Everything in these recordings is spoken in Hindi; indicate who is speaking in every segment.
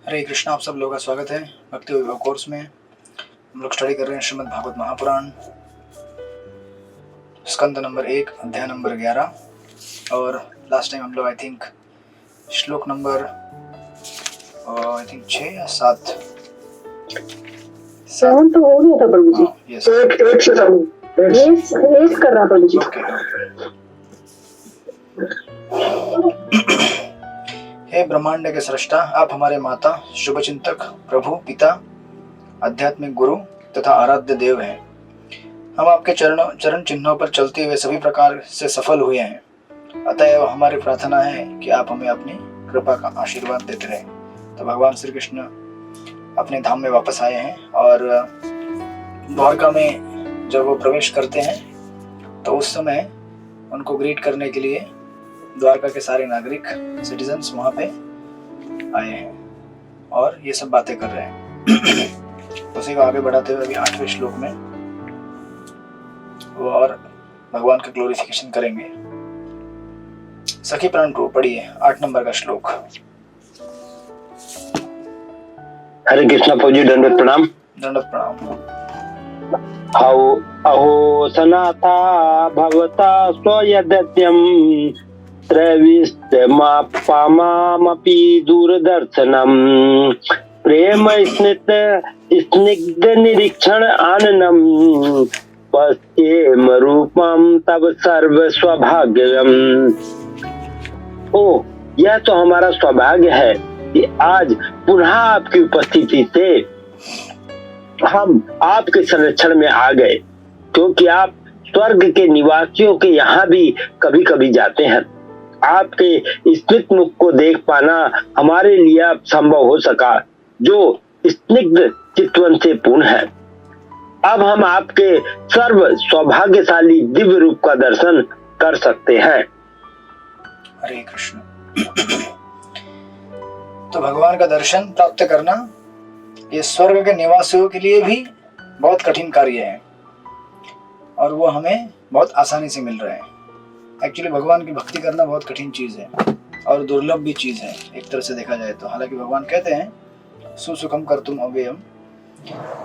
Speaker 1: हरे कृष्णा। आप सब लोगों का स्वागत है भक्ति वैभव कोर्स में। हम लोग स्टडी कर रहे हैं श्रीमद् भागवत महापुराण, स्कंद नंबर 1, अध्याय नंबर 11। और लास्ट टाइम हम लोग आई थिंक श्लोक नंबर 6 या 7
Speaker 2: तो हो गया था प्रभु जी।
Speaker 1: यस,
Speaker 2: एक से कर रहा प्रभु जी।
Speaker 1: हे ब्रह्मांड के सृष्टा, आप हमारे माता, शुभचिंतक, प्रभु, पिता, आध्यात्मिक गुरु तथा आराध्य देव हैं। हम आपके चरण चिन्हों पर चलते हुए सभी प्रकार से सफल हुए हैं। अतएव हमारी प्रार्थना है कि आप हमें अपनी कृपा का आशीर्वाद देते रहें। तो भगवान श्री कृष्ण अपने धाम में वापस आए हैं और द्वारका में जब वो प्रवेश करते हैं तो उस समय उनको ग्रीट करने के लिए द्वारका के सारे नागरिक सिटीजन्स वहां पे आए हैं और ये सब बातें कर रहे हैं। उसी को आगे बढ़ाते हुए अभी 8वें श्लोक में वो और भगवान का ग्लोरिफिकेशन करेंगे। सखी प्राण टू पढ़िए 8 नंबर का श्लोक।
Speaker 3: हरे कृष्णा फौजी, दंडवत प्रणाम।
Speaker 1: दंडवत प्रणाम।
Speaker 3: अहो सनाथा भवता स्वयदत्यम त्रैविष्टमापामामपि दूरदर्शनम प्रेम स्निग्ध निरीक्षण आननम पश्येम रूपम तब सर्व सौभाग्यम। ओ, यह तो हमारा सौभाग्य है कि आज पुनः आपकी उपस्थिति से हम आपके संरक्षण में आ गए, क्योंकि आप स्वर्ग के निवासियों के यहाँ भी कभी कभी जाते हैं। आपके स्मित मुख को देख पाना हमारे लिए अब संभव हो सका, जो स्निग्ध चितवन से पूर्ण है। अब हम आपके सर्व सौभाग्यशाली दिव्य रूप का दर्शन कर सकते हैं।
Speaker 1: हरे कृष्ण। तो भगवान का दर्शन प्राप्त करना ये स्वर्ग के निवासियों के लिए भी बहुत कठिन कार्य है और वो हमें बहुत आसानी से मिल रहा है। एक्चुअली भगवान की भक्ति करना बहुत कठिन चीज है और दुर्लभ भी चीज है एक तरह से देखा जाए तो। हालांकि भगवान कहते हैं सुसुखम कर्तुम अव्ययम,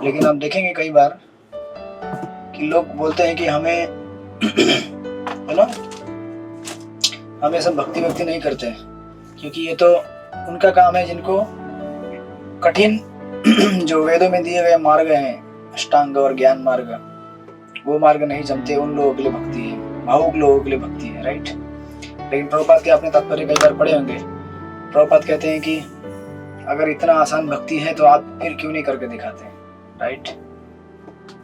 Speaker 1: लेकिन आप देखेंगे कई बार कि लोग बोलते हैं कि हमें है ना, हमें सब भक्ति नहीं करते क्योंकि ये तो उनका काम है जिनको कठिन जो वेदों में दिए गए मार्ग हैं, अष्टांग और ज्ञान मार्ग, वो मार्ग नहीं जमते, उन लोगों के लिए भक्ति है, भावुक लोगों के लिए भक्ति है, राइट। लेकिन प्रभुपाद के आपने तात्पर्य कई बार पढ़े होंगे। प्रभुपाद कहते हैं कि अगर इतना आसान भक्ति है तो आप फिर क्यों नहीं करके दिखाते, राइट।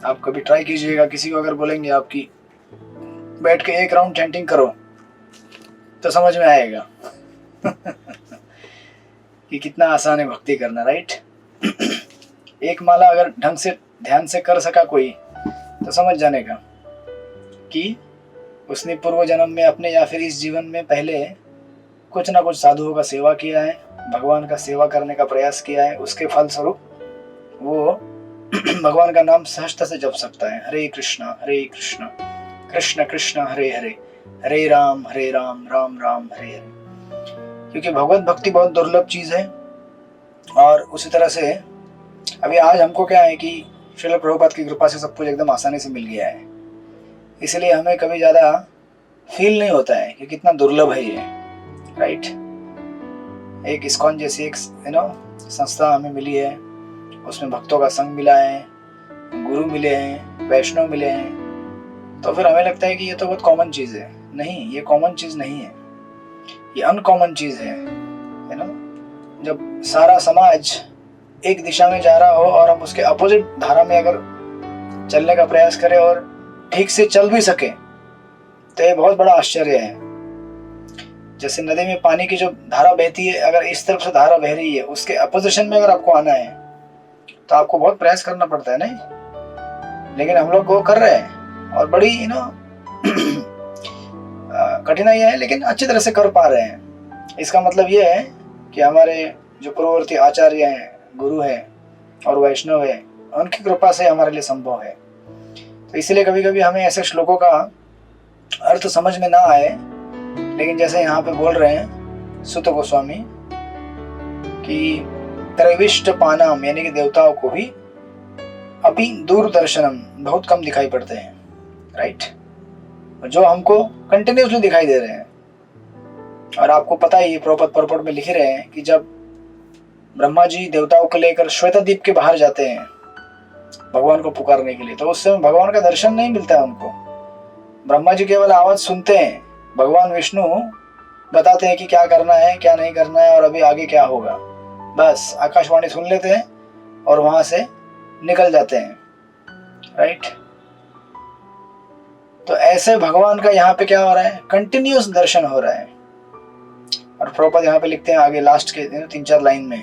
Speaker 1: आप कभी ट्राई कीजिएगा, किसी को अगर बोलेंगे आपकी बैठ के 1 राउंड चैंटिंग करो तो समझ में आएगा कि कितना आसान है भक्ति करना, राइट। एक माला अगर ढंग से ध्यान से कर सका कोई तो समझ जाने का कि उसने पूर्व जन्म में अपने या फिर इस जीवन में पहले कुछ ना कुछ साधुओं का सेवा किया है, भगवान का सेवा करने का प्रयास किया है। उसके फलस्वरूप वो भगवान का नाम सहजता से जप सकता है। हरे कृष्णा कृष्ण कृष्ण हरे हरे, हरे राम राम राम हरे हरे। क्योंकि भगवत भक्ति बहुत दुर्लभ चीज है और उसी तरह से अभी आज हमको क्या है कि श्रील प्रभुपाद की कृपा से सब कुछ एकदम आसानी से मिल गया है, इसलिए हमें कभी ज्यादा फील नहीं होता है कि कितना दुर्लभ है ये, राइट। एक इस्कॉन जैसी एक संस्था हमें मिली है, उसमें भक्तों का संग मिला है, गुरु मिले हैं, वैष्णव मिले हैं, तो फिर हमें लगता है कि ये तो बहुत कॉमन चीज है। नहीं, ये कॉमन चीज नहीं है, ये अनकॉमन चीज है ना। जब सारा समाज एक दिशा में जा रहा हो और हम उसके अपोजिट धारा में अगर चलने का प्रयास करें और ठीक से चल भी सके तो ये बहुत बड़ा आश्चर्य है। जैसे नदी में पानी की जो धारा बहती है, अगर इस तरफ से धारा बह रही है, उसके अपोजिशन में अगर आपको आना है तो आपको बहुत प्रयास करना पड़ता है, नहीं। लेकिन हम लोग वो कर रहे हैं और बड़ी कठिनाई है, लेकिन अच्छी तरह से कर पा रहे हैं। इसका मतलब ये है कि हमारे जो पूर्ववर्ती आचार्य हैं, गुरु हैं और वैष्णव है, उनकी कृपा से हमारे लिए संभव है। तो इसलिए कभी कभी हमें ऐसे श्लोकों का अर्थ समझ में ना आए, लेकिन जैसे यहाँ पे बोल रहे हैं सुत गोस्वामी कि त्रैविष्ट पानाम यानी कि देवताओं को भी अभी दूरदर्शनम बहुत कम दिखाई पड़ते हैं, राइट, जो हमको कंटिन्यूसली दिखाई दे रहे हैं। और आपको पता ही प्रॉपर में लिख रहे हैं कि जब ब्रह्मा जी देवताओं को लेकर श्वेतद्वीप के बाहर जाते हैं भगवान को पुकारने के लिए, तो उस समय भगवान का दर्शन नहीं मिलता है उनको। ब्रह्मा जी केवल आवाज सुनते हैं, भगवान विष्णु बताते हैं कि क्या करना है क्या नहीं करना है और अभी आगे क्या होगा, बस आकाशवाणी सुन लेते हैं और वहां से निकल जाते हैं, राइट। तो ऐसे भगवान का यहाँ पे क्या हो रहा है, कंटिन्यूअस दर्शन हो रहा है। और प्रॉपर यहाँ पे लिखते हैं आगे लास्ट के 3-4 लाइन में,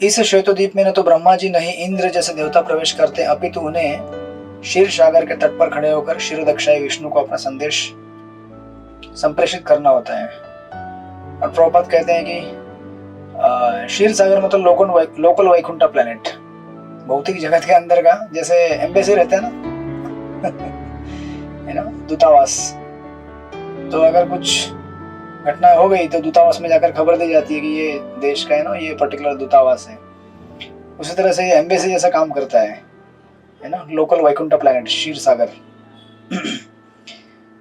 Speaker 1: इस श्वेतद्वीप में न तो ब्रह्मा जी नहीं इंद्र जैसे देवता प्रवेश करते, अपितु उन्हें क्षीर सागर के तट पर खड़े होकर क्षीरोदक्षाय विष्णु को अपना संदेश संप्रेषित करना होता है। और प्रभुपाद कहते हैं कि क्षीर सागर मतलब लोकल वैकुंठा प्लेनेट, भौतिक जगत के अंदर का जैसे एम्बेसी रहता है ना, दूतावास। तो अगर कुछ घटना हो गई तो दूतावास में जाकर खबर दी जाती है कि ये देश का है ना, ये पर्टिकुलर दूतावास है। उसी तरह से ये एम्बेसी जैसा काम करता है ना, लोकल वैकुंठा प्लैनेट क्षीर सागर।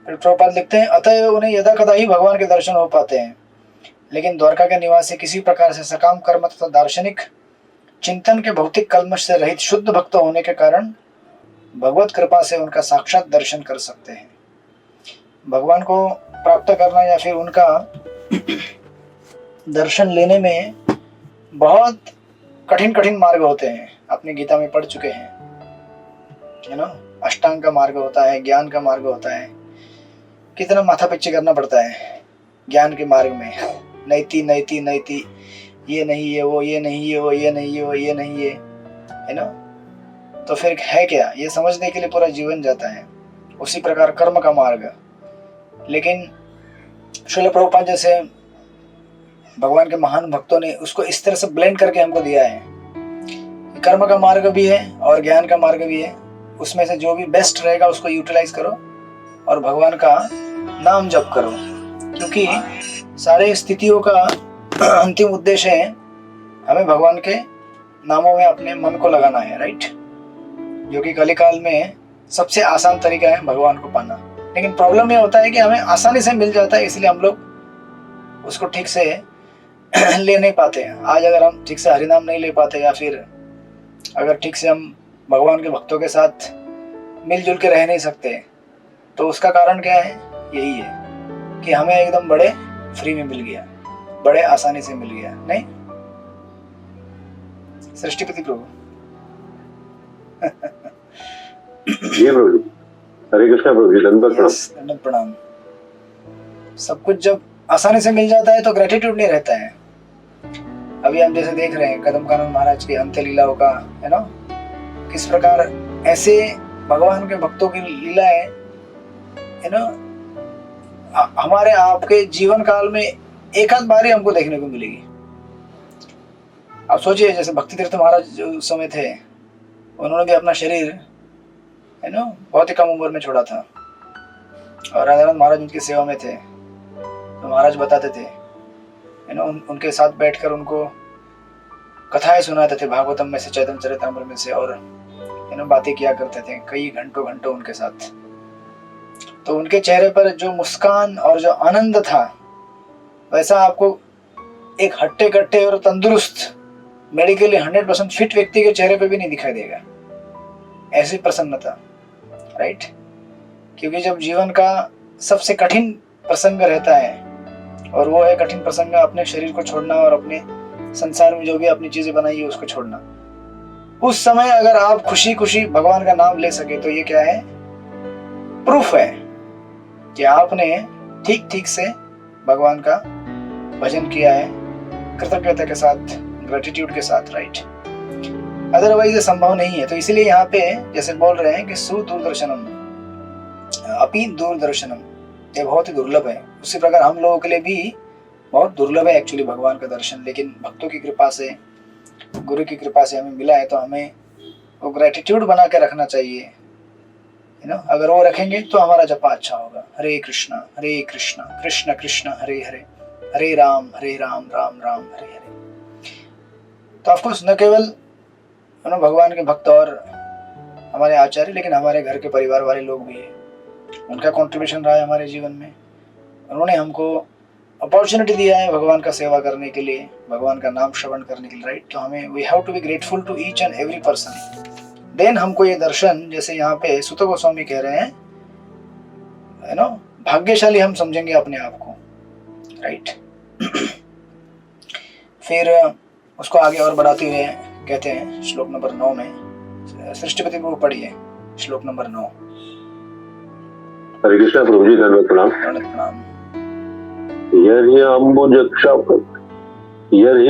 Speaker 1: फिर प्रभुपाद लिखते हैं, अतएव उन्हें यदा कदा ही भगवान के दर्शन हो पाते हैं, लेकिन द्वारका के निवासी किसी प्रकार से सकाम कर्म तथा दार्शनिक चिंतन के भौतिक कल्मश से रहित शुद्ध भक्त होने के कारण भगवत कृपा से उनका साक्षात दर्शन कर सकते हैं। भगवान को प्राप्त करना या फिर उनका दर्शन लेने में बहुत कठिन मार्ग होते हैं, अपनी गीता में पढ़ चुके हैं, है ना। अष्टांग का मार्ग होता है, ज्ञान का मार्ग होता है, कितना माथा पिच्ची करना पड़ता है ज्ञान के मार्ग में। नैति नैति नैति, ये नहीं ये वो, ये नहीं ये वो, ये नहीं ये वो, ये नहीं ये, है ना। तो फिर है क्या, ये समझने के लिए पूरा जीवन जाता है। उसी प्रकार कर्म का मार्ग, लेकिन श्रील प्रभुपाद जैसे भगवान के महान भक्तों ने उसको इस तरह से ब्लेंड करके हमको दिया है। कर्म का मार्ग भी है और ज्ञान का मार्ग भी है, उसमें से जो भी बेस्ट रहेगा उसको यूटिलाइज करो और भगवान का नाम जप करो, क्योंकि सारे स्थितियों का अंतिम उद्देश्य है हमें भगवान के नामों में अपने मन को लगाना है, राइट। जो कि कलिकाल में सबसे आसान तरीका है भगवान को पाना। लेकिन प्रॉब्लम ये होता है कि हमें आसानी से मिल जाता है, इसलिए हम लोग उसको ठीक से ले नहीं पाते हैं। आज अगर हम ठीक से हरिनाम नहीं ले पाते या फिर अगर ठीक से हम भगवान के भक्तों के साथ मिलजुल के रह नहीं सकते, तो उसका कारण क्या है, यही है कि हमें एकदम बड़े फ्री में मिल गया, बड़े आसानी से मिल गया, नहीं। सृष्टिपति प्रभु
Speaker 3: ये प्रभु जी, हरे कृष्णा प्रभु जी, दंडवत
Speaker 1: प्रणाम। सब कुछ जब आसानी से मिल जाता है तो ग्रेटिट्यूड नहीं रहता है। अभी हम जैसे देख रहे हैं कदम कानन महाराज की अंत्य लीलाओं का, है ना, किस प्रकार ऐसे भगवान के भक्तों की लीलाएं, है ना, हमारे आपके जीवन काल में एक आध बार ही हमको देखने को मिलेगी। आप सोचिए, जैसे भक्ति तीर्थ महाराज जो उस समय थे, उन्होंने भी अपना शरीर, है ना, बहुत ही कम उम्र में छोड़ा था और राधानंद महाराज उनकी सेवा में थे। तो महाराज बताते थे, है ना, उनके साथ बैठकर उनको कथाएं सुनाते थे भागवतम में से, चैतन्य चरितामृत में से, और है ना बातें किया करते थे कई घंटों उनके साथ। तो उनके चेहरे पर जो मुस्कान और जो आनंद था, वैसा आपको एक हट्टे कट्टे और तंदुरुस्त मेडिकली 100% फिट व्यक्ति के चेहरे पे भी नहीं दिखाई देगा, ऐसी प्रसन्नता, राइट। क्योंकि जब जीवन का सबसे कठिन प्रसंग रहता है, और वो है कठिन प्रसंग अपने शरीर को छोड़ना और अपने संसार में जो भी अपनी चीजें बनाई है उसको छोड़ना, उस समय अगर आप खुशी खुशी भगवान का नाम ले सके तो ये क्या है, प्रूफ है कि आपने ठीक से भगवान का भजन किया है, कृतज्ञता के साथ, ग्रेटिट्यूड के साथ, राइट। अदरवाइज ये संभव नहीं है। तो इसलिए यहाँ पे जैसे बोल रहे हैं कि सुदूरदर्शनम अपि दूरदर्शनम, ये बहुत ही दुर्लभ है। उसी प्रकार हम लोगों के लिए भी बहुत दुर्लभ है एक्चुअली भगवान का दर्शन, लेकिन भक्तों की कृपा से, गुरु की कृपा से हमें मिला है, तो हमें वो ग्रेटिट्यूड बना के रखना चाहिए, है ना। अगर वो रखेंगे तो हमारा जपा अच्छा होगा। हरे कृष्णा कृष्ण कृष्ण हरे हरे, हरे राम राम राम हरे हरे। तो ऑफकोर्स न केवल भगवान के भक्त और हमारे आचार्य, लेकिन हमारे घर के परिवार वाले लोग भी हैं, उनका कंट्रीब्यूशन रहा है हमारे जीवन में। उन्होंने हमको अपॉर्चुनिटी दिया है भगवान का सेवा करने के लिए, भगवान का नाम श्रवण करने के लिए, राइट। तो हमें we have to be grateful to each and every person. Then हमको ये दर्शन, जैसे यहाँ पे सुत गोस्वामी कह रहे हैं, भाग्यशाली हम समझेंगे अपने आप को, राइट। फिर उसको आगे और बढ़ाते हुए कहते हैं श्लोक नंबर 9 में, सृष्टिपति प्रभु पढ़िए श्लोक नंबर 9।
Speaker 3: हरे कृष्णा प्रभु जी, धन्यवाद, प्रणाम।
Speaker 1: प्रणाम।
Speaker 3: यर्हि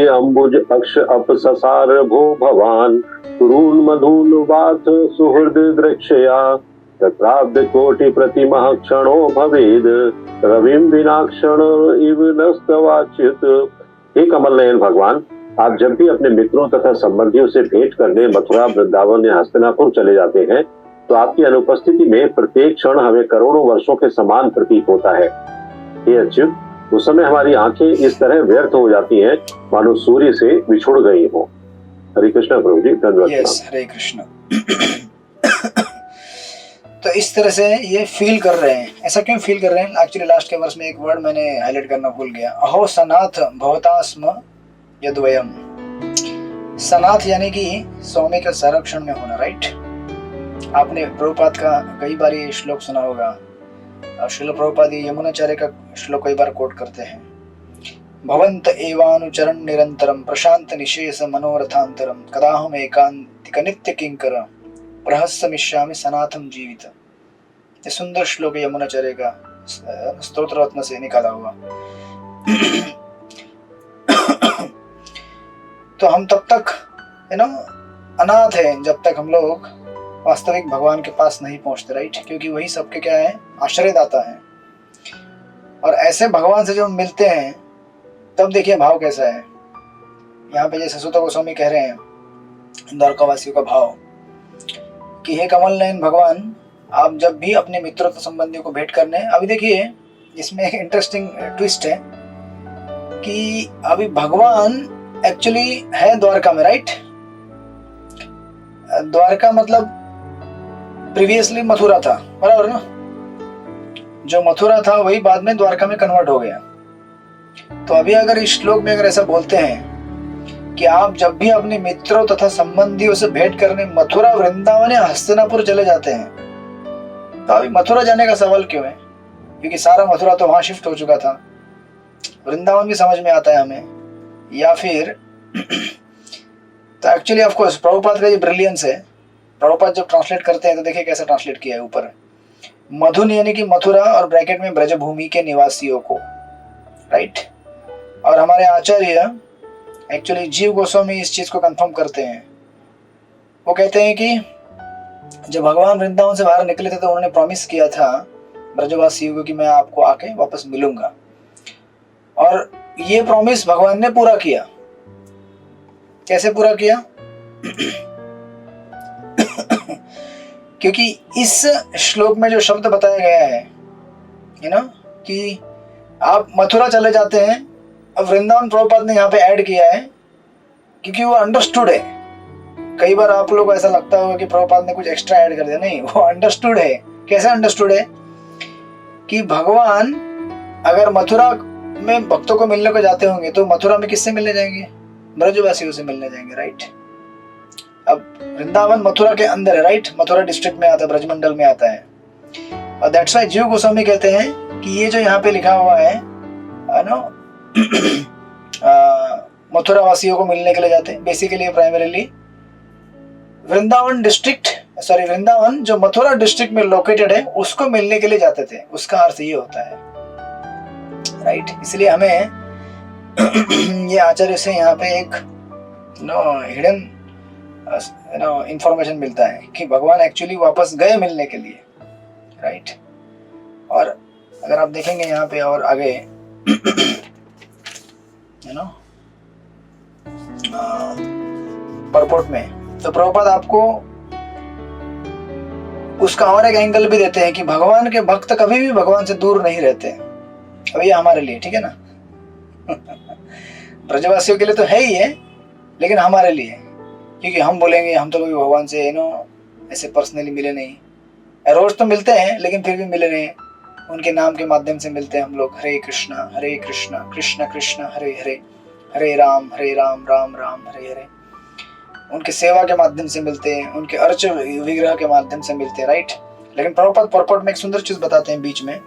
Speaker 3: अम्बुज अक्ष अपससार भो भवान कुरून् मधून् वाथ सुहृद द्रक्षया तत्राब्द कोटि प्रतिमः क्षणो भवेद रविं विना क्षण इव नस्तवाच्युत। हे कमल नयन भगवान, आप जब भी अपने मित्रों तथा संबंधियों से भेंट करने मथुरा, वृंदावन या हस्तिनापुर चले जाते हैं तो आपकी अनुपस्थिति में प्रत्येक क्षण हमें करोड़ों वर्षों के समान प्रतीत होता है। हे अच्युत, उस समय हमारी आंखें इस तरह व्यर्थ हो जाती हैं मानो सूर्य से बिछुड़ गई हो। हरे कृष्णा प्रभु जी, धन्यवाद।
Speaker 1: यस, हरे कृष्णा। तो इस तरह से ये फील कर रहे हैं। ऐसा क्यों फील कर रहे हैं? एक्चुअली लास्ट के वर्ष में एक वर्ड मैंने हाईलाइट करना भूल गया। अहो सनाथ भवतास्म यद्वयम। सनाथ यानी कि स्वामी के संरक्षण में होना, राइट। आपने प्रभुपाद का कई बार ये श्लोक सुना होगा। श्रील प्रभुपाद यमुनाचार्य का श्लोक कई बार कोट करते हैं। भवंत एवानुचरण निरंतरम प्रशांत निशेष मनोरथांतरम कदाहम एकांतिक नित्य किंकर प्रहस्यमिष्यामि सनातम जीवित। ये सुंदर श्लोक है यमुनाचार्य का, स्तोत्र रत्न से निकाला हुआ। तो हम तब तक अनाथ हैं जब तक हम लोग वास्तविक भगवान के पास नहीं पहुंचते, राइट। क्योंकि वही सबके क्या है, आश्रयदाता है। और ऐसे भगवान से जब हम मिलते हैं तब देखिए भाव कैसा है। यहाँ पे जैसे सुत गोस्वामी कह रहे हैं द्वारकावासियों का भाव कि हे कमल नयन भगवान, आप जब भी अपने मित्रों तो संबंधियों को भेंट करने, अभी देखिए इसमें एक इंटरेस्टिंग ट्विस्ट है कि अभी भगवान एक्चुअली है द्वारका में, राइट। द्वारका मतलब प्रीवियसली मथुरा था, बराबर ना। जो मथुरा था वही बाद में द्वारका में कन्वर्ट हो गया। तो अभी अगर इस श्लोक में अगर ऐसा बोलते हैं कि आप जब भी अपने मित्रों तथा संबंधियों से भेंट करने मथुरा, वृंदावन या हस्तिनापुर चले जाते हैं, तो अभी मथुरा जाने का सवाल क्यों है? क्योंकि सारा मथुरा तो वहां शिफ्ट हो चुका था। वृंदावन भी समझ में आता है हमें, या फिर तो एक्चुअली ऑफ कोर्स प्रभुपाद का ये ब्रिलियंस है। प्रभुपाद जब ट्रांसलेट करते हैं तो देखिए कैसे ट्रांसलेट किया है ऊपर, मधुन यानी कि मथुरा और ब्रैकेट में ब्रजभूमि के निवासियों को, राइट। और हमारे आचार्य एक्चुअली जीव गोस्वामी इस चीज को कंफर्म करते हैं। वो कहते हैं कि जब भगवान वृंदावन से बाहर निकले थे तो उन्होंने प्रॉमिस किया था ब्रजवासियों को कि मैं आपको आके वापस मिलूंगा, और ये प्रॉमिस भगवान ने पूरा किया। कैसे पूरा किया? क्योंकि इस श्लोक में जो शब्द बताया गया है कि आप मथुरा चले जाते हैं, अब वृंदावन प्रभुपाद ने यहाँ पे ऐड किया है क्योंकि वो अंडरस्टूड है। कई बार आप लोगों को ऐसा लगता होगा कि प्रभुपाद ने कुछ एक्स्ट्रा ऐड कर दिया, नहीं, वो अंडरस्टूड है। कैसे अंडरस्टूड है? कि भगवान अगर मथुरा में भक्तों को मिलने को जाते होंगे तो मथुरा में किससे मिलने जाएंगे? ब्रजवासियों से मिलने जाएंगे, राइट। अब वृंदावन मथुरा के अंदर है, राइट, मथुरा डिस्ट्रिक्ट में आता है, ब्रजमंडल में आता है। और दैट्स व्हाई जीव गोस्वामी कहते हैं कि ये जो यहाँ पे लिखा हुआ है मथुरा वासियों को मिलने के लिए जाते हैं, बेसिकली प्राइमरीली वृंदावन जो मथुरा डिस्ट्रिक्ट में लोकेटेड है उसको मिलने के लिए जाते थे। उसका अर्थ ये होता है, राइट। इसलिए हमें ये आचार्य से यहाँ पे एक हिडन इंफॉर्मेशन मिलता है कि भगवान एक्चुअली वापस गए मिलने के लिए, राइट। और अगर आप देखेंगे यहाँ पे और आगे परपोर्ट में, तो प्रभुपाद आपको उसका और एक एंगल भी देते हैं कि भगवान के भक्त कभी भी भगवान से दूर नहीं रहते। अब ये हमारे लिए ठीक है ना, ब्रजवासियों के लिए तो है ही है, लेकिन हमारे लिए, क्योंकि हम बोलेंगे हम तो कभी भगवान से ऐसे पर्सनली मिले नहीं, रोज तो मिलते हैं लेकिन फिर भी मिले नहीं, उनके नाम के माध्यम से मिलते हैं हम लोग। हरे कृष्णा कृष्ण कृष्ण हरे हरे, हरे राम राम राम हरे हरे। उनके सेवा के माध्यम से मिलते हैं, उनके अर्च विग्रह के माध्यम से मिलते हैं, राइट। लेकिन प्रभुपाद परपट में एक सुंदर चीज बताते हैं बीच में,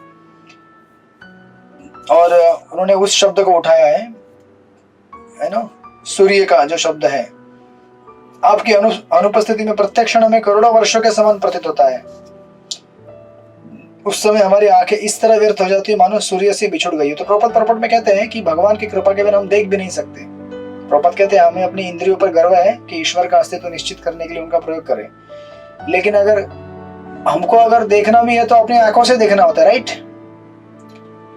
Speaker 1: और उन्होंने उस शब्द को उठाया है ना, सूर्य का जो शब्द है, आपकी अनुपस्थिति में प्रत्येक क्षण हमें करोड़ों वर्षों के समान प्रतीत होता है। उस समय हमारी आंखें इस तरह व्यर्थ हो जाती है मानो सूर्य से बिछुड़ गई हो। तो प्रभुपाद परपट में कहते हैं कि भगवान की कृपा के बिना हम देख भी नहीं सकते। प्रभुपाद कहते हैं हमें अपनी इंद्रियों पर गर्व है कि ईश्वर का अस्तित्व निश्चित करने के लिए उनका प्रयोग करें, लेकिन अगर देखना भी है तो अपनी आंखों से देखना होता है, राइट।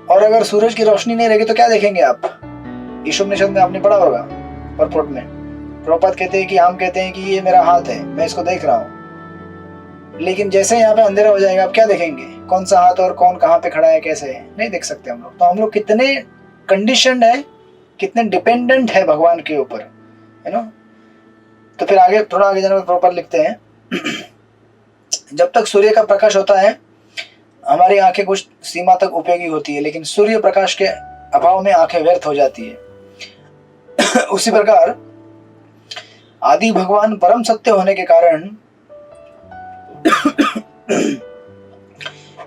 Speaker 1: और अगर सूरज की रोशनी नहीं रहेगी तो क्या देखेंगे आप? ईशोपनिषद में आपने पढ़ा होगा परपट में, प्रभुपाद कहते हैं कि हम कहते हैं कि ये मेरा हाथ है, मैं इसको देख रहा हूँ, लेकिन जैसे यहाँ पे अंधेरा हो जाएगा आप क्या देखेंगे? कौन सा हाथ और कौन कहाँ पे खड़ा है, कैसे है, नहीं देख सकते हम लोग। तो हम लोग कितने कंडीशनड है, कितने डिपेंडेंट है भगवान के ऊपर, है ना। तो फिर थोड़ा आगे जाने में प्रॉपर लिखते हैं जब तक सूर्य का प्रकाश होता है हमारी आंखें कुछ सीमा तक उपयोगी होती है, लेकिन सूर्य प्रकाश के अभाव में आंखें व्यर्थ हो जाती है। उसी प्रकार आदि भगवान परम सत्य होने के कारण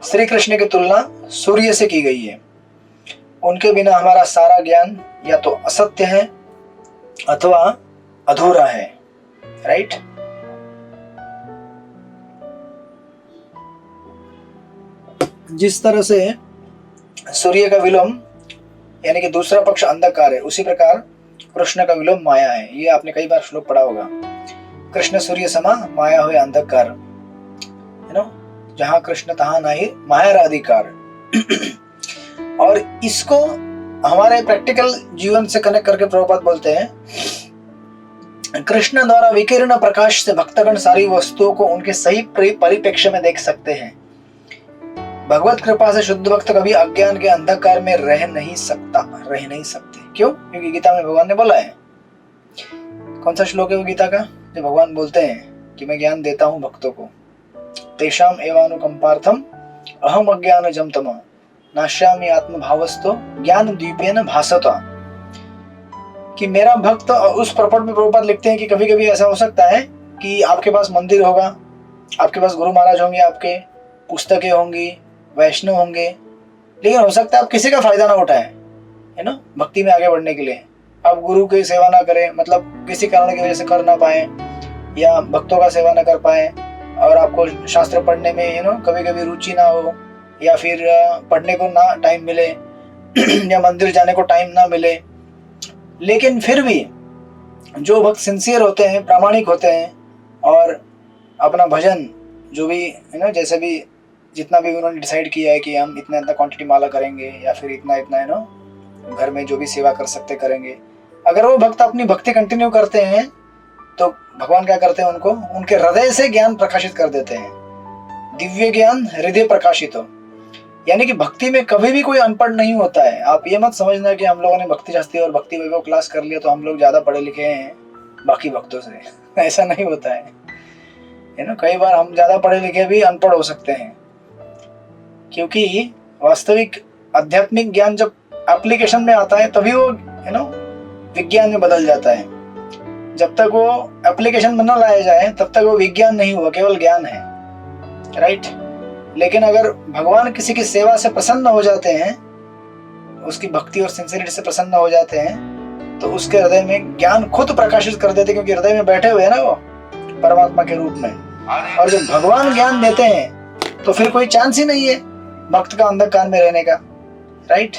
Speaker 1: श्री कृष्ण की तुलना सूर्य से की गई है। उनके बिना हमारा सारा ज्ञान या तो असत्य है अथवा अधूरा है, राइट। जिस तरह से सूर्य का विलोम यानी कि दूसरा पक्ष अंधकार है, उसी प्रकार कृष्ण का विलोम माया है। ये आपने कई बार श्लोक पढ़ा होगा, कृष्ण सूर्य समा माया हुए अंधकार, है ना, जहां कृष्ण तहां नाही माया राधिकार। और इसको हमारे प्रैक्टिकल जीवन से कनेक्ट करके प्रभुपाद बोलते हैं कृष्ण द्वारा विकीर्ण प्रकाश से भक्तगण सारी वस्तुओं को उनके सही परिप्रेक्ष्य में देख सकते हैं। भगवत कृपा से शुद्ध भक्त कभी अज्ञान के अंधकार में रह नहीं सकते। क्यों? क्योंकि गीता में भगवान ने बोला है, कौन सा श्लोक है वो गीता का, जो भगवान बोलते हैं कि मैं ज्ञान देता हूं भक्तों को, तेषाम एवानुकंपार्थम अहम अज्ञानजं तमः नाश्यामि आत्मभावस्तो ज्ञान द्वीपेन भासता। कि मेरा भक्त, उस प्रपट में प्रभुपाद लिखते हैं कि कभी कभी ऐसा हो सकता है कि आपके पास मंदिर होगा, आपके पास गुरु महाराज होंगे, आपके पुस्तकें होंगी, वैष्णव होंगे, लेकिन हो सकता है आप किसी का फायदा ना उठाएं, है ना, भक्ति में आगे बढ़ने के लिए। आप गुरु की सेवा ना करें, मतलब किसी कारण की वजह से कर ना पाए, या भक्तों का सेवा ना कर पाए, और आपको शास्त्र पढ़ने में कभी कभी रुचि ना हो, या फिर पढ़ने को ना टाइम मिले, या मंदिर जाने को टाइम ना मिले। लेकिन फिर भी जो भक्त सिंसियर होते हैं, प्रामाणिक होते हैं, और अपना भजन जो भी है ना, जैसे भी जितना भी उन्होंने डिसाइड किया है कि हम इतना क्वांटिटी माला करेंगे, या फिर इतना है ना, घर में जो भी सेवा कर सकते करेंगे, अगर वो भक्त अपनी भक्ति कंटिन्यू करते हैं तो भगवान क्या करते हैं, उनको उनके हृदय से ज्ञान प्रकाशित कर देते हैं। दिव्य ज्ञान हृदय प्रकाशित हो, यानी कि भक्ति में कभी भी कोई अनपढ़ नहीं होता है। आप ये मत समझना कि हम लोगों ने भक्ति शास्त्री और भक्ति वैभव क्लास कर लिया तो हम लोग ज्यादा पढ़े लिखे हैं बाकी भक्तों से। ऐसा नहीं होता है ना। कई बार हम ज्यादा पढ़े लिखे भी अनपढ़ हो सकते हैं, क्योंकि वास्तविक आध्यात्मिक ज्ञान जब एप्लीकेशन में आता है तभी वो विज्ञान में बदल जाता है। जब तक वो एप्लीकेशन में न लाया जाए तब तक वो विज्ञान नहीं हुआ, केवल ज्ञान है, राइट। लेकिन अगर भगवान किसी की सेवा से प्रसन्न हो जाते हैं, उसकी भक्ति और सिंसियरिटी से प्रसन्न हो जाते हैं, तो उसके हृदय में ज्ञान खुद प्रकाशित कर देते, क्योंकि हृदय में बैठे हुए हैं ना वो परमात्मा के रूप में। और जब भगवान ज्ञान देते हैं तो फिर कोई चांस ही नहीं है भक्त का अंधकार में रहने का, राइट।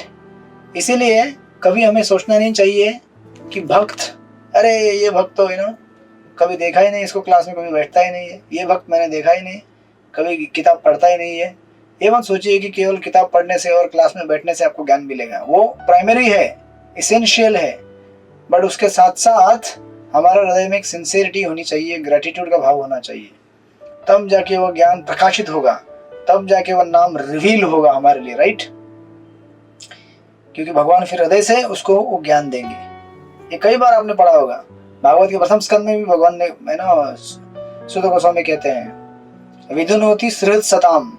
Speaker 1: इसीलिए कभी हमें सोचना नहीं चाहिए कि भक्त, अरे ये भक्त तो कभी देखा ही नहीं, इसको क्लास में कभी बैठता ही नहीं है, ये भक्त मैंने देखा ही नहीं, कभी किताब पढ़ता ही नहीं है। ये मत सोचिए कि केवल किताब पढ़ने से और क्लास में बैठने से आपको ज्ञान मिलेगा। वो प्राइमरी है, इसेंशियल है, बट उसके साथ साथ हमारा हृदय में एक सिंसियरिटी होनी चाहिए, ग्रेटिट्यूड का भाव होना चाहिए, तब जाके वो ज्ञान प्रकाशित होगा, तब जाके वो नाम रिवील होगा हमारे लिए, राइट। क्योंकि भगवान फिर हृदय से उसको वो ज्ञान देंगे। ये कई बार आपने पढ़ा होगा, भागवत के प्रथम स्कंद में भी भगवान ने, है ना, सुत गोस्वामी कहते हैं विदुनोति सहृद सताम,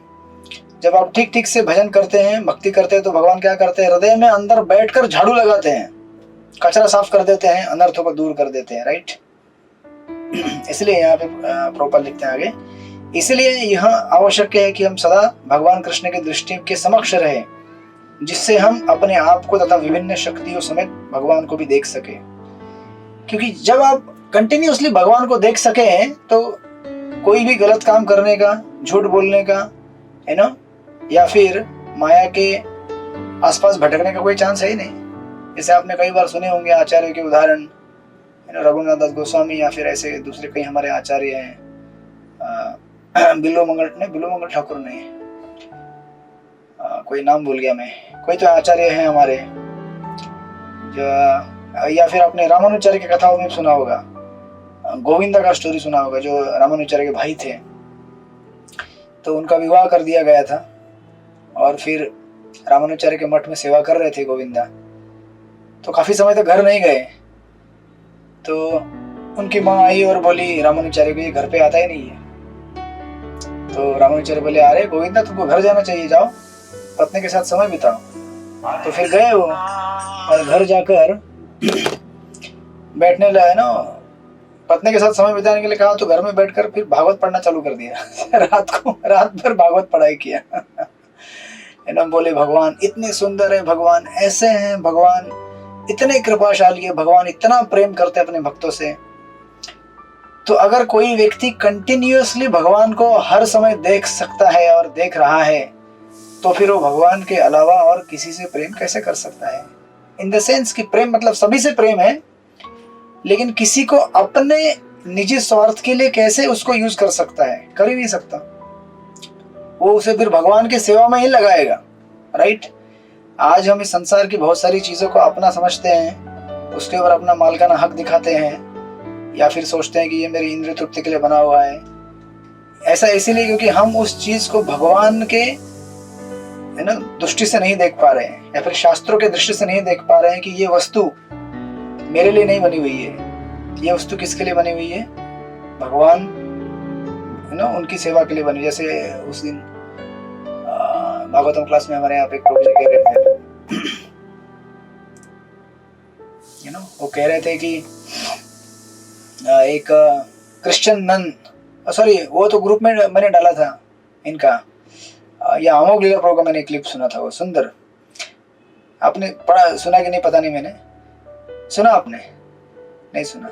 Speaker 1: जब आप ठीक ठीक से भजन करते हैं, भक्ति करते हैं, तो भगवान क्या करते हैं, हृदय में अंदर बैठकर झाड़ू लगाते हैं, कचरा साफ कर देते हैं, अनर्थों को दूर कर देते हैं, राइट। इसलिए यहाँ पे प्रभुपाद लिखते हैं आगे, इसलिए यह आवश्यक है कि हम सदा भगवान कृष्ण की दृष्टि के समक्ष रहे, जिससे हम अपने आप को तथा विभिन्न शक्तियों समेत भगवान को भी देख सके। क्योंकि जब आप कंटिन्यूअसली भगवान को देख सके तो कोई भी गलत काम करने का, झूठ बोलने का, है ना, या फिर माया के आसपास भटकने का कोई चांस है ही नहीं। जैसे आपने कई बार सुने होंगे आचार्य के उदाहरण, है ना, रघुनाथ दास गोस्वामी या फिर ऐसे दूसरे कई हमारे आचार्य हैं, बिल्लो मंगल ठाकुर नहीं, कोई नाम भूल गया मैं, कोई तो आचार्य हैं हमारे जो, या फिर आपने रामानुचार्य की कथाओं में सुना होगा, गोविंदा का स्टोरी सुना होगा, जो रामानुचार्य के भाई थे, तो उनका विवाह कर दिया गया था और फिर रामानुचार्य के मठ में सेवा कर रहे थे गोविंदा, तो काफी समय तक घर नहीं गए। तो उनकी माँ आई और बोली रामानुचार्य को ये घर पे आता ही नहीं है। तो रामानुचार्य बोले अरे गोविंदा तुमको घर जाना चाहिए, जाओ पत्नी के साथ समय बिताओ। तो फिर गए वो और घर जाकर बैठने लगे ना, पत्नी के साथ समय बिताने के लिए कहा, तो घर में बैठकर फिर भागवत पढ़ना चालू कर दिया। रात भर भागवत पढ़ाई किया। बोले भगवान इतने सुंदर है, भगवान ऐसे हैं, भगवान इतने कृपाशाली है, भगवान इतना प्रेम करते हैं अपने भक्तों से। तो अगर कोई व्यक्ति कंटिन्यूअसली भगवान को हर समय देख सकता है और देख रहा है, तो फिर वो भगवान के अलावा और किसी से प्रेम कैसे कर सकता है। इन द सेंस कि प्रेम मतलब सभी से प्रेम है, लेकिन किसी को अपने निजी स्वार्थ के लिए कैसे उसको यूज कर सकता है, कर ही नहीं सकता। वो उसे फिर भगवान की सेवा में ही लगाएगा, राइट। आज हम इस संसार की बहुत सारी चीजों को अपना समझते हैं, उसके ऊपर अपना मालिकाना हक दिखाते हैं, या फिर सोचते हैं कि ये मेरी इंद्रिय तृप्ति के लिए बना हुआ है। ऐसा इसीलिए क्योंकि हम उस चीज को भगवान के, है ना, दृष्टि से नहीं देख पा रहे हैं, या फिर शास्त्रों के दृष्टि से नहीं देख पा रहे हैं कि ये वस्तु मेरे लिए नहीं बनी हुई है। ये वस्तु किसके लिए बनी हुई है, भगवान, है ना, उनकी सेवा के लिए बनी। जैसे उस दिन भागवतम क्लास में हमारे यहाँ पे प्रभु जी कह रहे थे, यू नो, वो कह रहे थे कि एक क्रिश्चियन नन, सॉरी वो तो ग्रुप में मैंने डाला था इनका, या अमोघ लीला प्रभु का मैंने क्लिप सुना था, वो सुंदर। आपने पढ़ा, सुना कि नहीं पता नहीं, मैंने सुना, आपने नहीं सुना?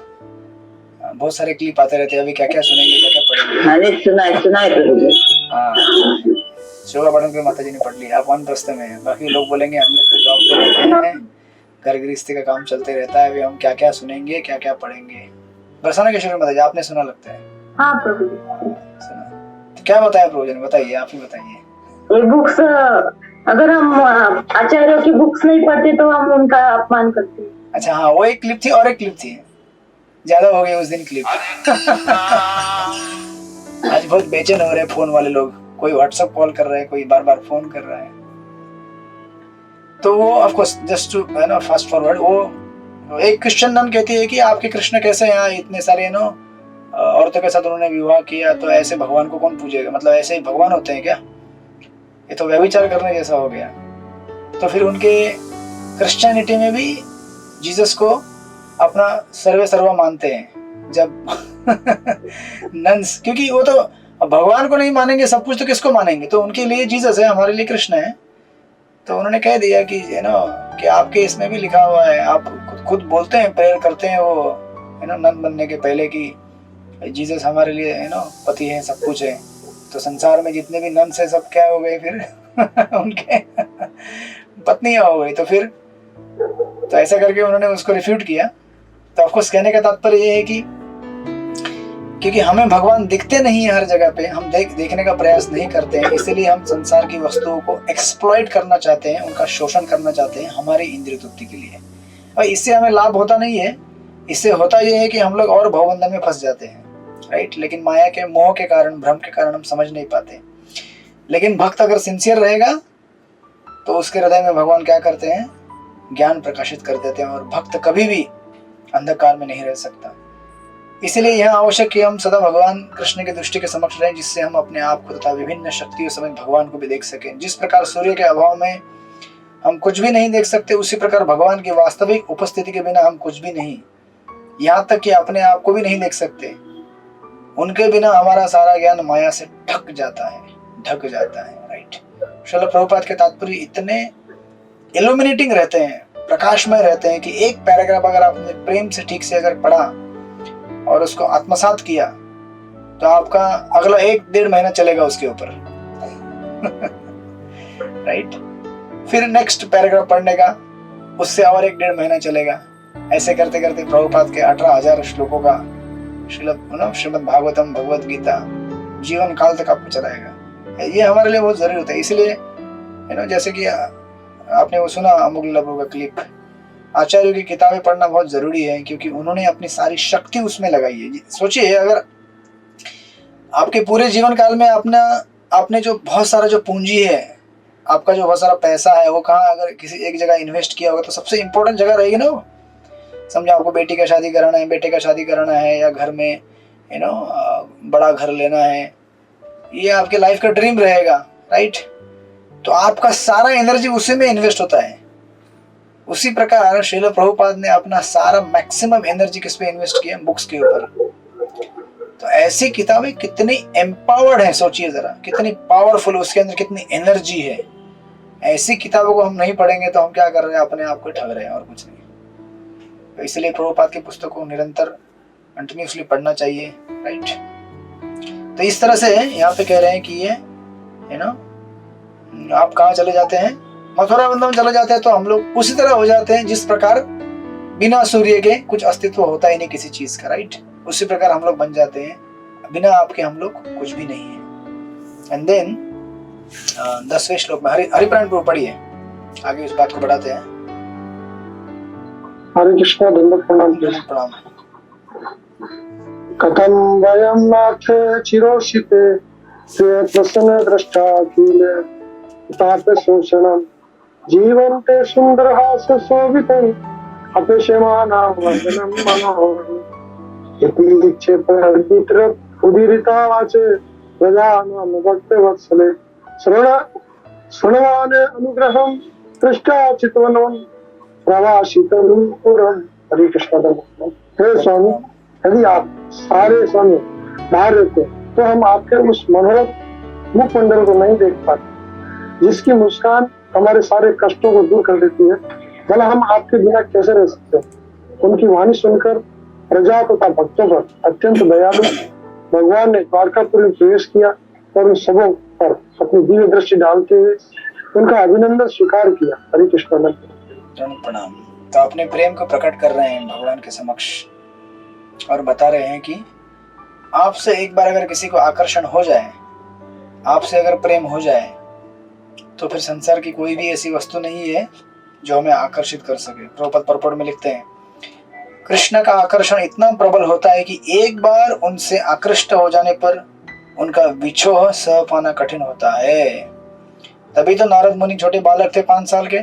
Speaker 1: बहुत सारे क्लिप आते रहते हैं, अभी क्या क्या सुनेंगे, क्या क्या पढ़ेंगे।
Speaker 2: मैंने सुना है प्रभु जी।
Speaker 1: हाँ, शोभा पढ़न के माता जी ने पढ़ ली, आप वन रास्ते में हैं। बाकी लोग बोलेंगे हम लोग तो जॉब पे रहते हैं, घर गृहस्थी का काम चलते रहता है, अभी हम क्या क्या सुनेंगे, क्या क्या पढ़ेंगे। बरसाना के माता जी आपने सुना लगता है?
Speaker 2: हाँ प्रभु जी
Speaker 1: सुना। तो क्या बताया प्रभु जी ने, बताइए, आप ही बताइए।
Speaker 2: ये बुक्स, अगर हम आचार्यों की बुक्स नहीं पढ़ते तो हम उनका अपमान करते हैं।
Speaker 1: अच्छा हाँ, वो एक क्लिप थी और एक क्लिप थी, ज्यादा हो गई उस दिन क्लिप। आज बहुत बेचैन हो रहे हैं फोन वाले लोग, कोई व्हाट्सएप कॉल कर रहा है, कोई बार बार फोन कर रहा है। तो वो ऑफ कोर्स जस्ट टू, है ना, फास्ट फॉरवर्ड, वो एक क्रिश्चियन नन कहती है कि आपके कृष्ण कैसे यहाँ इतने सारे, है ना, औरतों के साथ उन्होंने विवाह किया, तो ऐसे भगवान को कौन पूजेगा, मतलब ऐसे ही भगवान होते हैं क्या, ये तो व्यभिचार करने जैसा हो गया। तो फिर उनके क्रिश्चियनिटी में भी जीसस को अपना सर्वे सर्वा मानते हैं जब नन्स, क्योंकि वो तो भगवान को नहीं मानेंगे सब कुछ, तो किसको मानेंगे। तो उनके लिए जीसस है, हमारे लिए कृष्ण है। तो उन्होंने कह दिया कि, है ना, कि आपके इसमें भी लिखा हुआ है, आप खुद बोलते हैं, प्रेयर करते हैं वो, है ना, नन बनने के पहले, कि जीसस हमारे लिए, है ना, पति है, सब कुछ है। तो संसार में जितने भी नन्स है सब क्या हो गए फिर उनके पत्नियां हो गई। तो फिर तो ऐसा करके उन्होंने उसको रिफ्यूट किया। तो ऑफकोर्स कहने का तात्पर्य ये है कि क्योंकि हमें भगवान दिखते नहीं है हर जगह पे, हम देखने का प्रयास नहीं करते हैं, इसलिए हम संसार की वस्तुओं को एक्सप्लॉइट करना चाहते हैं, उनका शोषण करना चाहते हैं हमारी इंद्रिय तृप्ति के लिए। और इससे हमें लाभ होता नहीं है, इससे होता यह है कि हम लोग और भवबंधन में फंस जाते हैं, राइट। लेकिन माया के मोह के कारण, भ्रम के कारण हम समझ नहीं पाते। लेकिन भक्त अगर सिंसियर रहेगा तो उसके हृदय में भगवान क्या करते हैं, ज्ञान प्रकाशित कर देते हैं और भक्त कभी भी अंधकार में नहीं रह सकता। इसलिए यह आवश्यक कि हम सदा भगवान कृष्ण की दृष्टि के समक्ष रहें, जिससे हम अपने आप को तथा विभिन्न शक्तियों समेत भगवान को भी देख सकें। जिस प्रकार सूर्य के अभाव में हम कुछ भी नहीं देख सकते, उसी प्रकार भगवान की वास्तविक उपस्थिति के बिना हम कुछ भी नहीं, यहाँ तक कि अपने आप को भी नहीं देख सकते। उनके बिना हमारा सारा ज्ञान माया से ढक जाता है। राइट। श्रील प्रभुपाद के तात्पर्य इतने इल्यूमिनेटिंग रहते हैं, प्रकाशमय रहते हैं कि एक पैराग्राफ अगर आपने प्रेम से ठीक से अगर पढ़ा और उसको आत्मसात किया तो आपका अगला 1-1.5 महीना चलेगा उसके ऊपर। राइट। फिर नेक्स्ट पैराग्राफ पढ़ने का उससे और 1-1.5 महीना चलेगा। ऐसे करते करते प्रभुपाद के 18,000 श्लोकों का श्रीमद् भागवतम भगवत गीता जीवन काल तक आपको चलाएगा। ये हमारे लिए बहुत जरूरी होता है। इसलिए जैसे कि आपने वो सुना अमोघ प्रभु का क्लिप, आचार्यों की किताबें पढ़ना बहुत जरूरी है, क्योंकि उन्होंने अपनी सारी शक्ति उसमें लगाई है। सोचिए, अगर आपके पूरे जीवन काल में आपने जो बहुत सारा जो पूंजी है, आपका जो बहुत सारा पैसा है, वो कहाँ अगर किसी एक जगह इन्वेस्ट किया होगा तो सबसे इंपॉर्टेंट जगह रहेगी ना वो। समझो आपको बेटी का शादी कराना है, बेटे का शादी कराना है, या घर में बड़ा घर लेना है, ये आपके लाइफ का ड्रीम रहेगा। राइट। तो आपका सारा एनर्जी उसी में इन्वेस्ट होता है। उसी प्रकार श्रील प्रभुपाद ने अपना सारा मैक्सिमम एनर्जी किस पे इन्वेस्ट किया? बुक्स के ऊपर। तो ऐसी किताबें कितनी एम्पावर्ड है, सोचिए जरा, कितनी पावरफुल, उसके अंदर कितनी एनर्जी है। ऐसी किताबों को हम नहीं पढ़ेंगे तो हम क्या कर रहे हैं? अपने आप को ठग रहे हैं और कुछ नहीं। तो इसलिए प्रभुपाद की पुस्तकों को निरंतर कंटिन्यूसली पढ़ना चाहिए। राइट। तो इस तरह से यहाँ पे कह रहे हैं कि ये आप कहाँ चले जाते हैं? मथुरा वृंदावन चले जाते हैं तो हम लोग उसी तरह हो जाते हैं जिस प्रकार बिना सूर्य के कुछ अस्तित्व होता ही नहीं किसी चीज का। राइट। उसी प्रकार हम लोग बन जाते हैं, बिना आपके हम लोग कुछ भी नहीं है। एंड देन 10वें श्लोक में हरिप्राण प्रभु पढ़िए, आगे इस बात को बढ़ाते हैं।
Speaker 4: हरे कृष्ण, दंडवत प्रणाम। कथम वयम नाथ चिरोषिते प्रसन्न दृष्टा कीले ताप शोषणम जीवन्ते सुंदरहास शोभितं अपेक्षमाना वदनं मनोहरम् इति विक्षेपयित्र उदीरिता वाचे प्रजानां भक्तवत्सले श्रवणान अनुग्रहं दृष्टा चितवनं प्रवासितनुपुरम्। हरे कृष्ण। हे स्वामी, यदि आप सारे समय बाहर रहते तो हम आपके उस मनोरम मुखमंडल को नहीं देख पाते, जिसकी मुस्कान हमारे सारे कष्टों को दूर कर देती है। भला हम आपके बिना कैसे रह सकते हैं? उनकी वाणी सुनकर प्रजा तथा भक्तों पर अत्यंत दयालु भगवान ने द्वारकापुरी में प्रवेश किया और उन सबों पर अपनी दिव्य दृष्टि डालते हुए उनका अभिनंदन स्वीकार किया। हरे कृष्ण।
Speaker 1: प्रणाम। तो अपने प्रेम को प्रकट कर रहे हैं भगवान के समक्ष और बता रहे हैं कि आपसे एक बार अगर किसी को आकर्षण हो जाए, आपसे अगर प्रेम हो जाए, तो फिर संसार की कोई भी ऐसी वस्तु नहीं है जो हमें आकर्षित कर सके। प्रभुपाद परपड़ में लिखते हैं, कृष्ण का आकर्षण इतना प्रबल होता है कि एक बार उनसे आकृष्ट हो जाने पर उनका विछोह सह पाना कठिन होता है। तभी तो नारद मुनि छोटे बालक थे 5 साल के,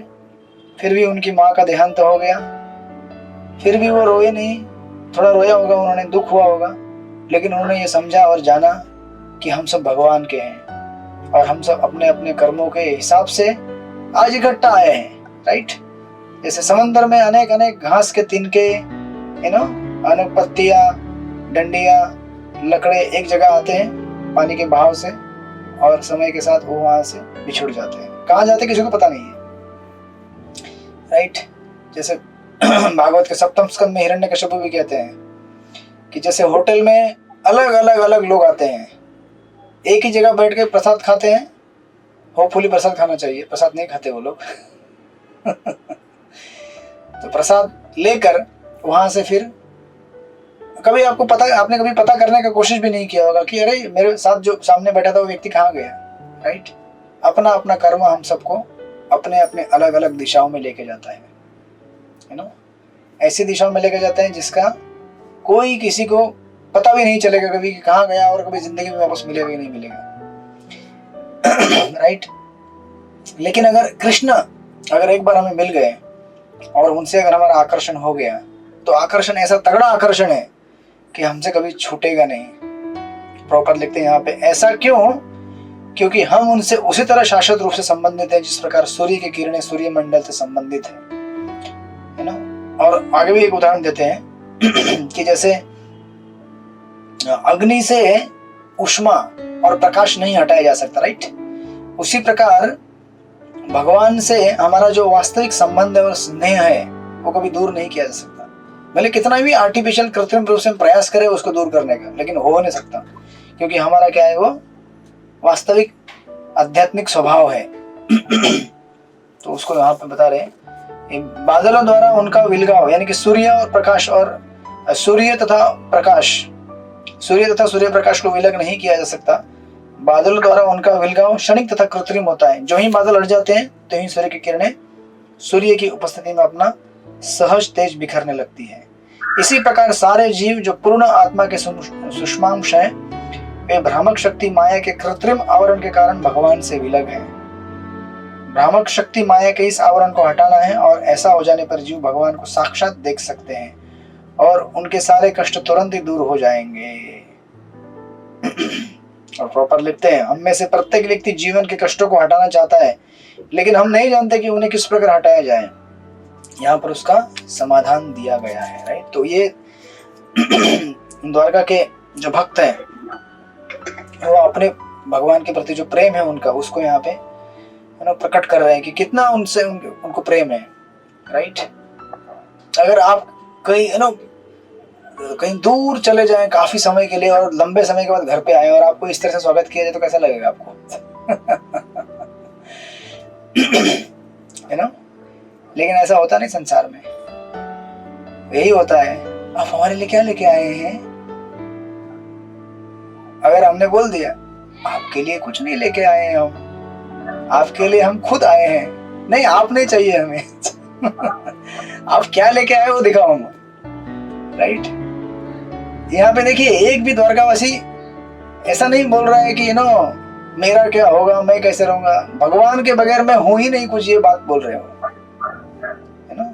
Speaker 1: फिर भी उनकी माँ का देहांत हो गया, फिर भी वो रोए नहीं। थोड़ा रोया होगा उन्होंने, दुख हुआ होगा, लेकिन उन्होंने ये समझा और जाना कि हम सब भगवान के हैं और हम सब अपने अपने कर्मों के हिसाब से आज इकट्ठा आए हैं। राइट। जैसे समंदर में अनेक अनेक घास के तिनके, अनेक पत्तियां, डंडियां, लकड़े एक जगह आते हैं पानी के बहाव से, और समय के साथ वो वहां से बिछुड़ जाते हैं। कहाँ जाते किसी को पता नहीं है। राइट। जैसे भागवत के 7वें स्कंद में हिरण्यकश्यप भी कहते हैं कि जैसे होटल में अलग अलग लोग आते हैं, एक ही जगह बैठ के प्रसाद खाते हैं। होपफुली प्रसाद खाना चाहिए, प्रसाद नहीं खाते वो लोग। तो प्रसाद लेकर वहां से फिर कभी आपने कभी पता करने का कोशिश भी नहीं किया होगा कि अरे मेरे साथ जो सामने बैठा था वो व्यक्ति कहाँ गया। राइट। अपना अपना कर्म हम सबको अपने अपने अलग अलग दिशाओं में लेके जाता है। ऐसी दिशाओं में लेके जाते हैं जिसका कोई किसी को पता भी नहीं चलेगा कभी कि कहाँ गया, और कभी जिंदगी में वापस मिलेगा कि नहीं मिलेगा। राइट। लेकिन अगर कृष्ण अगर एक बार हमें मिल गए और उनसे अगर हमारा आकर्षण हो गया तो आकर्षण ऐसा तगड़ा आकर्षण है कि हमसे कभी छूटेगा नहीं। प्रॉपर लिखते हैं यहाँ पे, ऐसा क्यों? क्योंकि हम उनसे उसी तरह शाश्वत रूप से संबंधित हैं जिस प्रकार सूर्य की किरणें सूर्य मंडल से संबंधित है ना। और आगे भी एक उदाहरण देते हैं कि जैसे अग्नि से ऊष्मा और प्रकाश नहीं हटाया जा सकता, राइट? उसी प्रकार भगवान से हमारा जो वास्तविक संबंध है और स्नेह है वो कभी दूर नहीं किया जा सकता। भले कितना भी आर्टिफिशियल कृत्रिम रूप से प्रयास करे उसको दूर करने का, लेकिन हो नहीं सकता, क्योंकि हमारा क्या है, वो वास्तविक आध्यात्मिक स्वभाव है। तो उसको यहाँ पे बता रहे हैं, बादलों द्वारा उनका विलगाव, यानी कि सूर्य और प्रकाश और सूर्य तथा सूर्य प्रकाश को विलग नहीं किया जा सकता। बादलों द्वारा उनका विलगाव क्षणिक तथा कृत्रिम होता है। जो ही बादल हट जाते हैं तो ही सूर्य की किरणें सूर्य की उपस्थिति में अपना सहज तेज बिखरने लगती है। इसी प्रकार सारे जीव जो पूर्ण आत्मा के सूक्ष्मांश हैं, वे भ्रामक शक्ति माया के कृत्रिम आवरण के कारण भगवान से विलग हैं। भ्रामक शक्ति माया के इस आवरण को हटाना है, और ऐसा हो जाने पर जीव भगवान को साक्षात देख सकते हैं और उनके सारे कष्ट तुरंत ही दूर हो जाएंगे। और प्रॉपर लिखते हैं, हम में से प्रत्येक व्यक्ति जीवन के कष्टों को हटाना चाहता है, लेकिन हम नहीं जानते कि उन्हें किस प्रकार हटाया जाए। यहाँ पर उसका समाधान दिया गया है, राइट? तो ये द्वारका के जो भक्त हैं वो अपने भगवान के प्रति जो प्रेम है उनका, उसको यहाँ पे प्रकट कर रहे हैं कि कितना उनसे उनको प्रेम है, राइट? अगर आप कहीं दूर चले जाएं काफी समय के लिए और लंबे समय के बाद घर पे आए और आपको इस तरह से स्वागत किया जाए तो कैसा लगेगा आपको? है ना? लेकिन ऐसा होता नहीं संसार में। यही होता है, आप हमारे लिए क्या लेके आए हैं? अगर हमने बोल दिया आपके लिए कुछ नहीं लेके आए हैं, हम आपके लिए हम खुद आए हैं, नहीं आप नहीं चाहिए हमें। आप क्या लेके आए वो दिखाओ हम, राइट? यहाँ पे देखिए, एक भी द्वारकावासी ऐसा नहीं बोल रहा है कि मेरा क्या होगा, मैं कैसे रहूंगा, भगवान के बगैर मैं हूं ही नहीं कुछ, ये बात बोल रहे हो, है ना?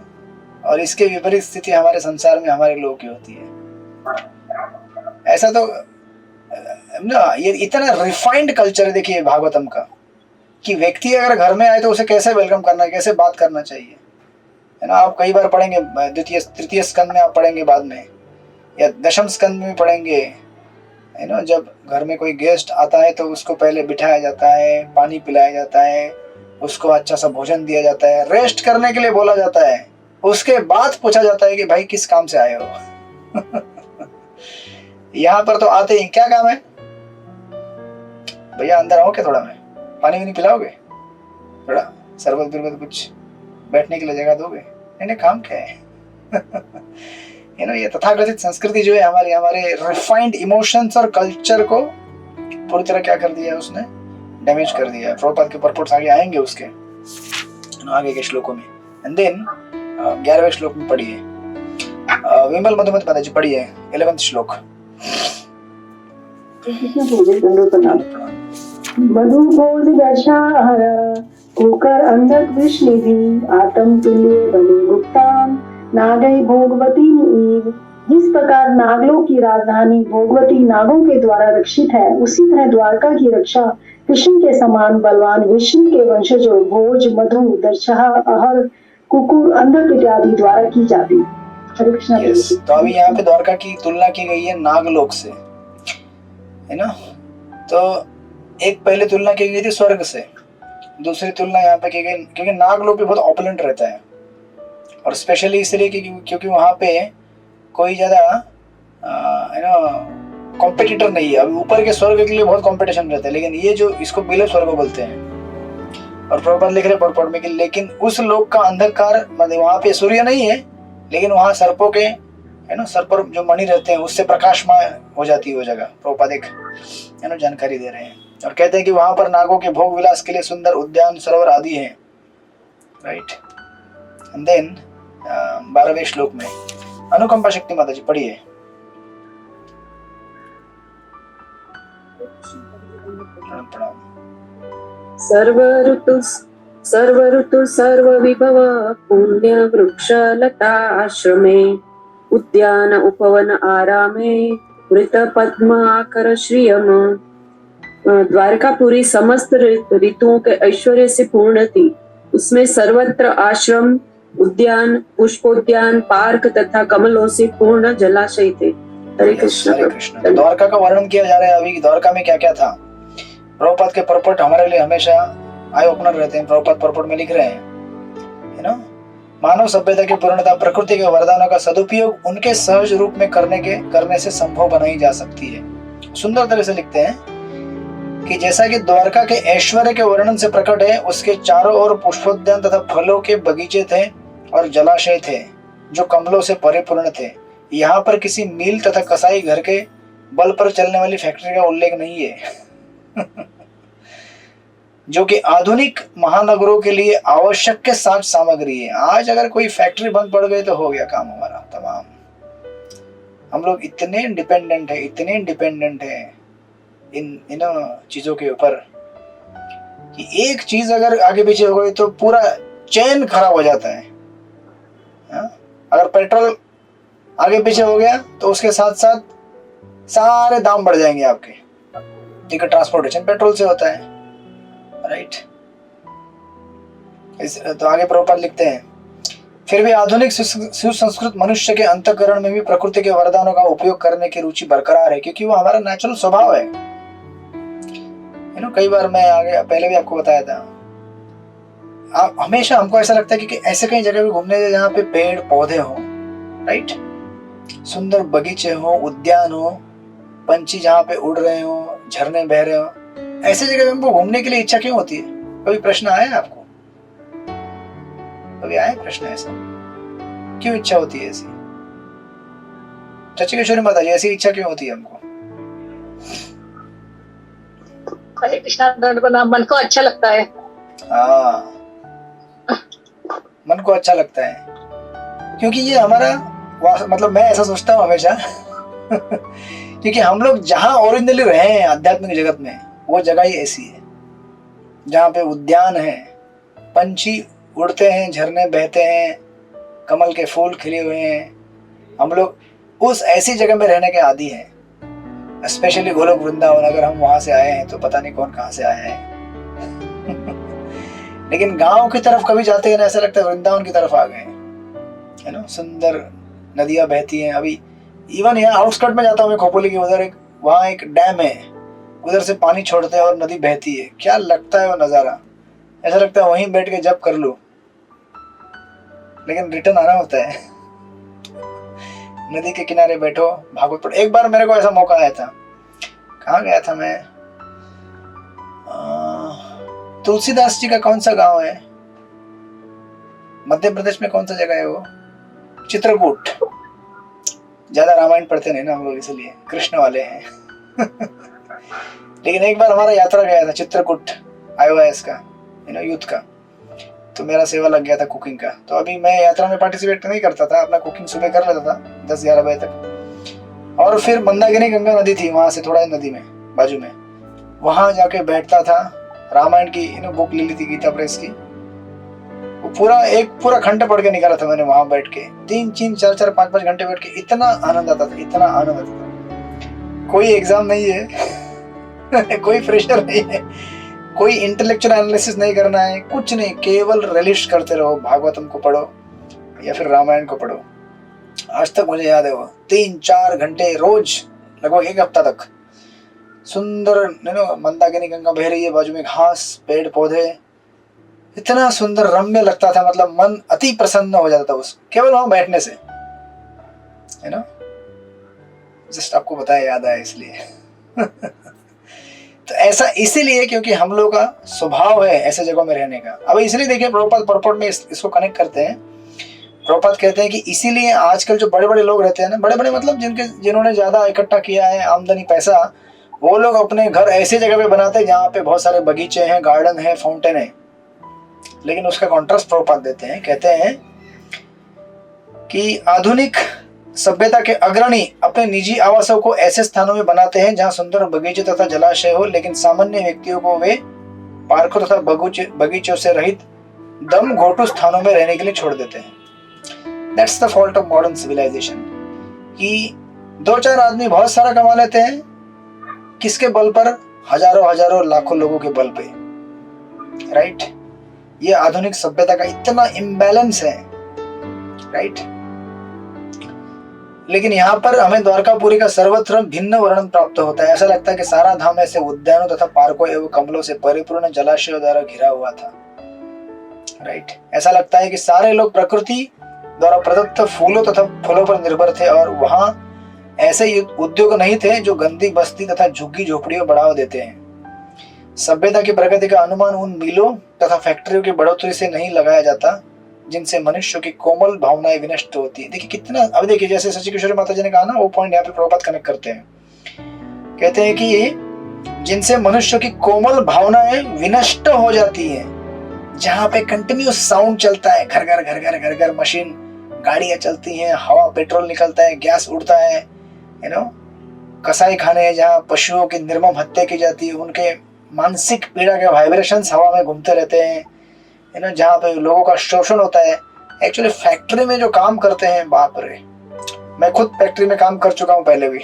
Speaker 1: और इसके विपरीत स्थिति हमारे संसार में हमारे लोगों की होती है। ऐसा तो ये इतना रिफाइंड कल्चर है देखिए भागवतम का, कि व्यक्ति अगर घर में आए तो उसे कैसे वेलकम करना है, कैसे बात करना चाहिए, है ना? आप कई बार पढ़ेंगे, तृतीय स्कंद में आप पढ़ेंगे, बाद में या दशम स्कंद में पढ़ेंगे, है ना? जब घर में कोई गेस्ट आता है तो उसको पहले बिठाया जाता है, पानी पिलाया जाता है, उसको अच्छा सा भोजन दिया जाता है, रेस्ट करने के लिए बोला जाता है, उसके बाद पूछा जाता है कि भाई किस काम से आए हो। यहाँ पर तो आते ही क्या काम है भैया, अंदर आओ क्या, थोड़ा में पानी भी नहीं पिलाओगे, थोड़ा शरबत बिरबत कुछ बैठने के लिए जगह दोगे, नहीं काम क्या है? ये तथाकथित संस्कृति जो है हमारे रिफाइंड इमोशंस और कल्चर को पूरी तरह क्या कर दिया है, उसने डैमेज कर दिया है। प्रभुपाद के परपोर्ट्स आगे आएंगे उसके आगे के श्लोकों में। एंड देन 11वें श्लोक में पढ़िए, विमल मधुमत माता जी पढ़िए 11वां श्लोक।
Speaker 2: मधुभोज दशाहर कुकर अंधक विष्णुधि आत्म तुल्य बने गुप्ताम नागई भोगवती ईव। जिस प्रकार नागलों की राजधानी भोगवती नागों के द्वारा रक्षित है, उसी तरह द्वारका की रक्षा कृष्ण के समान बलवान विष्णु के वंशजों भोज, मधु, दशहा, अहर, कुकुर, अंधक इत्यादि द्वारा की जाती है। हरे कृष्ण।
Speaker 1: तो अभी यहाँ पे द्वारका की तुलना की गई है नागलोक से, है ना? तो एक पहले तुलना की गई थी स्वर्ग से, दूसरी तुलना यहाँ पे की गई क्योंकि नागलोक भी बहुत ऑपुलेंट रहता है, और स्पेशली इसलिए क्योंकि वहाँ पे कोई ज्यादा कॉम्पिटिटर नहीं है। अभी ऊपर के स्वर्ग के लिए बहुत कंपटीशन रहता है, लेकिन ये जो इसको बिलव स्वर्ग बोलते हैं। और प्रभुपाद लिख रहे पढ़ में कि लेकिन उस लोक का अंधकार, मतलब वहाँ पे सूर्य नहीं है, लेकिन वहाँ सर्पों के सर पर जो मणि रहते हैं उससे प्रकाशमय हो जाती है वो जगह। प्रभुपाद एक जानकारी दे रहे हैं और कहते हैं कि वहां पर नागों के भोग विलास के लिए सुंदर उद्यान, सरोवर आदि हैं, राइट? एंड देन 12वें श्लोक में अनुकंपा शक्ति माता जी पढ़िए।
Speaker 5: सर्व ऋतु सर्व ऋतु सर्व विभव पुण्य वृक्ष लता आश्रमे उद्यान उपवन आरामे वृत पद्म आकर श्रियम। द्वारकापुरी समस्त ऋतुओं के ऐश्वर्य से पूर्ण थी। उसमें सर्वत्र आश्रम, उद्यान, पुष्पोद्यान, पार्क तथा कमलों से पूर्ण जलाशय थे। हरे कृष्ण।
Speaker 1: हरे कृष्ण। तो द्वारका का वर्णन किया जा रहा है अभी। द्वारका में क्या क्या था। प्रभुपाद के परपट हमारे लिए हमेशा आई ओपनर रहते हैं। प्रभुपाद परपट में लिख रहे हैं, है ना, मानव सभ्यता की पूर्णता प्रकृति के वरदानों का सदुपयोग उनके सहज रूप में करने से संभव बनाई जा सकती है। सुंदर तरह से लिखते हैं कि जैसा कि द्वारका के ऐश्वर्य के वर्णन से प्रकट है, उसके चारों ओर पुष्पोद्यान तथा फलों के बगीचे थे और जलाशय थे जो कमलों से परिपूर्ण थे। यहाँ पर किसी मिल तथा कसाई घर के बल पर चलने वाली फैक्ट्री का उल्लेख नहीं है जो कि आधुनिक महानगरों के लिए आवश्यक के साथ सामग्री है। आज अगर कोई फैक्ट्री बंद पड़ गई तो हो गया काम हमारा तमाम। हम लोग इतने इंडिपेंडेंट है इन चीजों के ऊपर कि एक चीज अगर आगे पीछे हो गई तो पूरा चेन खराब हो जाता है। अगर पेट्रोल आगे पीछे हो गया तो उसके साथ साथ सारे दाम बढ़ जाएंगे आपके, क्योंकि ट्रांसपोर्टेशन पेट्रोल से होता है, राइट। तो आगे प्रभुपाद लिखते हैं, फिर भी आधुनिक सुसंस्कृत मनुष्य के अंतःकरण में भी प्रकृति के वरदानों का उपयोग करने की रुचि बरकरार है, क्योंकि वो हमारा नेचुरल स्वभाव है। कई बार मैं आगे पहले भी आपको बताया था, हमेशा हमको ऐसा लगता है कि ऐसे कई जगह भी घूमने जाए जहाँ पे पेड़ पौधे हो, राइट, सुंदर बगीचे हो, उद्यान हो, पंछी जहाँ पे उड़ रहे हो, झरने बह रहे हो, ऐसे जगह हमको घूमने के लिए इच्छा क्यों होती है? कभी प्रश्न आया है आपको? कभी आया प्रश्न ऐसा? क्यों इच्छा होती है ऐसी? चची किशोरी माता जी, ऐसी इच्छा क्यों होती है हमको?
Speaker 6: हरे कृष्णा। मन को अच्छा लगता है।
Speaker 1: हाँ, मन को अच्छा लगता है, क्योंकि ये हमारा मतलब मैं ऐसा सोचता हूँ हमेशा क्योंकि हम लोग जहाँ ओरिजिनली रहे हैं आध्यात्मिक जगत में, वो जगह ही ऐसी है जहाँ पे उद्यान है, पंछी उड़ते हैं, झरने बहते हैं, कमल के फूल खिले हुए हैं। हम लोग उस ऐसी जगह में रहने के आदी हैं। स्पेशली गोलोक वृंदावन, अगर हम वहां से आए हैं तो पता नहीं कौन कहाँ से आया है लेकिन गांव की तरफ कभी जाते हैं ना, ऐसा लगता है वृंदावन की तरफ आ गए, है ना। सुंदर नदियां बहती हैं। अभी इवन यहाँ आउटस्कर्ट में जाता हूँ मैं, खोपोली के उधर वहाँ एक डैम है, उधर से पानी छोड़ते हैं और नदी बहती है। क्या लगता है वो नज़ारा, ऐसा लगता है वहीं बैठ के जब कर लूं, लेकिन रिटर्न आना होता है। नदी के किनारे बैठो, भागवत पढ़ो। एक बार मेरे को ऐसा मौका आया था, कहाँ गया था मैं, तुलसीदास जी का कौन सा गांव है मध्य प्रदेश में, कौन सा जगह है वो, चित्रकूट। ज्यादा रामायण पढ़ते नहीं ना हम लोग, इसलिए कृष्ण वाले हैं लेकिन एक बार हमारा यात्रा गया था चित्रकूट IOS का, यूथ का, तो मेरा सेवा लग गया था कुकिंग का। तो अभी मैं यात्रा में पार्टिसिपेट नहीं करता था, अपना कुकिंग सुबह कर लेता था 10-11 बजे तक। और फिर मंदाकिनी गंगा नदी थी, वहां से थोड़ा नदी में बाजू में, वहां जाके बैठता था। रामायण की बुक ले ली थी, गीता प्रेस की, वो पूरा खंड पढ़ के निकाला था मैंने वहां बैठ के। 3-3, 4-4, 5-5 घंटे बैठ के इतना आनंद आता था, इतना आनंद आता था। कोई एग्जाम नहीं है कोई प्रेशर नहीं है, कोई इंटेलेक्चुअल एनालिसिस नहीं करना है, कुछ नहीं, केवल रिलिश करते रहो। भागवतम को पढ़ो या फिर रामायण को पढ़ो। आज तक मुझे याद है वो 3-4 घंटे रोज, लगभग 1 हफ्ता तक। सुंदर मंदाकिनी गंगा बह रही है, बाजू में घास, पेड़ पौधे, इतना सुंदर रम्य लगता था, मतलब मन अति प्रसन्न हो जाता था उस केवल वहां बैठने से, है ना। जस्ट आपको बताया, याद आया इसलिए तो ऐसा इसीलिए क्योंकि हम लोग का स्वभाव है ऐसे जगहों में रहने का। अब इसलिए देखिए प्रभुपाद परपट में इसको कनेक्ट करते हैं। प्रभुपाद कहते हैं कि इसीलिए आजकल जो बड़े बड़े लोग रहते हैं ना, बड़े बड़े मतलब जिन्होंने ज्यादा इकट्ठा किया है आमदनी पैसा, वो लोग अपने घर ऐसे जगह पे बनाते हैं जहाँ पे बहुत सारे बगीचे हैं, गार्डन है, फाउंटेन है। लेकिन उसका कॉन्ट्रास्ट प्रभुपाद देते हैं, कहते हैं कि आधुनिक सभ्यता के अग्रणी अपने निजी आवासों को ऐसे स्थानों में बनाते हैं जहां सुंदर बगीचे तथा जलाशय हो, लेकिन सामान्य व्यक्तियों को वे पार्कों तथा बगीचों से रहित दम घोटू स्थानों में रहने के लिए छोड़ देते हैं। That's the fault of modern civilisation, कि 2-4 आदमी बहुत सारा कमा लेते हैं, किसके बल पर? हजारों हजारों लाखों लोगों के बल पे, राइट। ये आधुनिक सभ्यता का इतना इम्बैलेंस है, राइट। लेकिन यहाँ पर हमें द्वारकापुरी का सर्वत्र भिन्न वर्णन प्राप्त होता है। ऐसा लगता है कि सारा धाम ऐसे उद्यानों तथा पार्कों एवं कमलों से परिपूर्ण जलाशयों द्वारा घिरा हुआ था, राइट। ऐसा लगता है कि सारे लोग प्रकृति द्वारा प्रदत्त फूलों तथा फलों पर निर्भर थे और वहां ऐसे उद्योग नहीं थे जो गंदी बस्ती तथा झुग्गी झोपड़ियों बढ़ावा देते हैं। सभ्यता की प्रगति का अनुमान उन मिलों तथा फैक्ट्रियों की बढ़ोतरी से नहीं लगाया जाता जिनसे मनुष्य की कोमल भावनाएं विनष्ट होती है। देखिए कितना, अब देखिए जैसे सची किशोरी माता जी ने कहा ना, वो पॉइंट यहाँ पे प्रभुपाद कनेक्ट करते हैं। कहते हैं कि जिनसे मनुष्य की कोमल भावनाएं विनष्ट हो जाती हैं, जहाँ पे कंटिन्यूस साउंड चलता है, घर घर घर घर घर घर मशीन गाड़ियां चलती हैं, हवा पेट्रोल निकलता है, गैस उड़ता है, यू नो, कसाई खाने हैं जहाँ पशुओं की निर्मम हत्या की जाती है, उनके मानसिक पीड़ा के वाइब्रेशंस हवा में घूमते रहते हैं, है ना, जहाँ पे लोगों का शोषण होता है। एक्चुअली फैक्ट्री में जो काम करते हैं, बाप रे, मैं खुद फैक्ट्री में काम कर चुका हूँ पहले भी।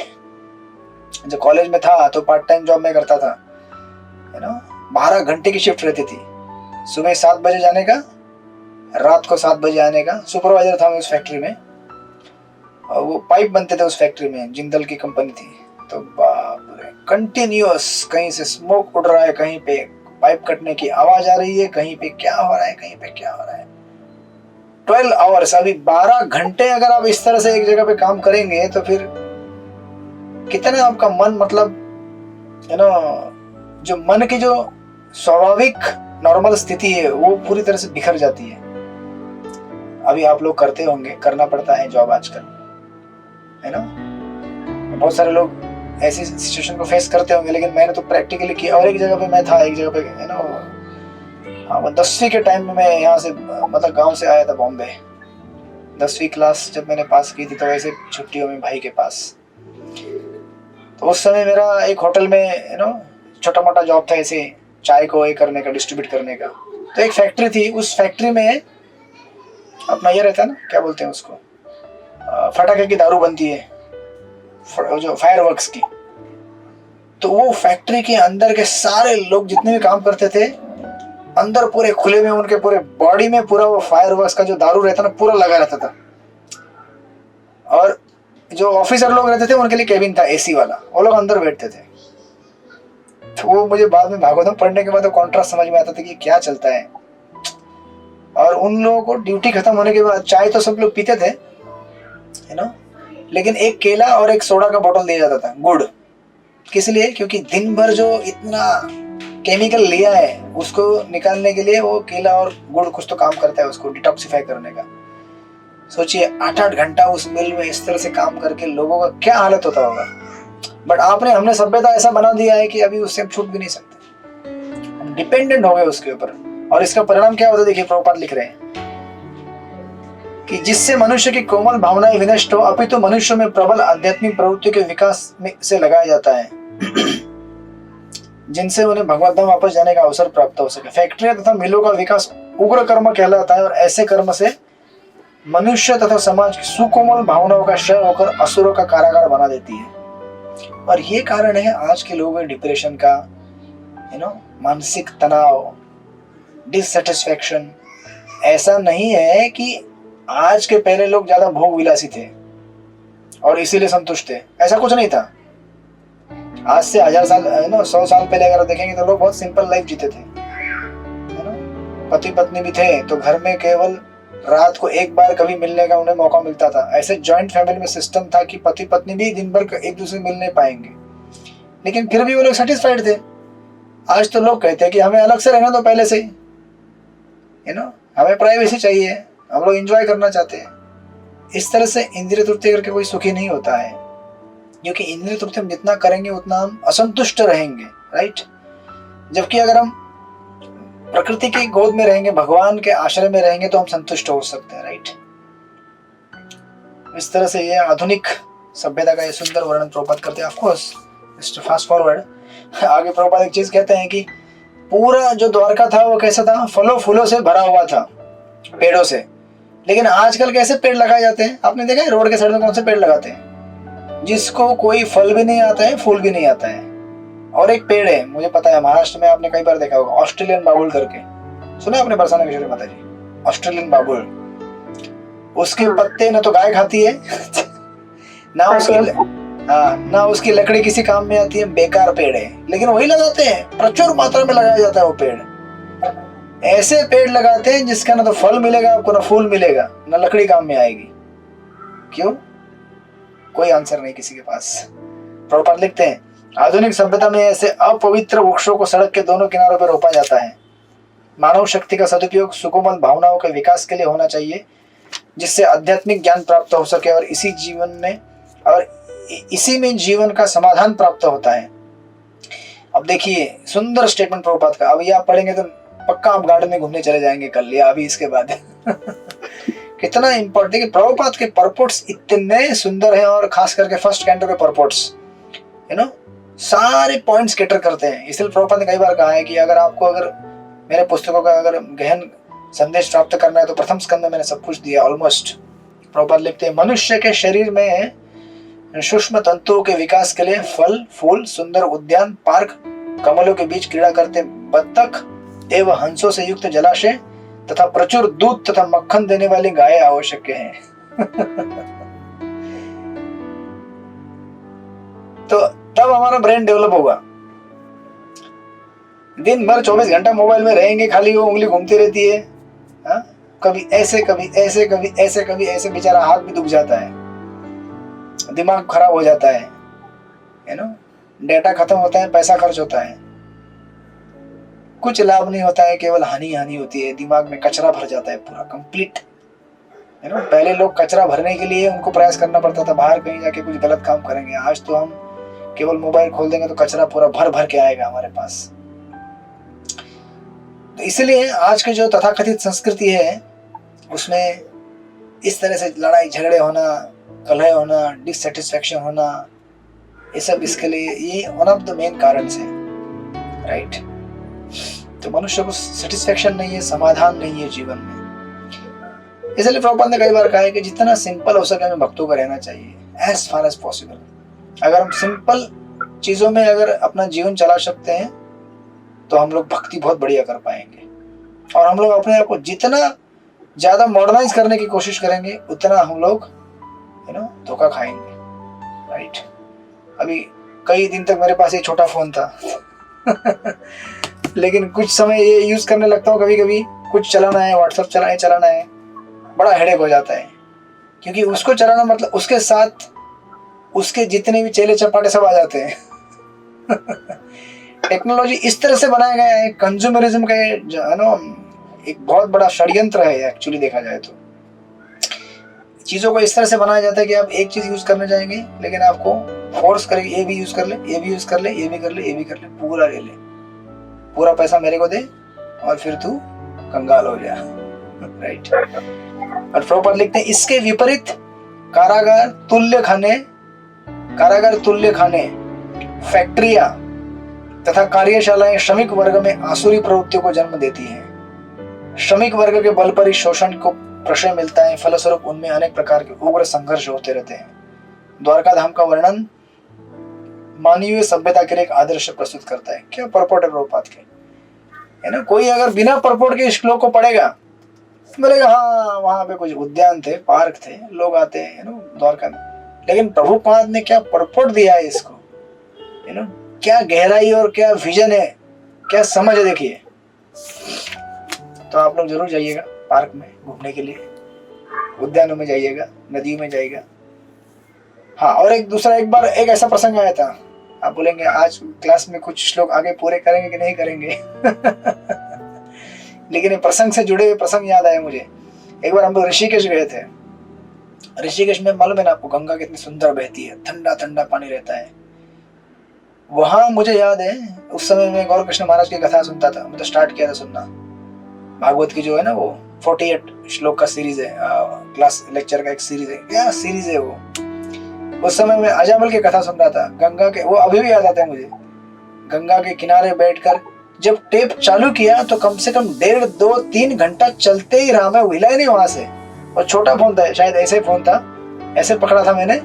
Speaker 1: जब कॉलेज में था तो पार्ट टाइम जॉब में करता था, है ना। 12 घंटे की शिफ्ट रहती थी, सुबह 7 बजे जाने का, रात को 7 बजे आने का। सुपरवाइजर था मैं उस फैक्ट्री में, और वो पाइप बनते थे उस फैक्ट्री में, जिंदल की कंपनी थी। तो बाप रे, कंटिन्यूअस, कहीं से स्मोक उड़ रहा है, कहीं पे पाइप कटने की आवाज आ रही है, कहीं पे क्या हो रहा है, कहीं पे क्या हो रहा है। 12 आवर्स, अभी 12 घंटे अगर आप इस तरह से एक जगह पे काम करेंगे तो फिर कितना आपका मन, मतलब यू नो, जो मन की जो स्वाभाविक नॉर्मल स्थिति है वो पूरी तरह से बिखर जाती है। अभी आप लोग करते होंगे, करना पड़ता है जॉब आजकल, है ना। बहुत सारे लोग ऐसी सिचुएशन को फेस करते होंगे, लेकिन मैंने तो प्रैक्टिकली किया। और एक जगह पे मैं था, एक जगह पे, है ना, हाँ, वो 10वीं के टाइम में मैं यहाँ से, मतलब गांव से आया था बॉम्बे। 10वीं क्लास जब मैंने पास की थी तो वैसे छुट्टियों में भाई के पास, तो उस समय मेरा एक होटल में, यू नो, छोटा मोटा जॉब था, ऐसे चाय को ये करने का, डिस्ट्रीब्यूट करने का। तो एक फैक्ट्री थी, उस फैक्ट्री में अपना ये रहता है ना, क्या बोलते हैं उसको, फटाके की दारू बनती है, जो फायरवर्क्स की। तो वो फैक्ट्री के अंदर के सारे लोग जितने भी काम करते थे, अंदर पूरे खुले में, उनके पूरे बॉडी में पूरा वो फायरवर्क्स का जो दारू रहता ना, पूरा लगा रहता था। और जो ऑफिसर लोग रहते थे उनके लिए केबिन था एसी वाला, वो लोग अंदर बैठते थे। तो वो मुझे बाद में भागवतम पढ़ने के बाद तो कॉन्ट्रास्ट समझ में आता था कि क्या चलता है। और उन लोगों को ड्यूटी खत्म होने के बाद चाय तो सब लोग पीते थे, है ना, लेकिन एक केला और एक सोडा का बोतल दिया जाता था, गुड़। किस लिए? क्योंकि दिन भर जो इतना केमिकल लिया है उसको निकालने के लिए वो केला और गुड़ कुछ तो काम करता है, उसको डिटॉक्सिफाई करने का। सोचिए 8-8 घंटा उस मिल में इस तरह से काम करके लोगों का क्या हालत होता होगा। बट हमने सभ्यता ऐसा बना दिया है कि अभी उससे हम छूट भी नहीं सकते, हम डिपेंडेंट हो गए उसके ऊपर। और इसका परिणाम क्या होता है, देखिए प्रभुपाद लिख रहे हैं कि जिससे मनुष्य की कोमल भावनाएं विनष्ट हो, अपितु तो मनुष्य में प्रबल आध्यात्मिक प्रवृत्ति के विकास से लगाया जाता है, जिनसे उन्हें भगवत धाम वापस जाने का अवसर प्राप्त हो सके। फैक्ट्रियां तथा मिलों का विकास उग्र कर्म कहलाता है, और ऐसे कर्म से मनुष्य तथा समाज की सुकोमल भावनाओं का क्षय होकर असुरों का कारागार बना देती है। और ये कारण है आज के लोगों में डिप्रेशन का, यू नो, मानसिक तनाव, डिससेटिस्फैक्शन। ऐसा नहीं है कि आज के पहले लोग ज्यादा भोग विलासी थे और इसीलिए संतुष्ट थे, ऐसा कुछ नहीं था। आज से 1000 साल, 100 साल पहले अगर देखेंगे तो लोग बहुत सिंपल लाइफ जीते थे, है ना। पति पत्नी भी थे तो घर में केवल रात को एक बार कभी मिलने का उन्हें मौका मिलता था। ऐसे जॉइंट फैमिली में सिस्टम था कि पति पत्नी भी दिन भर एक दूसरे मिल नहीं पाएंगे, लेकिन फिर भी वो लोग सेटिस्फाइड थे। आज तो लोग कहते हैं कि हमें अलग से रहना तो पहले से ही, यू नो, हमें प्राइवेसी चाहिए, हम लोग एंजॉय करना चाहते हैं। इस तरह से इंद्रिय तृप्ति करके कोई सुखी नहीं होता है, क्योंकि इंद्रिय तृप्ति हम जितना करेंगे उतना हम असंतुष्ट रहेंगे, राइट। जबकि अगर हम प्रकृति की गोद में रहेंगे, भगवान के आश्रय में रहेंगे तो हम संतुष्ट हो सकते हैं, राइट। इस तरह से ये आधुनिक सभ्यता का ये सुंदर वर्णन प्रभुपाद करते हैं। ऑफ कोर्स फास्ट फॉरवर्ड, आगे प्रभुपाद एक चीज कहते हैं कि पूरा जो द्वारका था वो कैसा था, फलों फूलों से भरा हुआ था, पेड़ों से। लेकिन आजकल कैसे पेड़ लगाए जाते हैं, आपने देखा है रोड के साइड में कौन से पेड़ लगाते हैं, जिसको कोई फल भी नहीं आता है, फूल भी नहीं आता है। और एक पेड़ है, मुझे पता है महाराष्ट्र में आपने कई बार देखा होगा, ऑस्ट्रेलियन बाबुल करके, सुना आपने बरसाना किशोरी माता जी, ऑस्ट्रेलियन बाबुल। उसके पत्ते न तो गाय खाती है ना उसकी लकड़ी किसी काम में आती है, बेकार पेड़ है, लेकिन वही लगाते हैं, प्रचुर मात्रा में लगाया जाता है वो पेड़। ऐसे पेड़ लगाते हैं जिसका ना तो फल मिलेगा आपको, ना फूल मिलेगा, ना लकड़ी काम में आएगी। क्यों? कोई आंसर नहीं किसी के पास। प्रभुपाद लिखते हैं, आधुनिक सभ्यता में ऐसे अपवित्र वृक्षों को सड़क के दोनों किनारों पर रोपा जाता है। मानव शक्ति का सदुपयोग सुकोमल भावनाओं के विकास के लिए होना चाहिए, जिससे आध्यात्मिक ज्ञान प्राप्त हो सके और इसी में जीवन का समाधान प्राप्त होता है। अब देखिए सुंदर स्टेटमेंट प्रभुपाद का। अब ये आप पढ़ेंगे तो पक्का आप गार्डन में घूमने चले जाएंगे कल या अभी इसके बाद कितना इंपॉर्टेंट है कि प्रभुपाद के परपोर्ट्स इतने सुंदर हैं, और खास करके फर्स्ट कैंटो के परपोर्ट्स सारे पॉइंट्स कैटर करते हैं। इसलिए प्रभुपाद ने कई बार कहा है कि अगर मेरे पुस्तकों का अगर गहन संदेश प्राप्त करना है तो प्रथम स्कंद में मैंने सब कुछ दिया ऑलमोस्ट। प्रभुपाद लिखते हैं, मनुष्य के शरीर में सूक्ष्म तंतुओं के विकास के लिए फल फूल, सुंदर उद्यान, पार्क, कमलों के बीच क्रीड़ा करते बत्तख एवं हंसों से युक्त जलाशय तथा प्रचुर दूध तथा मक्खन देने वाली गायें आवश्यक हैं। तो तब हमारा ब्रेन डेवलप होगा। दिन भर 24 घंटा मोबाइल में रहेंगे, खाली वो उंगली घूमती रहती है, कभी ऐसे कभी ऐसे कभी ऐसे कभी ऐसे, बेचारा हाथ भी दुख जाता है, दिमाग खराब हो जाता है, डेटा खत्म होता है, पैसा खर्च होता है, कुछ लाभ नहीं होता है, केवल हानि होती है, दिमाग में कचरा भर जाता है पूरा कंप्लीट। पहले लोग कचरा भरने के लिए उनको प्रयास करना पड़ता था, बाहर कहीं जाके कुछ गलत काम करेंगे। आज तो हम केवल मोबाइल खोल देंगे तो कचरा पूरा भर भर के आएगा हमारे पास। तो इसलिए आज की जो तथाकथित संस्कृति है उसमें इस तरह से लड़ाई झगड़े होना, कलह होना, डिससेटिस्फैक्शन होना, ये सब इसके लिए ये वन ऑफ द मेन कारण है, राइट। तो मनुष्य को सेटिस्फैक्शन नहीं है, समाधान नहीं है जीवन में। इसलिए प्रभुपाद ने कई बार कहा है कि जितना सिंपल हो सके हमें भक्तों का रहना चाहिए, एज फार एज पॉसिबल। अगर हम सिंपल चीजों में अगर अपना जीवन चला सकते हैं तो हम लोग भक्ति बहुत बढ़िया कर पाएंगे। और हम लोग अपने आप को जितना ज्यादा मॉडर्नाइज करने की कोशिश करेंगे उतना हम लोग धोखा खाएंगे, राइट। अभी कई दिन तक मेरे पास एक छोटा फोन था लेकिन कुछ समय ये यूज करने लगता हूँ, कभी कभी कुछ चलाना है, व्हाट्सएप चलाना है, बड़ा हेडेक हो जाता है, क्योंकि उसको चलाना मतलब उसके साथ उसके जितने भी चेले चपाटे सब आ जाते हैं टेक्नोलॉजी इस तरह से बनाया गया है, कंज्यूमरिज्म का एक बहुत बड़ा षड्यंत्र है एक्चुअली देखा जाए तो। चीजों को इस तरह से बनाया जाता है कि आप एक चीज यूज करने जाएंगे लेकिन आपको फोर्स करेंगे, ये भी यूज कर ले, ये भी यूज कर ले, ये भी कर ले, ये भी कर ले, पूरा ले ले, पूरा पैसा मेरे को दे और फिर तू कंगाल हो जा, राइट। और प्रभुपाद लिखते हैं, इसके विपरीत कारागार तुल्य खाने, फैक्ट्रियां तथा कार्यशालाएं श्रमिक वर्ग में आसुरी प्रवृत्तियों को जन्म देती हैं। श्रमिक वर्ग के बल पर ही शोषण को प्रश्रय मिलता है, फलस्वरूप उनमें अनेक प्रकार के उग्र संघर्ष होते रहते हैं। द्वारका धाम का वर्णन मानवीय सभ्यता के लिए एक आदर्श प्रस्तुत करता है। क्या परपोर्ट है प्रभुपाद के, है ना। कोई अगर बिना परपोर्ट के श्लोक को पढ़ेगा बोलेगा हाँ वहां पे कुछ उद्यान थे, पार्क थे, लोग आते हैं द्वारका में, लेकिन प्रभुपाद ने क्या परपोर्ट दिया है इसको, क्या गहराई और क्या विजन है, क्या समझ है, देखिए। तो आप लोग जरूर जाइएगा पार्क में घूमने के लिए, उद्यानों में जाइएगा, नदियों में जाइएगा। हाँ, और एक बार एक ऐसा प्रसंग आया था, आप बोलेंगे आज क्लास में कुछ श्लोक आगे पूरे करेंगे कि नहीं करेंगे लेकिन ये प्रसंग से जुड़े हुए प्रसंग याद आए मुझे। एक बार हम लोग ऋषिकेश गए थे। ऋषिकेश में मालूम है ना आपको, गंगा कितनी सुंदर बहती है, ठंडा ठंडा पानी रहता है वहां। मुझे याद है उस समय मैं गौर कृष्ण महाराज की कथा सुनता था, मतलब स्टार्ट किया था सुनना, भागवत की जो है ना वो 48 श्लोक का सीरीज है, क्लास लेक्चर का एक सीरीज है, क्या सीरीज है वो। उस समय मैं अजामल की कथा सुन रहा था, गंगा के, वो अभी भी याद आता है मुझे, गंगा के किनारे बैठकर जब टेप चालू किया तो कम से कम 1.5, 2, 3 घंटा चलते ही रहा, मैं हिला ही नहीं वहां से। और छोटा फोन था, शायद ऐसे फोन था, ऐसे पकड़ा था मैंने,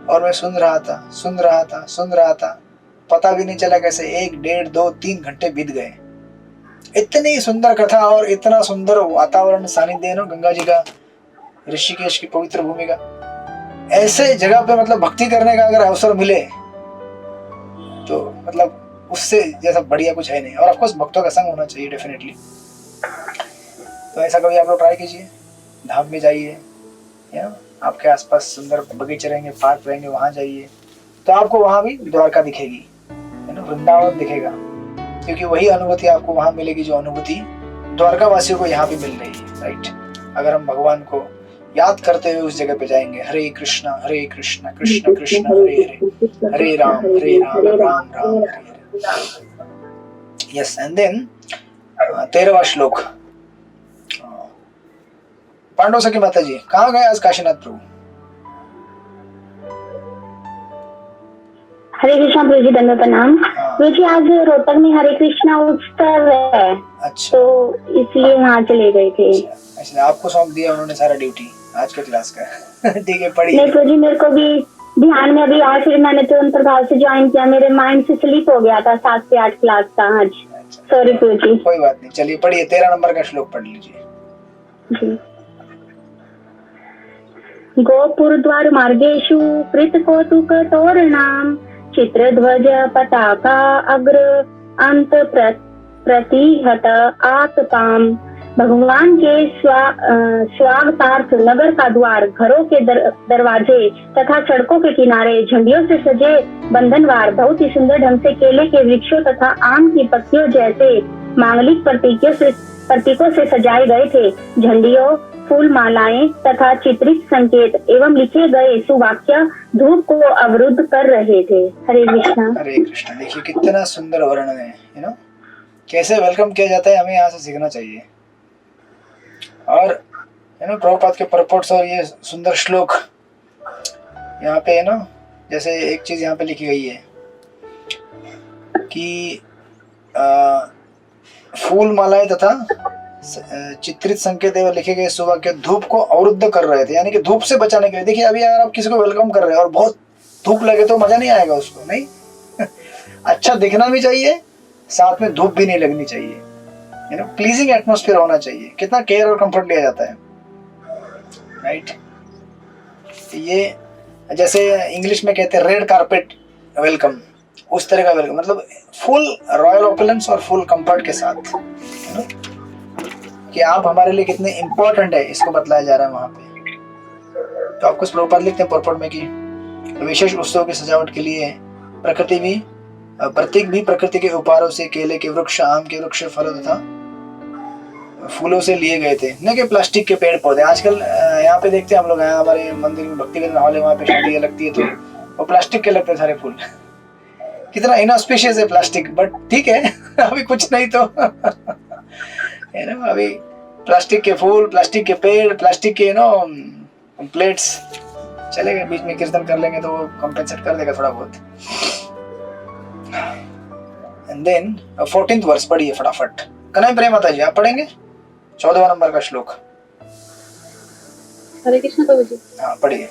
Speaker 1: और मैं सुन रहा था, पता भी नहीं चला कैसे 1, 1.5, 2, 3 घंटे बीत गए। इतनी सुंदर कथा और इतना सुंदर वातावरण, सानिध्य है ना गंगा जी का, ऋषिकेश की पवित्र भूमि का। ऐसे जगह पे मतलब भक्ति करने का अगर अवसर मिले तो मतलब उससे जैसा बढ़िया कुछ है नहीं। और ऑफ कोर्स भक्तों का संग होना चाहिए डेफिनेटली। तो ऐसा कभी आप लोग ट्राई कीजिए, धाम में जाइए, या आपके आसपास सुंदर बगीचे रहेंगे, पार्क रहेंगे, वहां जाइए, तो आपको वहां भी द्वारका दिखेगी, है ना, वृंदावन दिखेगा, क्योंकि वही अनुभूति आपको वहां मिलेगी जो अनुभूति द्वारका वासियों को यहाँ पे मिल रही है, राइट। अगर हम भगवान को याद करते हुए उस जगह पे जाएंगे, हरे कृष्णा कृष्ण कृष्ण हरे हरे, हरे Ram Ram Ram Hare Hare. Yes, and then 13वां श्लोक। पांडव सखी माता जी कहाँ गए आज काशीनाथ प्रभु?
Speaker 7: हरे कृष्णा प्रभु जी, दंडवत प्रणाम। प्रभु जी आज रोहतक में हरे कृष्णा उत्सव है,
Speaker 1: अच्छा,
Speaker 7: तो इसलिए वहाँ चले गए थे।
Speaker 1: इसलिए आपको सौंप दिया उन्होंने सारा ड्यूटी आज के क्लास का। ठीक है, पढ़िए।
Speaker 7: नहीं प्रभु जी, मेरे को भी ध्यान में अभी आया, फिर मैंने तुरंत प्रभाव से ज्वाइन किया, मेरे माइंड से स्लिप हो गया था। 7 से 8 क्लास था आज। सॉरी प्रभु जी।
Speaker 1: कोई बात नहीं, चलिए पढ़िए, 13 नंबर का श्लोक पढ़ लीजिए
Speaker 7: जी। गोपुर द्वार मार्गेषु कृत कौतुक तोरणाम चित्रध्वज पताका अग्र अंत प्रतिहत आतपाम। भगवान के स्वागतार्थ नगर का द्वार, घरों के दरवाजे तथा सड़कों के किनारे झंडियों से सजे बंधनवार बहुत ही सुंदर ढंग से केले के वृक्षों तथा आम की पत्तियों जैसे मांगलिक प्रतीकों से सजाए गए थे। झंडियों, फूल मालाएं तथा चित्रित संकेत एवं लिखे गए सुवाक्य धूप को अवरुद्ध कर रहे थे। हरे कृष्णा।
Speaker 1: हरे कृष्णा। देखिए कितना सुंदर वर्णन है, यू नो, कैसे वेलकम किया जाता है, हमें यहाँ से सीखना चाहिए। और यू नो प्रभुपाद के परपोर्ट्स और ये सुंदर श्लोक यहाँ पे है ना, जैसे एक चीज यहाँ पे लिखी गई है कि फूल मालाएं तथा चित्रित संकेत एवं लिखे गए सुवाक्य धूप को अवरुद्ध कर रहे थे, यानी कि धूप से बचाने के लिए। देखिए अभी अगर आप किसी को वेलकम कर रहे हैं और बहुत धूप लगे तो मजा नहीं आएगा उसको, नहीं। अच्छा दिखना भी चाहिए, साथ में धूप भी नहीं लगनी चाहिए, यू नो, प्लीजिंग एटमॉस्फेयर होना चाहिए। कितना केयर और कंफर्ट लिया जाता है, राइट। ये जैसे इंग्लिश में कहते हैं रेड कारपेट वेलकम, उस तरह का वेलकम, मतलब फुल रॉयल ओपुलेंस और फुल कंफर्ट के साथ, यू नो, कि आप हमारे लिए कितने इंपॉर्टेंट है इसको बतलाया जा रहा है वहां पे। तो आपको प्रभुपाद लिखते हैं परपोर्ट में कि विशेष उत्सव की सजावट के लिए प्रतीक भी प्रकृति के उपहारों से केले के वृक्ष, आम के वृक्ष, फलों तथा फूलों से लिए गए थे, न कि प्लास्टिक के पेड़ पौधे। आजकल यहाँ पे देखते हैं हम लोग, यहाँ हमारे मंदिर में भक्तिगत हॉल है, वहाँ पे शादी लगती है तो वो प्लास्टिक के लगते हैं सारे फूल। कितना इनऑस्पिशियस है प्लास्टिक, बट ठीक है। अभी कुछ नहीं तो है ना, अभी प्लास्टिक के फूल, प्लास्टिक के पेड़, प्लास्टिक के नो प्लेट्स चलेगा, बीच में कीर्तन कर लेंगे तो वो कंपेंसेट कर देगा थोड़ा बहुत। एंड देन 14th वर्स पढ़िए फटाफट। कन्हैया प्रेम माता जी आप पढ़ेंगे 14वां नंबर का श्लोक।
Speaker 5: हरे कृष्ण प्रभु जी।
Speaker 1: हाँ पढ़िए।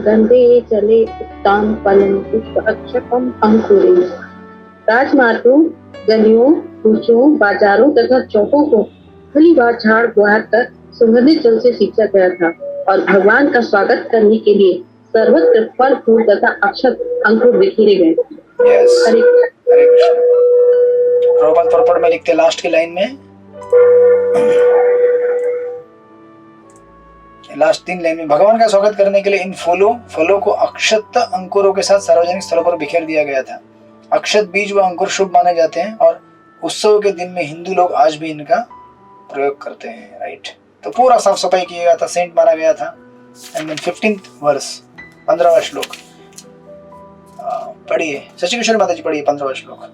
Speaker 5: गंधे चले उत्तम फलम पुष्प अक्षपम अंकुरे। राजमार्गों, गलियों, कूचों, बाजारों तथा चौकों को खुली बार झाड़ बुहार कर सुगंधित जल से सींचा गया था और भगवान का स्वागत करने के लिए सर्वत्र फल फूल तथा अक्षत अंकुर बिखेरे गए।
Speaker 1: यस,
Speaker 5: हरे
Speaker 1: हरे कृष्ण। प्रभुपाद परपट में लिखते लास्ट की लाइन में, लास्ट 3 लाइन में, भगवान का स्वागत करने के लिए इन फलों को अक्षत अंकुरों के साथ सार्वजनिक स्थलों पर बिखेर दिया गया था। अक्षत बीज व अंकुर शुभ माने जाते हैं और उत्सव के दिन में हिंदू लोग आज भी इनका प्रयोग करते हैं, राइट। तो पूरा साफ सफाई किया गया था, सेंट माना गया था। एंड देन 15th वर्स, 15वां श्लोक पढ़िए। शशि किशोर माता जी पढ़िए 15वां श्लोक।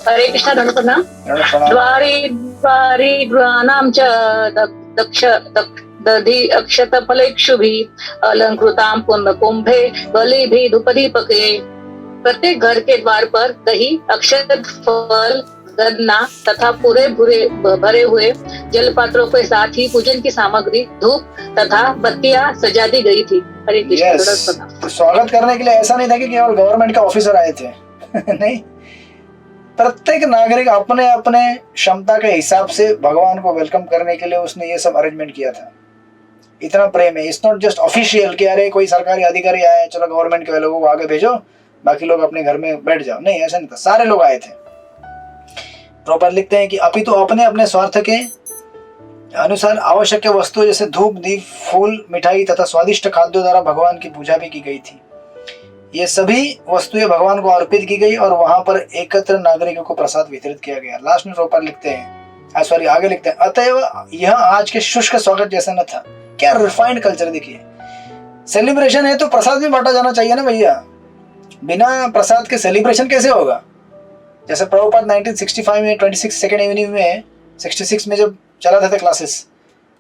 Speaker 6: हरे कृष्णा। दंडवत प्रणाम। द्वारी द्वारी द्वानां च दधि अक्षत फलेक्षुभिः अलंकृतां पुण्य कुंभे बलिभिः धूपदीपके। प्रत्येक घर के द्वार पर दही, अक्षत फल, गन्ना तथा पूरे भरे हुए जल पात्रों के साथ ही पूजन की सामग्री, धूप तथा बत्तियां सजा दी गई थी। हरे कृष्ण।
Speaker 1: तो स्वागत करने के लिए ऐसा नहीं था कि केवल गवर्नमेंट के ऑफिसर आए थे नहीं, प्रत्येक नागरिक अपने अपने क्षमता के हिसाब से भगवान को वेलकम करने के लिए उसने ये सब अरेंजमेंट किया था। इतना प्रेम है। इट्स नॉट जस्ट ऑफिशियल कि अरे कोई सरकारी अधिकारी आया, चलो गवर्नमेंट के लोगों को आगे भेजो, बाकी लोग अपने घर में बैठ जाओ। नहीं, ऐसा नहीं था, सारे लोग आए थे। प्रॉपर लिखते हैं कि अपितु अपने अपने स्वार्थ के अनुसार आवश्यक वस्तु जैसे धूप, दीप, फूल, मिठाई तथा स्वादिष्ट खाद्यों द्वारा भगवान की पूजा भी की गई थी। ये सभी वस्तुएं भगवान को अर्पित की गई और वहां पर एकत्र नागरिकों को प्रसाद वितरित किया गया। लास्ट में प्रॉपर लिखते हैं, सॉरी आगे लिखते हैं, अतएव यह आज के शुष्क स्वागत जैसा न था। क्या रिफाइंड कल्चर देखिए। सेलिब्रेशन है तो प्रसाद भी बांटा जाना चाहिए ना भैया। बिना प्रसाद के सेलिब्रेशन कैसे होगा? जैसे प्रभुपाद 1965 में 26 सेकेंड एवेन्यू में 66 में जब चला था क्लासेस,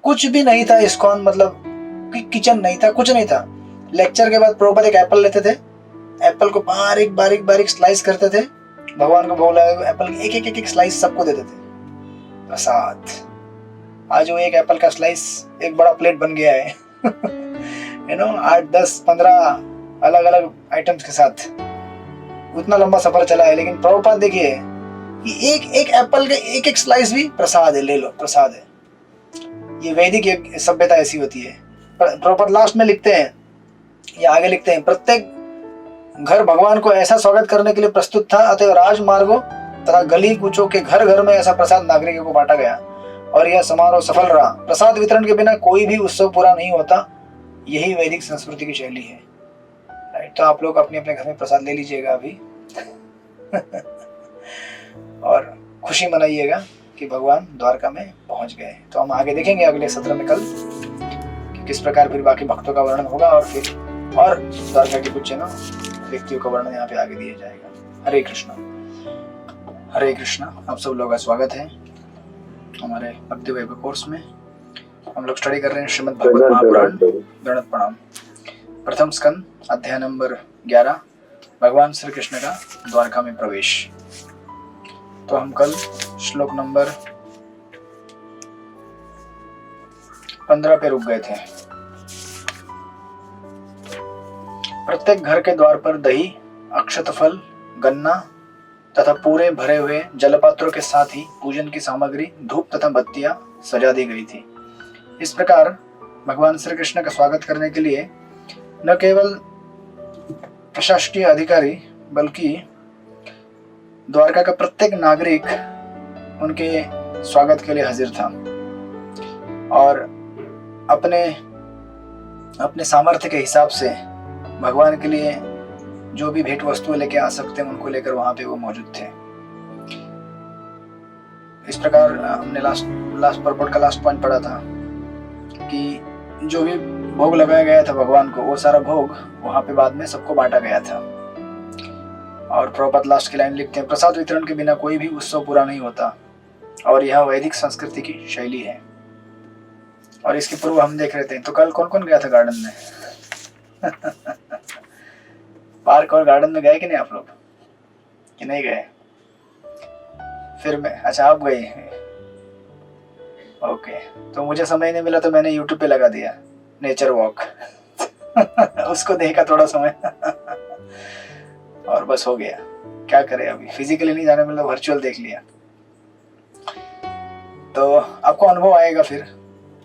Speaker 1: कुछ भी नहीं था इस्कॉन, मतलब किचन नहीं था, कुछ नहीं था। लेक्चर के बाद प्रभुपाद एक एप्पल लेते थे, एप्पल को बारीक बारीक बारीक स्लाइस करते थे, भगवान को भोग लगा, एप्पल एक एक स्लाइस सबको देते थे प्रसाद। आज वो एक एप्पल का स्लाइस एक बड़ा प्लेट बन गया है यू नो 8, 10, 15 अलग अलग आइटम्स के साथ। उतना लंबा सफर चला है, लेकिन प्रभुपाद देखिए कि एक एक एप्पल के एक एक स्लाइस भी प्रसाद है, ले लो प्रसाद है। ये वैदिक सभ्यता ऐसी होती है। प्रभुपाद लास्ट में लिखते हैं या आगे लिखते हैं, प्रत्येक घर भगवान को ऐसा स्वागत करने के लिए प्रस्तुत था, अतः राजमार्गों तथा गली कूचों के घर घर में ऐसा प्रसाद नागरिकों को बांटा गया और यह समारोह सफल रहा। प्रसाद वितरण के बिना कोई भी उत्सव पूरा नहीं होता। यही वैदिक संस्कृति की शैली है। राइट, तो आप लोग अपने अपने घर में प्रसाद ले लीजिएगा अभी और खुशी मनाइएगा कि भगवान द्वारका में पहुंच गए। तो हम आगे देखेंगे अगले सत्र में कल कि किस प्रकार फिर बाकी भक्तों का वर्णन होगा और फिर और द्वारका के कुछ व्यक्तियों का वर्णन यहाँ पे आगे दिया जाएगा। हरे कृष्णा। हरे कृष्णा। आप सब लोगों का स्वागत है हमारे भक्ति वैभव कोर्स में। हम लोग स्टडी कर रहे हैं श्रीमद् भागवत महापुराण गणत प्रणाम, प्रथम स्कंद, अध्याय नंबर 11, भगवान श्री कृष्ण का द्वारका में प्रवेश। तो हम कल श्लोक नंबर 15 पे रुक गए थे। प्रत्येक घर के द्वार पर दही, अक्षत फल, गन्ना तथा पूरे भरे हुए जलपात्रों के साथ ही पूजन की सामग्री, धूप तथा बत्तियां सजा दी गई थी। इस प्रकार भगवान श्री कृष्ण का स्वागत करने के लिए न केवल प्रशासकीय अधिकारी बल्कि द्वारका का प्रत्येक नागरिक उनके स्वागत के लिए हाजिर था और अपने अपने सामर्थ्य के हिसाब से भगवान के लिए जो भी भेंट वस्तुएं लेके आ सकते हैं उनको लेकर वहां पे वो मौजूद थे। इस प्रकार हमने लास्ट पर्पट का लास्ट पॉइंट पढ़ा था कि जो भी भोग लगाया गया था भगवान को, वो सारा भोग वहां पे बाद में सबको बांटा गया था। और प्रभुपाद लास्ट की लाइन लिखते हैं, प्रसाद वितरण के बिना कोई भी उत्सव पूरा नहीं होता और यह वैदिक संस्कृति की शैली है। और इसके पूर्व हम देख रहे थे, तो कल कौन कौन गया था गार्डन में पार्क और गार्डन में गए कि नहीं आप लोग, कि नहीं गए? फिर मैं, अच्छा आप गए, ओके। तो मुझे समय नहीं मिला तो मैंने यूट्यूब पे लगा दिया नेचर वॉक उसको देखा थोड़ा समय और बस हो गया। क्या करें, अभी फिजिकली नहीं जाने मिला, वर्चुअल देख लिया। तो आपको अनुभव आएगा फिर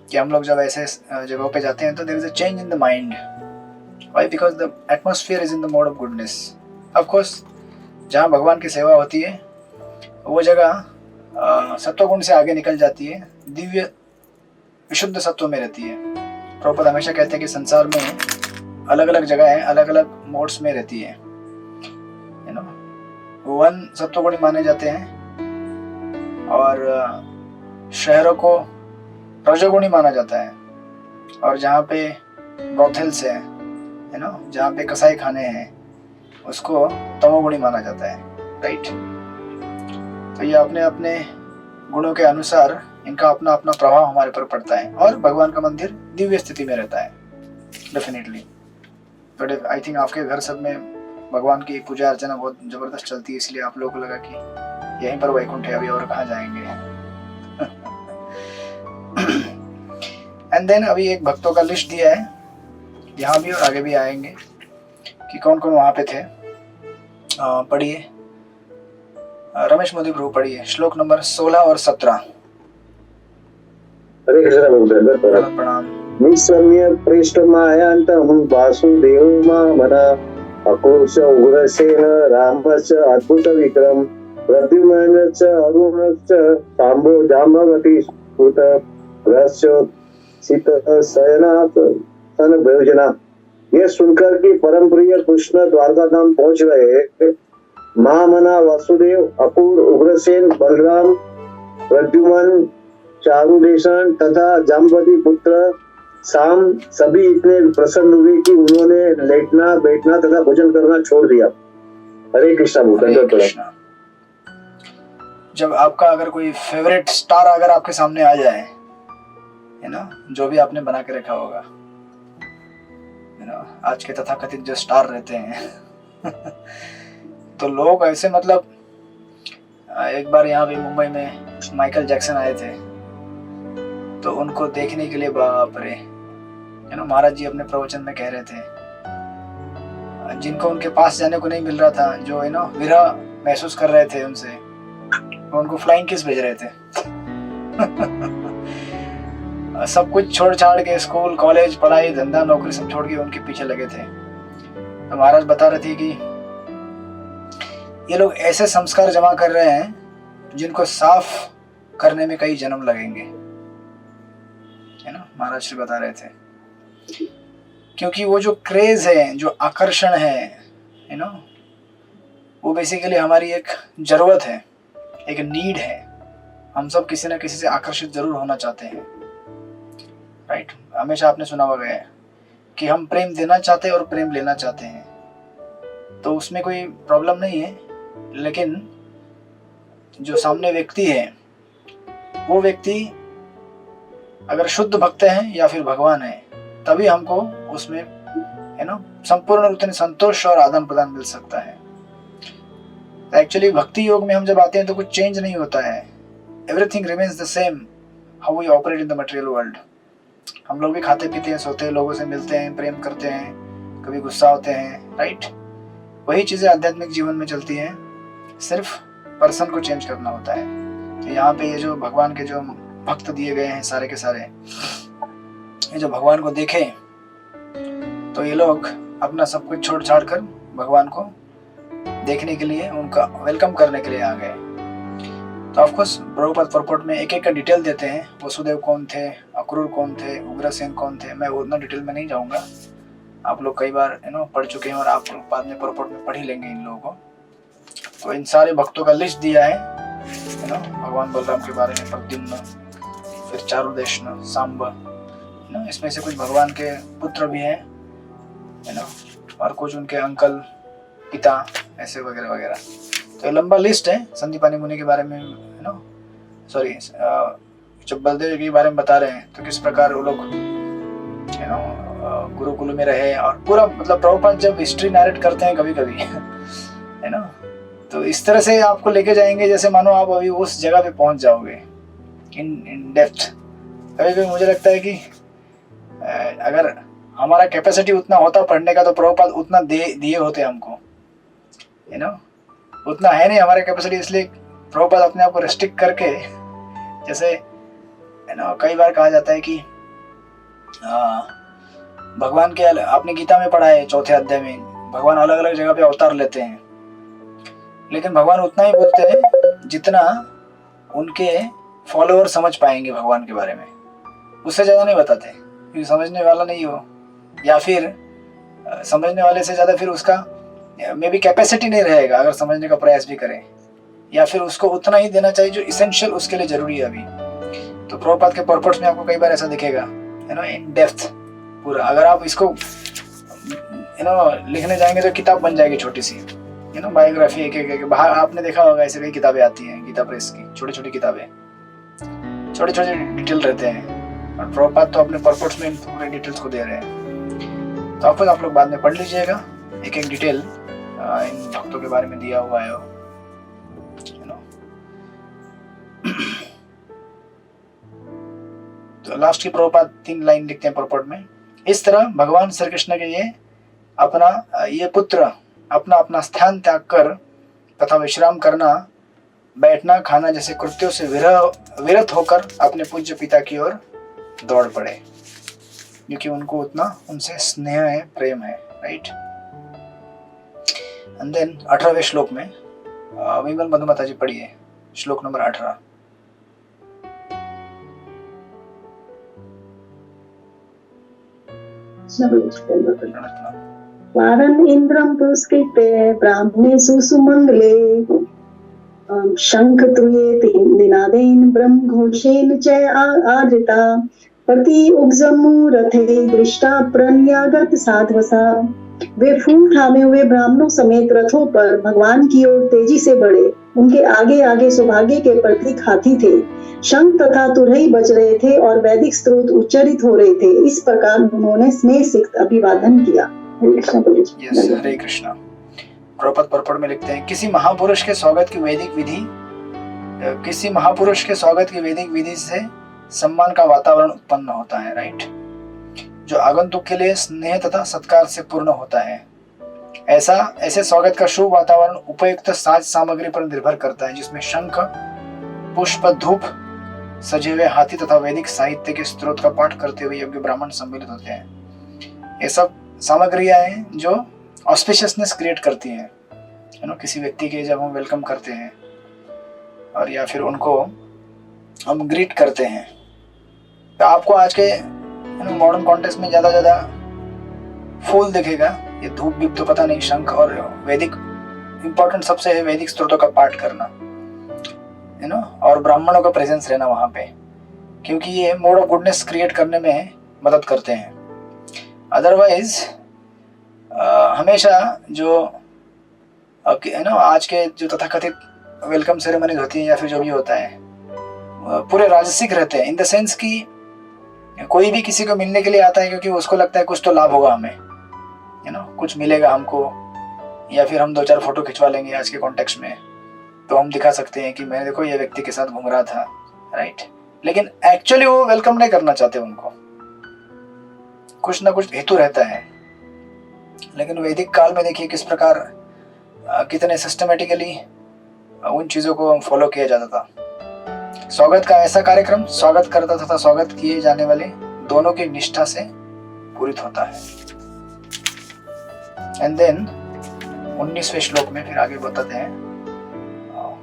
Speaker 1: कि हम लोग जब ऐसे जगहों पे जाते हैं तो there is a change in the mind. Why? Because the atmosphere is in the mode of goodness. Of course जहाँ भगवान की सेवा होती है वो जगह सत्वगुण से आगे निकल जाती है, दिव्य विशुद्ध सत्व में रहती है। प्रभुपाद हमेशा कहते हैं कि संसार में अलग अलग जगह अलग अलग मोड्स में रहती है, यू नो। वन सत्वगुणी माने जाते हैं और शहरों को रजोगुणी माना जाता है, और जहाँ पे ब्रोथेल्स है, यू नो, जहाँ पे कसाई खाने हैं, उसको तमोगुणी माना जाता है, राइट। तो ये अपने अपने गुणों के अनुसार इनका अपना अपना प्रभाव हमारे पर पड़ता है और भगवान का मंदिर दिव्य स्थिति में रहता है डेफिनेटली। बट आई थिंक आपके घर सब में भगवान की पूजा अर्चना बहुत जबरदस्त चलती है, इसलिए आप लोगों को लगा कि यहीं पर वैकुंठ है, अभी और कहाँ जाएंगे। एंड देन अभी एक भक्तों का लिस्ट दिया है यहाँ भी और आगे भी आएंगे कि कौन कौन वहाँ पे थे। पढ़िए रमेश मोदी प्रभु, पढ़िए श्लोक नंबर 16 और 17।
Speaker 8: हरे कृष्ण भगवान
Speaker 1: प्रणाम।
Speaker 8: निसम्य पृष्ठ मायांतम वासुदेव मामना अकोश उग्रसेन रामच अद्भुत विक्रम प्रद्युम्न च अरुण च सांबो जाम्बवती सुत रस्योत्सित शयनाथ सन भोजना। यह सुनकर कि परम प्रिय कृष्ण द्वारका धाम पहुंच रहे, महामना वासुदेव अपूर उग्रसेन बलराम प्रद्युम्न चारुदेशन तथा जाम्बवती पुत्र शाम सभी इतने प्रसन्न हुए कि उन्होंने लेटना बैठना तथा भोजन करना छोड़ दिया। हरे कृष्णा भूतन।
Speaker 1: जब आपका अगर कोई फेवरेट स्टार अगर आपके सामने आ जाए, है ना, जो भी आपने बना के रखा होगा, है ना, आज के तथाकथित जो स्टार रहते हैं तो लोग ऐसे, मतलब एक बार यहाँ पे मुंबई में माइकल जैक्सन आए थे, तो उनको देखने के लिए बाप रे, है ना, महाराज जी अपने प्रवचन में कह रहे थे जिनको उनके पास जाने को नहीं मिल रहा था, जो है ना विरह महसूस कर रहे थे उनसे, उनको फ्लाइंग किस भेज रहे थे। सब कुछ छोड़ छाड़ के, स्कूल कॉलेज पढ़ाई धंधा नौकरी सब छोड़ के उनके पीछे लगे थे। तो महाराज बता रहे थे कि ये लोग ऐसे संस्कार जमा कर रहे हैं जिनको साफ करने में कई जन्म लगेंगे, है ना, महाराज श्री बता रहे थे। क्योंकि वो जो क्रेज है, जो आकर्षण है ना, वो बेसिकली हमारी एक जरूरत है, एक नीड है। हम सब किसी ना किसी से आकर्षित जरूर होना चाहते हैं, राइट। हमेशा आपने सुना होगा कि हम प्रेम देना चाहते हैं और प्रेम लेना चाहते हैं, तो उसमें कोई प्रॉब्लम नहीं है। लेकिन जो सामने व्यक्ति है, वो व्यक्ति अगर शुद्ध भक्त है या फिर भगवान है, तभी हमको उसमें, है ना, संपूर्ण रूप से संतोष और आदान प्रदान मिल सकता है। एक्चुअली भक्ति योग में हम जब आते हैं तो कुछ चेंज नहीं होता है, everything remains the same how we operate in the material world. हम लोग भी खाते पीते हैं, सोते हैं, लोगों से मिलते हैं, प्रेम करते हैं, कभी गुस्सा होते हैं, राइट। वही चीजें आध्यात्मिक जीवन में चलती हैं, सिर्फ पर्सन को चेंज करना होता है। तो यहाँ पे ये जो भगवान के जो भक्त दिए गए हैं सारे के सारे, ये जो भगवान को देखे, तो ये लोग अपना सब कुछ छोड़ छाड़ कर भगवान को देखने के लिए, उनका वेलकम करने के लिए आ गए। तो ऑफकोर्स प्रभुपाद परपोर्ट में एक एक का डिटेल देते हैं, वसुदेव कौन थे, अक्रूर कौन थे, उग्रसेन कौन थे। मैं उतना डिटेल में नहीं जाऊंगा, आप लोग कई बार पढ़ चुके हैं और आप बाद में परपोर्ट में पढ़ ही लेंगे इन लोगों को। तो इन सारे भक्तों का लिस्ट दिया है ना, भगवान बलराम के बारे में, प्रद्युम्न, फिर चारुदेशन, सांब, ना, इसमें से कुछ भगवान के पुत्र भी हैं, है ना, और कुछ उनके अंकल, पिता, ऐसे वगैरह वगैरह। तो ये लंबा लिस्ट है। संदीपानी मुनि के बारे में, है ना, सॉरी, जब बलदेव के बारे में बता रहे हैं तो किस प्रकार वो लोग, है ना, गुरुकुल में रहे, और पूरा, मतलब प्रभुपाद जब हिस्ट्री नैरेट करते हैं कभी कभी है ना, तो इस तरह से आपको लेके जाएंगे जैसे मानो आप अभी उस जगह पे पहुंच जाओगे इन डेप्थ। कभी कभी मुझे लगता है कि अगर हमारा कैपेसिटी उतना होता पढ़ने का, तो प्रभुपाद उतना दिए होते हमको, है ना। उतना है नहीं हमारे कैपेसिटी, इसलिए प्रभुपाद अपने आप को रेस्ट्रिक्ट करके, जैसे, है ना, कई बार कहा जाता है कि भगवान के, आपने गीता में पढ़ा है 4थे अध्याय में, भगवान अलग अलग जगह पे अवतार लेते हैं, लेकिन भगवान उतना ही बोलते हैं जितना उनके फॉलोअर समझ पाएंगे भगवान के बारे में, उससे ज्यादा नहीं बताते, क्योंकि समझने वाला नहीं हो, या फिर समझने वाले से ज्यादा फिर उसका मे बी कैपेसिटी नहीं रहेगा अगर समझने का प्रयास भी करें, या फिर उसको उतना ही देना चाहिए जो इसेंशियल उसके लिए जरूरी है अभी। तो प्रभुपाद के पर्पस में आपको कई बार ऐसा दिखेगा, है ना, इन डेप्थ पूरा। अगर आप इसको, है ना, लिखने जाएंगे तो किताब बन जाएगी छोटी सी, है ना, बायोग्राफी एक एक बाहर आपने देखा होगा, ऐसे कई किताबें आती हैं गीता प्रेस की, छोटी छोटी किताबें, छोटे छोटे डिटेल रहते हैं, और प्रभुपाद तो अपने पर्पस में इन पूरे डिटेल्स को दे रहे हैं। तो आप लोग बाद में पढ़ लीजिएगा, एक एक डिटेल इन भक्तों के बारे में दिया हुआ है, यू नो। तो लास्ट की प्रभुपाद 3 लाइन लिखते हैं पर्पट में, इस तरह भगवान श्री कृष्ण के ये पुत्र अपना अपना स्थान त्याग कर तथा विश्राम करना, बैठना, खाना जैसे कृत्यों से विरत होकर अपने पूज्य पिता की ओर दौड़ पड़े, क्योंकि उनको उतना उनसे स्नेह है, प्रेम है, राइट। एंड देन 18वें श्लोक में विमल मधुमाता जी पढ़िए, श्लोक नंबर 18।
Speaker 2: वारन इंद्रम पुरस्कृत्य ब्राह्मणेषु सुमंगले शंख त्रुयेति निनादेन ब्रह्म घोषेन च आदृता प्रति उग्जमु रथे दृष्टा प्रणयागत साध्वसा। वे फूल थामे हुए ब्राह्मणों समेत रथों पर भगवान की ओर तेजी से बढ़े। उनके आगे आगे सौभाग्य के प्रतीक हाथी थे, शंख तथा तुरही बज रहे थे और वैदिक स्त्रोत उच्चारित हो रहे थे। इस प्रकार उन्होंने स्नेह सिक्त अभिवादन किया।
Speaker 1: हरे कृष्णा। प्रभुपाद पर्पट में लिखते हैं, किसी महापुरुष के स्वागत की वैदिक विधि से सम्मान का वातावरण उत्पन्न होता है, राइट, जो आगंतुक के लिए स्नेह तथा सत्कार से पूर्ण होता है। ऐसे स्वागत का शुभ वातावरण उपयुक्त साज सामग्री पर निर्भर करता है, जिसमें शंख, पुष्प, धूप, सजे हुए हाथी तथा वैदिक साहित्य के स्त्रोत का पाठ करते हुए योग्य ब्राह्मण सम्मिलित होते हैं। ये सब सामग्रियां हैं जो ऑस्पिशियसनेस क्रिएट करती हैं, यू नो, किसी व्यक्ति के जब हम वेलकम करते हैं और या फिर उनको हम ग्रीट करते हैं। तो आपको आज के मॉडर्न कॉन्टेक्स्ट में ज्यादा फूल दिखेगा, ये धूप भी तो पता नहीं, शंख और वैदिक इंपॉर्टेंट सबसे है वैदिक स्त्रोतों का पाठ करना, यू नो, और ब्राह्मणों का प्रेजेंस रहना वहां पे, क्योंकि ये मोड ऑफ गुडनेस क्रिएट करने में मदद करते हैं। अदरवाइज हमेशा जो यू नो आज के जो तथाकथित वेलकम सेरेमनीज होती है या फिर जो भी होता है पूरे राजसिक रहते हैं, इन द सेंस कि कोई भी किसी को मिलने के लिए आता है क्योंकि उसको लगता है कुछ तो लाभ होगा हमें, यू नो, कुछ मिलेगा हमको, या फिर हम 2-4 फोटो खिंचवा लेंगे आज के कॉन्टेक्स्ट में, तो हम दिखा सकते हैं कि मैं देखो ये व्यक्ति के साथ घूम रहा था, राइट। लेकिन एक्चुअली वो वेलकम नहीं करना चाहते, उनको कुछ ना कुछ हेतु रहता है। लेकिन वैदिक काल में देखिए किस प्रकार कितने सिस्टमेटिकली उन चीजों को फॉलो किया जाता था। स्वागत का ऐसा कार्यक्रम स्वागत करता तथा स्वागत किए जाने वाले दोनों की निष्ठा से पूरित होता है। एंड देन 19वें श्लोक में फिर आगे बताते हैं,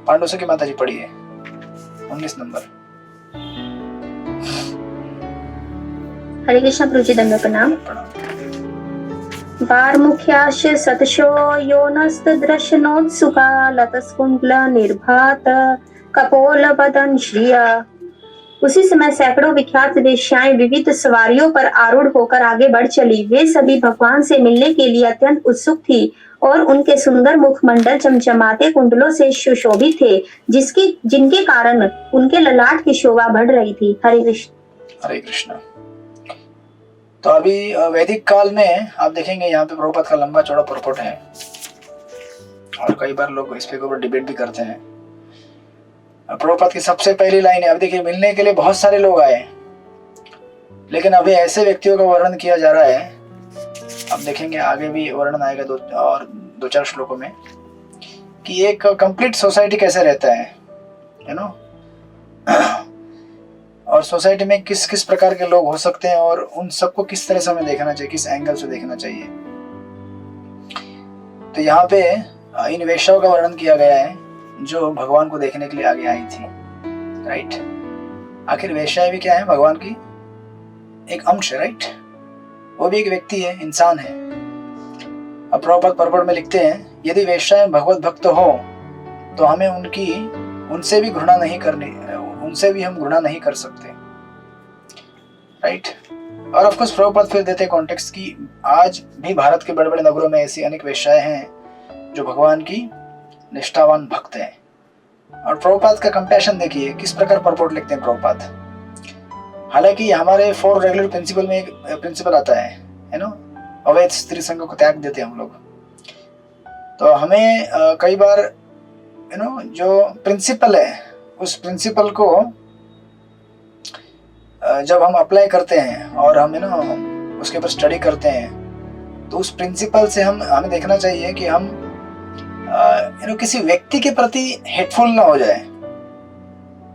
Speaker 1: पांडुसु की माता जी पढ़िए 19 नंबर।
Speaker 7: हरे कृष्ण प्रभु जी, दंड प्रणाम। बार मुख्यास्य सतशो योनस्त दृशनोत्सुका लतस्कुंडल निर्भात कपोल बदन श्रिया। उसी समय सैकड़ों विख्यात वेश्याएं विविध सवारियों पर आरूढ़ होकर आगे बढ़ चली। वे सभी भगवान से मिलने के लिए अत्यंत उत्सुक थी और उनके सुंदर मुखमंडल चमचमाते कुंडलों से सुशोभित थे, जिनके कारण उनके ललाट की शोभा बढ़ रही थी। हरे कृष्ण।
Speaker 1: हरे कृष्ण। तो अभी वैदिक काल में आप देखेंगे यहाँ पे प्रभुपाद का लंबा चौड़ा प्रपोट है और कई बार लोग इस पे ऊपर डिबेट भी करते हैं। प्रभुपाद की सबसे पहली लाइन है, अब देखिए मिलने के लिए बहुत सारे लोग आए, लेकिन अभी ऐसे व्यक्तियों का वर्णन किया जा रहा है, अब देखेंगे आगे भी वर्णन आएगा 2-4 श्लोकों में, कि एक कंप्लीट सोसाइटी कैसे रहता है, यू नो, और सोसाइटी में किस किस प्रकार के लोग हो सकते हैं और उन सबको किस तरह से हमें देखना चाहिए, किस एंगल से देखना चाहिए। तो यहाँ पे इन वेश्याओं का वर्णन किया गया है जो भगवान को देखने के लिए आगे आई थी, राइट। आखिर वेश्याएं भी क्या है, भगवान की एक अंश है, राइट, वो भी एक व्यक्ति है, इंसान है। अब प्रभुपाद पर्पट में लिखते हैं, यदि वेश्याएं भगवत भक्त हो तो हमें उनसे भी हम घृणा नहीं कर सकते, राइट। और ऑफ कोर्स प्रभुपाद फिर देते हैं कॉन्टेक्स्ट की आज भी भारत के बड़े बड़े नगरों में ऐसी अनेक वेश्याएं हैं जो भगवान की निष्ठावान भक्त हैं, और प्रभुपाद का कंपैशन देखिए, किस प्रकार परपोर्ट लिखते हैं प्रभुपाद। हालांकि हमारे 4 रेगुलर प्रिंसिपल में एक प्रिंसिपल आता है ना, अवैध स्त्री संघ को त्याग देते हैं हम लोग। तो हमें कई बार जो प्रिंसिपल है उस प्रिंसिपल को जब हम अप्लाई करते हैं और हम उसके ऊपर स्टडी करते हैं, तो उस प्रिंसिपल से हमें देखना चाहिए कि हम किसी व्यक्ति के प्रति हेटफुल ना हो जाए।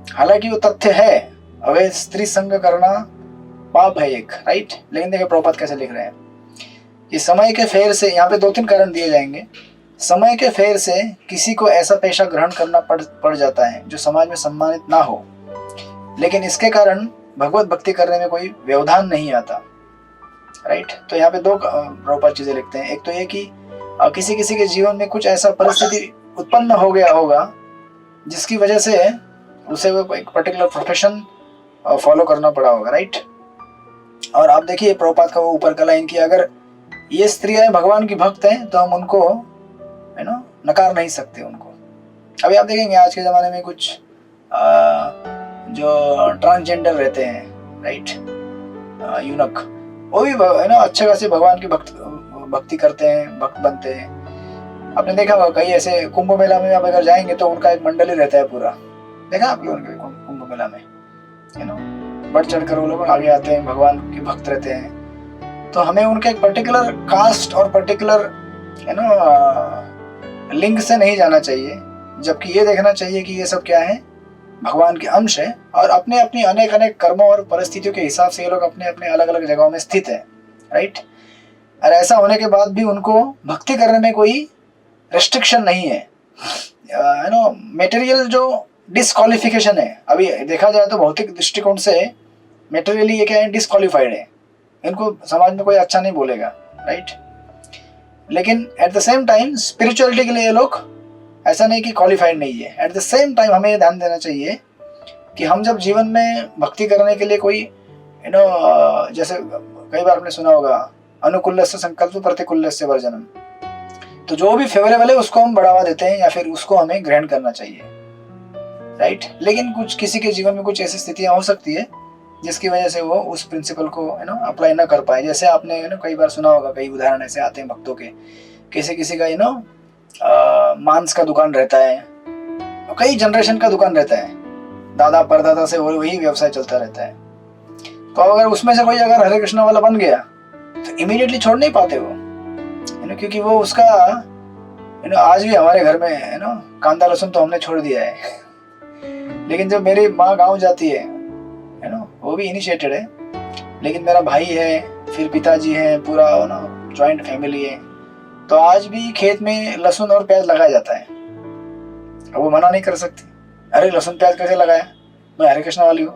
Speaker 1: हालांकि वो तथ्य है, अवैध स्त्री संग करना पाप है एक, राइट। लेकिन देखिए प्रभुपाद कैसे लिख रहे हैं कि समय के फेर से, यहाँ पे 2-3 कारण दिए जाएंगे। समय के फेर से किसी को ऐसा पेशा ग्रहण करना पड़ जाता है जो समाज में सम्मानित ना हो, लेकिन इसके कारण भगवत भक्ति करने में कोई व्यवधान नहीं आता, राइट। तो यहाँ पे 2 प्रभुपाद चीजें लिखते हैं। एक तो ये कि किसी किसी के जीवन में कुछ ऐसा परिस्थिति उत्पन्न हो गया होगा जिसकी वजह से उसे वो एक पर्टिकुलर प्रोफेशन फॉलो करना पड़ा होगा, राइट। और आप देखिए प्रभुपाद का वो ऊपर का लाइन कि अगर ये स्त्रियां भगवान की भक्त हैं तो हम उनको नकार नहीं सकते उनको। अभी आप देखेंगे आज के ज़माने में कुछ जो ट्रांसजेंडर रहते हैं, राइट, यूनक, वो भी अच्छे खासे भगवान की भक्ति करते हैं, भक्त बनते हैं। आपने देखा होगा कई ऐसे कुंभ मेला में आप अगर जाएंगे तो उनका एक मंडल ही रहता है पूरा, देखा आप लोगों ने कुंभ मेला में बढ़ चढ़ कर वो लोग आगे आते हैं, भगवान के भक्त रहते हैं। तो हमें उनके एक पर्टिकुलर कास्ट और पर्टिकुलर लिंग से नहीं जाना चाहिए, जबकि ये देखना चाहिए कि ये सब क्या है, भगवान के अंश है और अपने अपनी अनेक अनेक कर्मों और परिस्थितियों के हिसाब से ये लोग अपने अपने अलग अलग जगहों में स्थित है, राइट। और ऐसा होने के बाद भी उनको भक्ति करने में कोई रेस्ट्रिक्शन नहीं है। मटेरियल जो डिस्क्वालिफिकेशन है, अभी देखा जाए तो भौतिक दृष्टिकोण से मटेरियली ये क्या है, डिस्क्वालिफाइड है, इनको समाज में कोई अच्छा नहीं बोलेगा, राइट। लेकिन at the same time spirituality के लिए ये लोग ऐसा नहीं कि क्वालिफाइड नहीं है। एट द सेम टाइम हमें ये ध्यान देना चाहिए कि हम जब जीवन में भक्ति करने के लिए कोई जैसे कई बार आपने सुना होगा अनुकूल्यस्य संकल्प प्रतिकूल्यस्य वर्जनम, तो जो भी फेवरेबल है उसको हम बढ़ावा देते हैं या फिर उसको हमें ग्रहण करना चाहिए, राइट। लेकिन कुछ किसी के जीवन में कुछ ऐसी स्थितियां हो सकती है जिसकी वजह से वो उस प्रिंसिपल को अप्लाई ना कर पाए। जैसे आपने कई बार सुना होगा, कई उदाहरण ऐसे आते हैं भक्तों के, किसी का मांस का दुकान रहता है, कई जनरेशन का दुकान रहता है, दादा परदादा से वही व्यवसाय चलता रहता है। तो अगर उसमें से कोई अगर हरे कृष्णा वाला बन गया तो इमीडिएटली छोड़ नहीं पाते वो, क्योंकि वो उसका आज भी हमारे घर में कांदा लहसुन तो हमने छोड़ दिया है। लेकिन जब मेरी माँ गाँव जाती है वो भी इनिशिएटेड है, लेकिन मेरा भाई है, फिर पिताजी है, पूरा जॉइंट फैमिली है, तो आज भी खेत में लहसुन और प्याज लगाया जाता है। अब वो मना नहीं कर सकती, अरे लहसुन प्याज कैसे लगाया, मैं हरे कृष्णा वाली हूँ,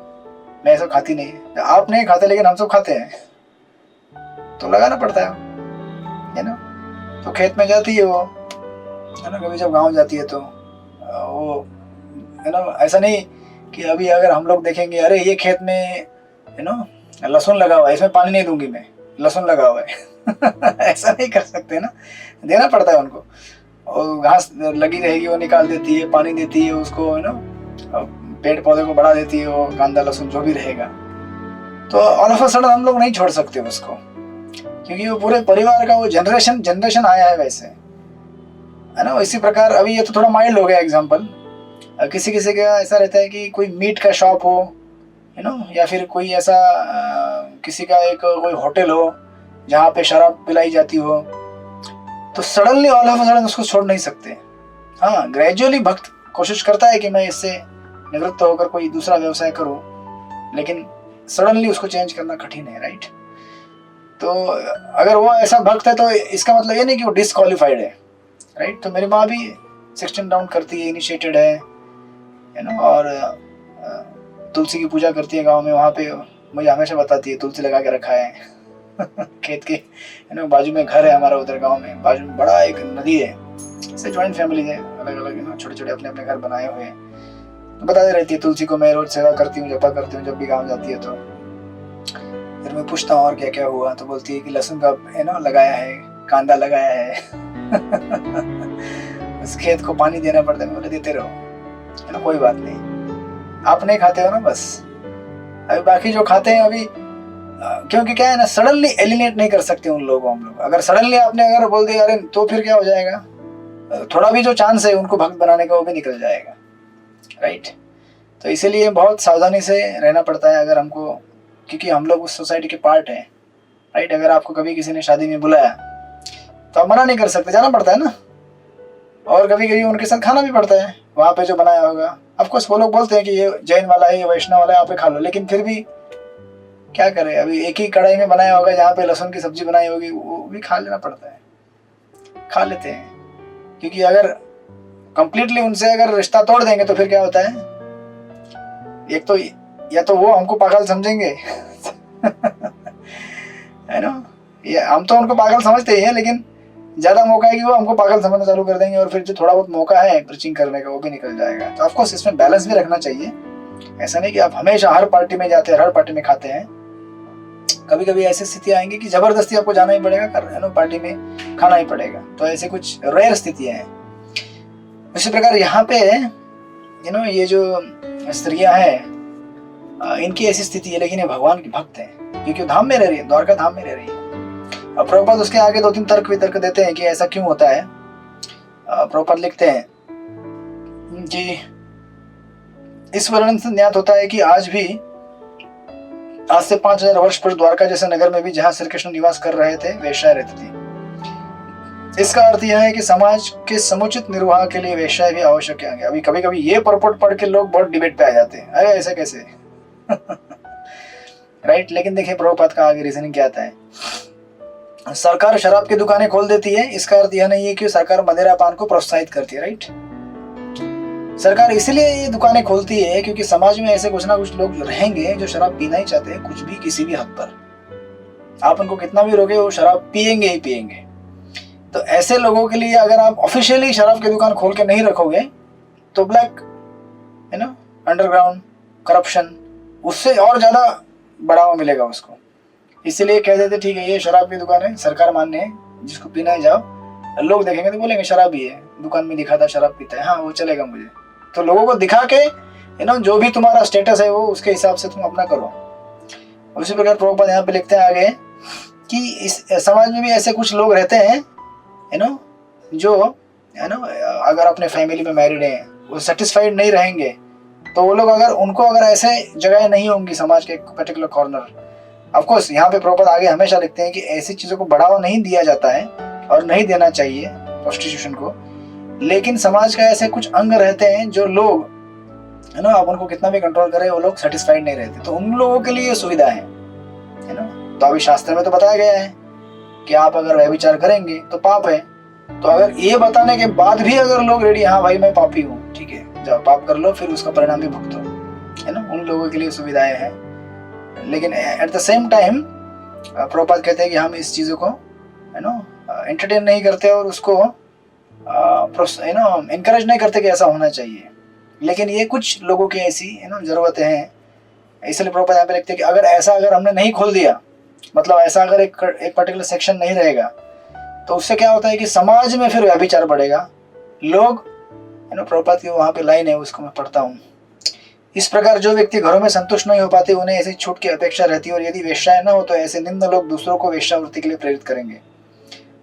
Speaker 1: मैं ये सब खाती नहीं है। आप नहीं खाते लेकिन हम सब खाते हैं, तो लगाना पड़ता है ना। तो खेत में जाती है वो, कभी जब गाँव जाती है तो वो ऐसा नहीं कि अभी अगर हम लोग देखेंगे अरे ये खेत में लहसुन लगा हुआ है, इसमें पानी नहीं दूंगी मैं, लहसुन लगा हुआ है ऐसा नहीं कर सकते ना, देना पड़ता है उनको। और घास लगी रहेगी वो निकाल देती है, पानी देती है उसको, पेड़ पौधे को बढ़ा देती है, वो कांदा लहसुन जो भी रहेगा। तो ऑल ऑफ अ सडन हम लोग नहीं छोड़ सकते उसको, क्योंकि वो पूरे परिवार का वो जनरेशन आया है वैसे, है ना। इसी प्रकार अभी ये तो थोड़ा माइल्ड हो गया एग्जाम्पल, किसी किसी का ऐसा रहता है कि कोई मीट का शॉप हो, या फिर कोई ऐसा किसी का एक कोई होटल हो जहाँ पे शराब पिलाई जाती हो, तो suddenly all of a sudden उसको छोड़ नहीं सकते। हाँ, ग्रेजुअली भक्त कोशिश करता है कि मैं इससे निवृत्त होकर कोई दूसरा व्यवसाय करूं, लेकिन सडनली उसको चेंज करना कठिन है, राइट। तो अगर वो ऐसा भक्त है तो इसका मतलब ये नहीं कि वो डिस्क्वालिफाइड है, राइट। तो मेरी माँ भी 16 राउंड करती है, इनिशिएटेड है, और तुलसी की पूजा करती है गांव में। वहाँ पे मुझे हमेशा बताती है तुलसी लगा के रखा है खेत के बाजू में घर है हमारा, उधर गांव में बाजू में बड़ा एक नदी है, इससे जॉइंट फैमिली है, अलग अलग छोटे छोटे अपने अपने घर बनाए हुए हैं। तो बताती रहती है तुलसी को मैं रोज सेवा करती हूँ, जपा करती हूँ जब भी गाँव जाती है। तो फिर मैं पूछता हूँ और क्या क्या हुआ, तो बोलती है कि लहसुन का लगाया है, कांदा लगाया है उस खेत को पानी देना पड़ता है। मैं बोले देते रहो, है ना, कोई बात नहीं, आप नहीं खाते हो ना बस। अभी बाकी जो खाते हैं अभी क्योंकि क्या है ना, सडनली एलिनेट नहीं कर सकते उन लोगों को हम लोग। अगर सडनली आपने अगर बोल दिया अरे, तो फिर क्या हो जाएगा, थोड़ा भी जो चांस है उनको भक्त बनाने का वो भी निकल जाएगा, राइट। तो इसीलिए बहुत सावधानी से रहना पड़ता है अगर हमको, क्योंकि हम लोग उस सोसाइटी के पार्ट हैं, राइट। अगर आपको कभी किसी ने शादी में बुलाया तो आप मना नहीं कर सकते, जाना पड़ता है ना। और कभी कभी उनके साथ खाना भी पड़ता है वहाँ पे जो बनाया होगा। ऑफकोर्स वो लोग बोलते हैं कि ये जैन वाला है, ये वैष्णव वाला है, आप खा लो, लेकिन फिर भी क्या करें, अभी एक ही कढ़ाई में बनाया होगा, जहाँ पे लहसुन की सब्जी बनाई होगी वो भी खा लेना पड़ता है, खा लेते हैं। क्योंकि अगर कंप्लीटली उनसे अगर रिश्ता तोड़ देंगे तो फिर क्या होता है, एक तो या तो वो हमको पागल समझेंगे है ना, ये हम तो उनको पागल समझते ही हैं, लेकिन ज्यादा मौका है कि वो हमको पागल समझना चालू कर देंगे, और फिर जो थोड़ा बहुत मौका है प्रीचिंग करने का वो भी निकल जाएगा। तो ऑफकोर्स इसमें बैलेंस भी रखना चाहिए। ऐसा नहीं कि आप हमेशा हर पार्टी में जाते हैं, हर पार्टी में खाते हैं। कभी कभी ऐसी स्थिति आएंगी कि जबरदस्ती आपको जाना ही पड़ेगा, पार्टी में खाना ही पड़ेगा। तो ऐसे कुछ रेयर स्थितियां हैं। उसी प्रकार यहाँ पे ये जो स्त्रियां हैं इनकी ऐसी स्थिति है, लेकिन ये भगवान की भक्त हैं, क्योंकि धाम में रह रही है, द्वारका धाम में रह रही है। अब प्रभुपाद उसके आगे 2-3 तर्क वितर्क देते हैं कि ऐसा क्यों होता है। प्रभुपाद लिखते हैं कि इस वर्णन से ज्ञात होता है कि आज से 5000 वर्ष पूर्व द्वारका जैसे नगर में भी जहां श्री कृष्ण निवास कर रहे थे वेश्याएं रहती थी। इसका अर्थ यह है कि समाज के समुचित निर्वाह के लिए वेश्याएं भी आवश्यक है। अभी कभी कभी ये परपोट पढ़ के लोग बहुत डिबेट पे आ जाते हैं, अरे ऐसा कैसे राइट। लेकिन देखिए प्रभुपाद का आगे रीजनिंग क्या आता है। सरकार शराब की दुकानें खोल देती है, इसका अर्थ यह नहीं है कि सरकार मदिरा पान को प्रोत्साहित करती है, राइट। सरकार इसलिए ये दुकानें खोलती है क्योंकि समाज में ऐसे कुछ ना कुछ लोग रहेंगे जो शराब पीना ही चाहते हैं, कुछ भी किसी भी हद पर। आप उनको कितना भी रोके वो शराब पिएंगे ही पिएंगे। तो ऐसे लोगों के लिए अगर आप ऑफिशियली शराब की दुकान खोल के नहीं रखोगे तो ब्लैक अंडरग्राउंड करप्शन, उससे और ज्यादा बढ़ावा मिलेगा उसको। इसीलिए कह देते ठीक है ये शराब की दुकान है, सरकार मान्य है, जिसको पीना है जाओ। लोग देखेंगे तो बोलेंगे शराबी है, दुकान में दिखा था शराब पीता है, हाँ वो चलेगा मुझे। तो लोगों को दिखा के जो भी तुम्हारा स्टेटस है वो उसके हिसाब से तुम अपना करो। उसी प्रकार प्रभुपाद यहाँ पे लिखते हैं आगे कि इस समाज में भी ऐसे कुछ लोग रहते हैं जो अगर अपने फैमिली में मैरिड हैं, वो सेटिस्फाइड नहीं रहेंगे, तो वो लोग अगर ऐसे जगह नहीं होंगी समाज के एक पर्टिकुलर कॉर्नर। ऑफकोर्स यहाँ पे प्रभुपाद आगे हमेशा लिखते हैं कि ऐसी चीजों को बढ़ावा नहीं दिया जाता है और नहीं देना चाहिए प्रोस्टिट्यूशन को, लेकिन समाज का ऐसे कुछ अंग रहते हैं जो लोग आप उनको कितना भी कंट्रोल करें वो लोग सेटिस्फाइड नहीं रहते। तो उन लोगों के लिए सुविधा है तो अभी शास्त्र में तो बताया गया है कि आप अगर व्यभिचार करेंगे तो पाप है। तो अगर ये बताने के बाद भी अगर लोग रेडी, हाँ भाई मैं पापी हूँ, ठीक है जाओ पाप कर लो, फिर उसका परिणाम भी भुगतो, उन लोगों के लिए सुविधाएं हैं। लेकिन at the same time Prabhupada कहते हैं कि हम इस चीजों को एंटरटेन नहीं करते और उसको इनकरेज नहीं करते कि ऐसा होना चाहिए। लेकिन ये कुछ लोगों की ऐसी जरूरतें हैं, इसलिए प्रभुपाद यहाँ पे लिखते हैं कि अगर हमने नहीं खोल दिया, मतलब ऐसा अगर एक पर्टिकुलर सेक्शन नहीं रहेगा तो उससे क्या होता है कि समाज में फिर व्यभिचार बढ़ेगा। लोग प्रभुपाद की वहाँ पे लाइन है उसको मैं पढ़ता हूँ। इस प्रकार जो व्यक्ति घरों में संतुष्ट नहीं हो पाते उन्हें ऐसी छूट की अपेक्षा रहती है, और यदि वेश्याएं न हो तो ऐसे निम्न लोग दूसरों को वेश्यावृत्ति के लिए प्रेरित करेंगे।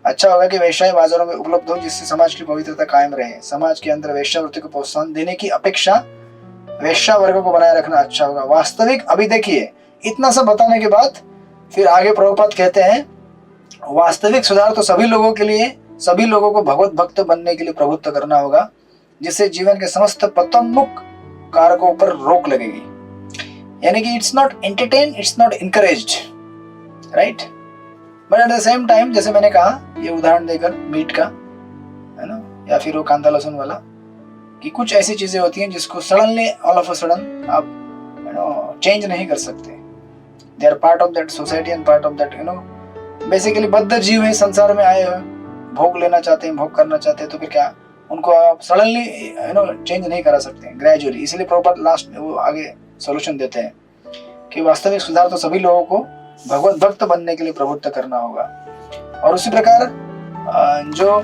Speaker 1: अच्छा होगा कि वेश्याएं बाजारों में उपलब्ध हो जिससे समाज की पवित्रता कायम रहे। समाज के अंदर वेश्यावृत्ति को प्रोत्साहन देने की अपेक्षा वेश्या वर्ग को बनाए रखना अच्छा होगा। वास्तविक अभी देखिए इतना सब बताने के बाद फिर आगे प्रभुपाद कहते हैं वास्तविक सुधार तो सभी लोगों के लिए, सभी लोगों को भगवत भक्त बनने के लिए प्रभुत्व करना होगा, जिससे जीवन के समस्त पतोन्मुख कारकों पर रोक लगेगी। यानी कि it's not entertain, it's not encouraged, right. But at the same time जैसे मैंने कहा ये उदाहरण देकर मीट का या फिर वो कांदा लहसुन वाला, कि कुछ ऐसी चीजें होती हैं जिसको suddenly all of a sudden आप चेंज नहीं कर सकते। They are part of that society and part of that basically बद्ध जीव है, संसार में आए हुए, भोग लेना चाहते हैं, भोग करना चाहते हैं, तो फिर क्या उनको आप सडनली चेंज नहीं करा सकते, ग्रेजुअली। इसलिए प्रॉपर लास्ट में वो आगे सॉल्यूशन देते हैं कि वास्तविक सुधार तो सभी लोगों को भगवत भक्त बनने के लिए प्रवृत्त करना होगा। और उसी प्रकार जो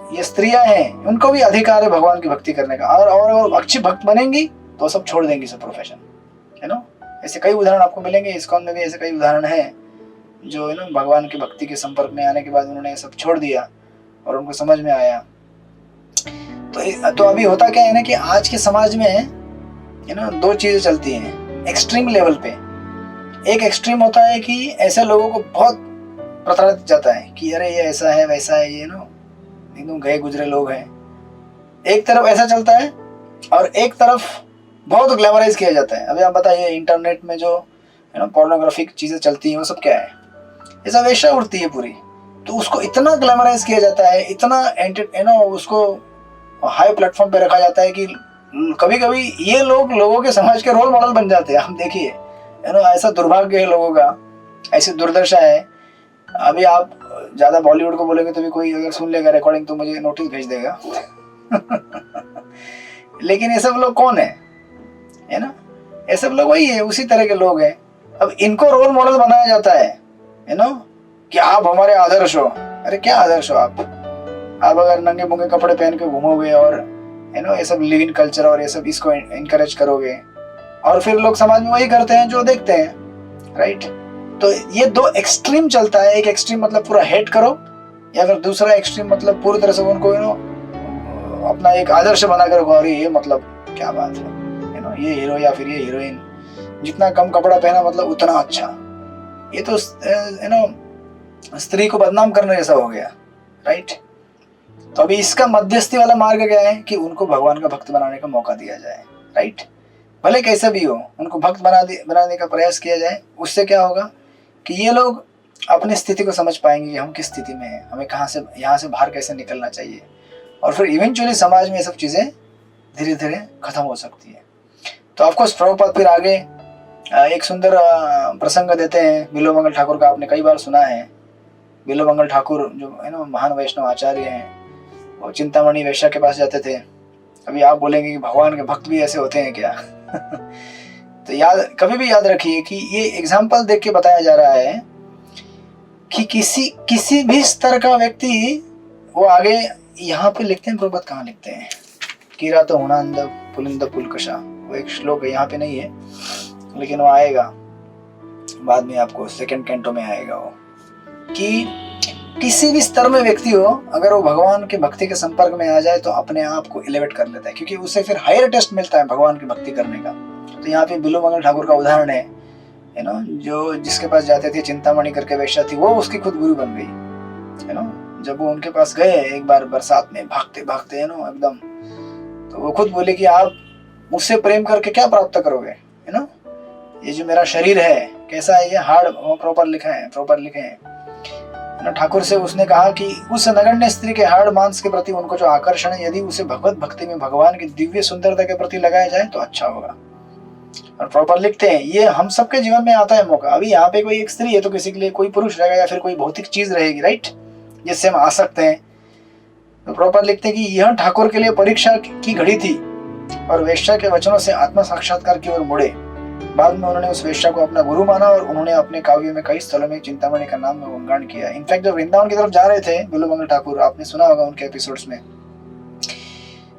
Speaker 1: ये स्त्रियां हैं, उनको भी अधिकार है भगवान की भक्ति करने का, और अच्छी भक्त बनेंगी तो सब छोड़ देंगी सब प्रोफेशन, है ना। ऐसे कई उदाहरण आपको मिलेंगे, इस्कॉन में भी ऐसे कई उदाहरण हैं जो है ना भगवान की भक्ति के संपर्क में आने के बाद उन्होंने सब छोड़ दिया और उनको समझ में आया। तो अभी होता क्या है ना कि आज के समाज में है ना दो चीजें चलती हैं एक्सट्रीम लेवल पे। एक एक्सट्रीम होता है कि ऐसे लोगों को बहुत प्रताड़ित जाता है कि अरे ये ऐसा है वैसा है, ये ना एकदम गए गुजरे लोग हैं। एक तरफ ऐसा चलता है और एक तरफ बहुत ग्लैमराइज किया जाता है। अभी आप बताइए इंटरनेट में जो है ना पोर्नोग्राफिक चीजें चलती हैं वो सब क्या है, ये सब वेश्या उड़ती है पूरी। तो उसको इतना ग्लैमराइज किया जाता है, इतना उसको हाई प्लेटफॉर्म पे रखा जाता है कि कभी कभी ये लोगों के समाज के रोल मॉडल बन जाते हैं। हम देखिए है ना, ऐसा दुर्भाग्य है लोगों का, ऐसी दुर्दशा है। अभी आप ज्यादा बॉलीवुड को बोलेंगे तो भी कोई अगर सुन लेगा रिकॉर्डिंग तो मुझे नोटिस भेज देगा लेकिन ये सब लोग कौन है ना, ये सब लोग वही है, उसी तरह के लोग हैं। अब इनको रोल मॉडल बनाया जाता है ना कि आप हमारे आदर्श हो। अरे क्या आदर्श हो आप अगर नंगे मुंगे कपड़े पहन के घूमोगे और है ना ये सब लिव इन कल्चर और ये सब इसको इनकरेज करोगे, और फिर लोग समाज में वही करते हैं जो देखते हैं, राइट। तो ये दो एक्सट्रीम चलता है। एक एक्सट्रीम मतलब पूरा हेट करो, या फिर दूसरा एक्सट्रीम मतलब पूरी तरह से उनको अपना एक आदर्श बनाकर रखो। अरे ये मतलब क्या बात है ना, ये हीरो या फिर ये हीरोइन जितना कम कपड़ा पहना मतलब उतना अच्छा। ये तो स्त्री को बदनाम करने जैसा हो गया, राइट। तो अभी इसका मध्यस्थी वाला मार्ग क्या है कि उनको भगवान का भक्त बनाने का मौका दिया जाए, राइट। भले कैसे भी हो उनको भक्त बनाने का प्रयास किया जाए। उससे क्या होगा कि ये लोग अपनी स्थिति को समझ पाएंगे कि हम किस स्थिति में हैं, हमें कहाँ से यहाँ से बाहर कैसे निकलना चाहिए, और फिर इवेंचुअली समाज में ये सब चीज़ें धीरे धीरे खत्म हो सकती है। तो ऑफकोर्स प्रभुपाद फिर आगे एक सुंदर प्रसंग देते हैं बिल्वमंगल ठाकुर का। आपने कई बार सुना है बिल्वमंगल ठाकुर जो है ना महान वैष्णव आचार्य हैं, वो चिंतामणि वेश्या के पास जाते थे। अभी आप बोलेंगे कि भगवान के भक्त भी ऐसे होते हैं क्या तो कभी भी याद रखिए कि ये एग्जाम्पल देख के बताया जा रहा है कि किसी भी स्तर का व्यक्ति वो आगे यहाँ पे लिखते हैं, प्रभुपाद कहाँ लिखते हैं, कीरा तो हुणांद पुलिंद पुलकशा, वो एक श्लोक है, यहाँ पे नहीं है लेकिन वो आएगा बाद में, आपको सेकंड कैंटो में आएगा वो, कि किसी भी स्तर में व्यक्ति हो अगर वो भगवान के भक्ति के संपर्क में आ जाए तो अपने आप को एलिवेट कर लेता है, क्योंकि उससे फिर हायर टेस्ट मिलता है भगवान की भक्ति करने का। तो यहाँ पे बिल्वमंगल ठाकुर का उदाहरण है ना, जो जिसके पास जाते थे चिंतामणि करके वेश्या थी, वो उसकी खुद गुरु बन गई है ना। जब वो उनके पास गए एक बार बरसात में भागते भागते है ना एकदम, तो वो खुद बोले कि आप मुझसे प्रेम करके क्या प्राप्त करोगे, है ना, ये जो मेरा शरीर है कैसा है, ये हार्ड प्रॉपर लिखे हैं ना। ठाकुर से उसने कहा कि उस नगण्य स्त्री के हार्ड मांस के प्रति उनको जो आकर्षण है, यदि उसे भगवत भक्ति में भगवान की दिव्य सुंदरता के प्रति लगाया जाए तो अच्छा होगा। और प्रॉपर लिखते हैं ये हम सबके जीवन में आता है मौका। अभी यहाँ पे कोई एक स्त्री है तो किसी के लिए कोई पुरुष रहेगा या फिर कोई भौतिक चीज रहेगी, राइट, जिससे हम आ सकते हैं। तो प्रॉपर लिखते हैं कि यह ठाकुर के लिए परीक्षा की घड़ी थी और वेश्या के वचनों से आत्म साक्षात्कार की ओर मुड़े। बाद में उन्होंने उस वेश्या को अपना गुरु माना और उन्होंने अपने काव्य में कई स्थलों में चिंतामणि का नाम गुणगान किया। इनफैक्ट जब वृंदावन की तरफ जा रहे थे बिल्वमंगल ठाकुर, आपने सुना होगा उनके एपिसोड्स में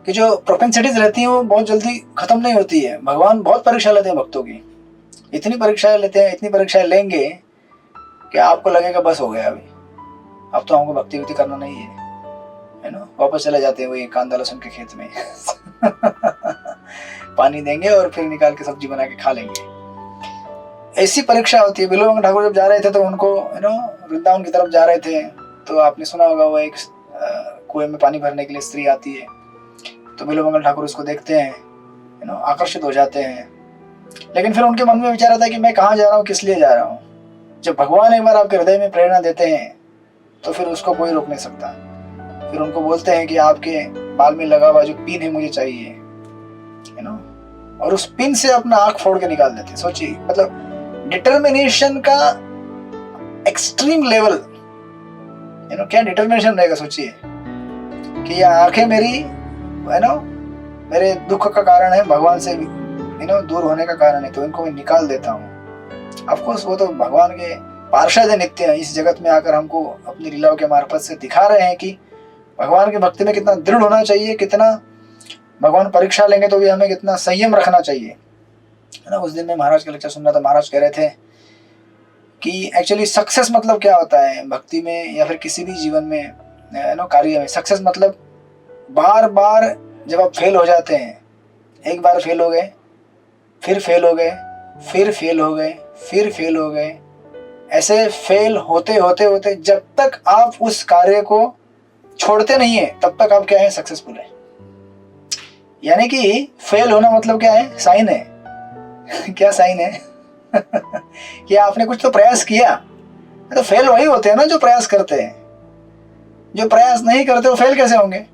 Speaker 1: कि जो प्रोपेंसिटीज रहती हैं वो बहुत जल्दी खत्म नहीं होती है। भगवान बहुत परीक्षा लेते हैं भक्तों की, इतनी परीक्षाएं लेते हैं, इतनी परीक्षाएं लेंगे कि आपको लगेगा बस हो गया, अभी अब तो हमको भक्ति वक्ति करना नहीं है ना। वापस चले जाते हैं वही कांदा लहसुन के खेत में पानी देंगे और फिर निकाल के सब्जी बना के खा लेंगे। ऐसी परीक्षा होती है। बिल्वमंगल ठाकुर जब जा रहे थे तो उनको वृंदावन की तरफ जा रहे थे, तो आपने सुना होगा वो एक कुएं में पानी भरने के लिए स्त्री आती है, तो बिल्वमंगल ठाकुर उसको देखते हैं, आकर्षित हो जाते हैं। लेकिन फिर उनके मन में विचार आता है कि मैं कहाँ जा रहा हूँ, किस लिए जा रहा हूँ। जब भगवान एक बार आपके हृदय में प्रेरणा देते हैं तो फिर उसको कोई रोक नहीं सकता। फिर उनको बोलते हैं कि आपके बाल में लगा हुआ जो पिन है मुझे चाहिए, है ना, और उस पिन से अपना आंख फोड़ के निकाल देते हैं। सोचिए, मतलब डिटर्मिनेशन का एक्सट्रीम लेवल, क्या डिटर्मिनेशन रहेगा। सोचिए कि ये आंखें मेरी है ना मेरे दुख का कारण है, भगवान से दूर होने का कारण है, तो इनको मैं निकाल देता हूँ। ऑफकोर्स वो तो भगवान के पार्षद है, नित्य इस जगत में आकर हमको अपनी लीलाओं के मार्फत से दिखा रहे हैं कि भगवान की भक्ति में कितना दृढ़ होना चाहिए, कितना भगवान परीक्षा लेंगे तो भी हमें कितना संयम रखना चाहिए, है ना। उस दिन मैं महाराज का लेक्चर सुन रहा था, महाराज कह रहे थे कि एक्चुअली सक्सेस मतलब क्या होता है भक्ति में या फिर किसी भी जीवन में, कार्य में। सक्सेस मतलब बार बार जब आप फेल हो जाते हैं, एक बार फेल हो गए, फिर फेल हो गए, फिर फेल हो गए, फिर फेल हो गए, ऐसे फेल होते होते होते जब तक आप उस कार्य को छोड़ते नहीं है तब तक आप क्या है, सक्सेसफुल है। यानी कि फेल होना मतलब क्या है, साइन है क्या साइन है कि आपने कुछ तो प्रयास किया। तो फेल वही होते हैं ना जो प्रयास करते हैं, जो प्रयास नहीं करते वो फेल कैसे होंगे।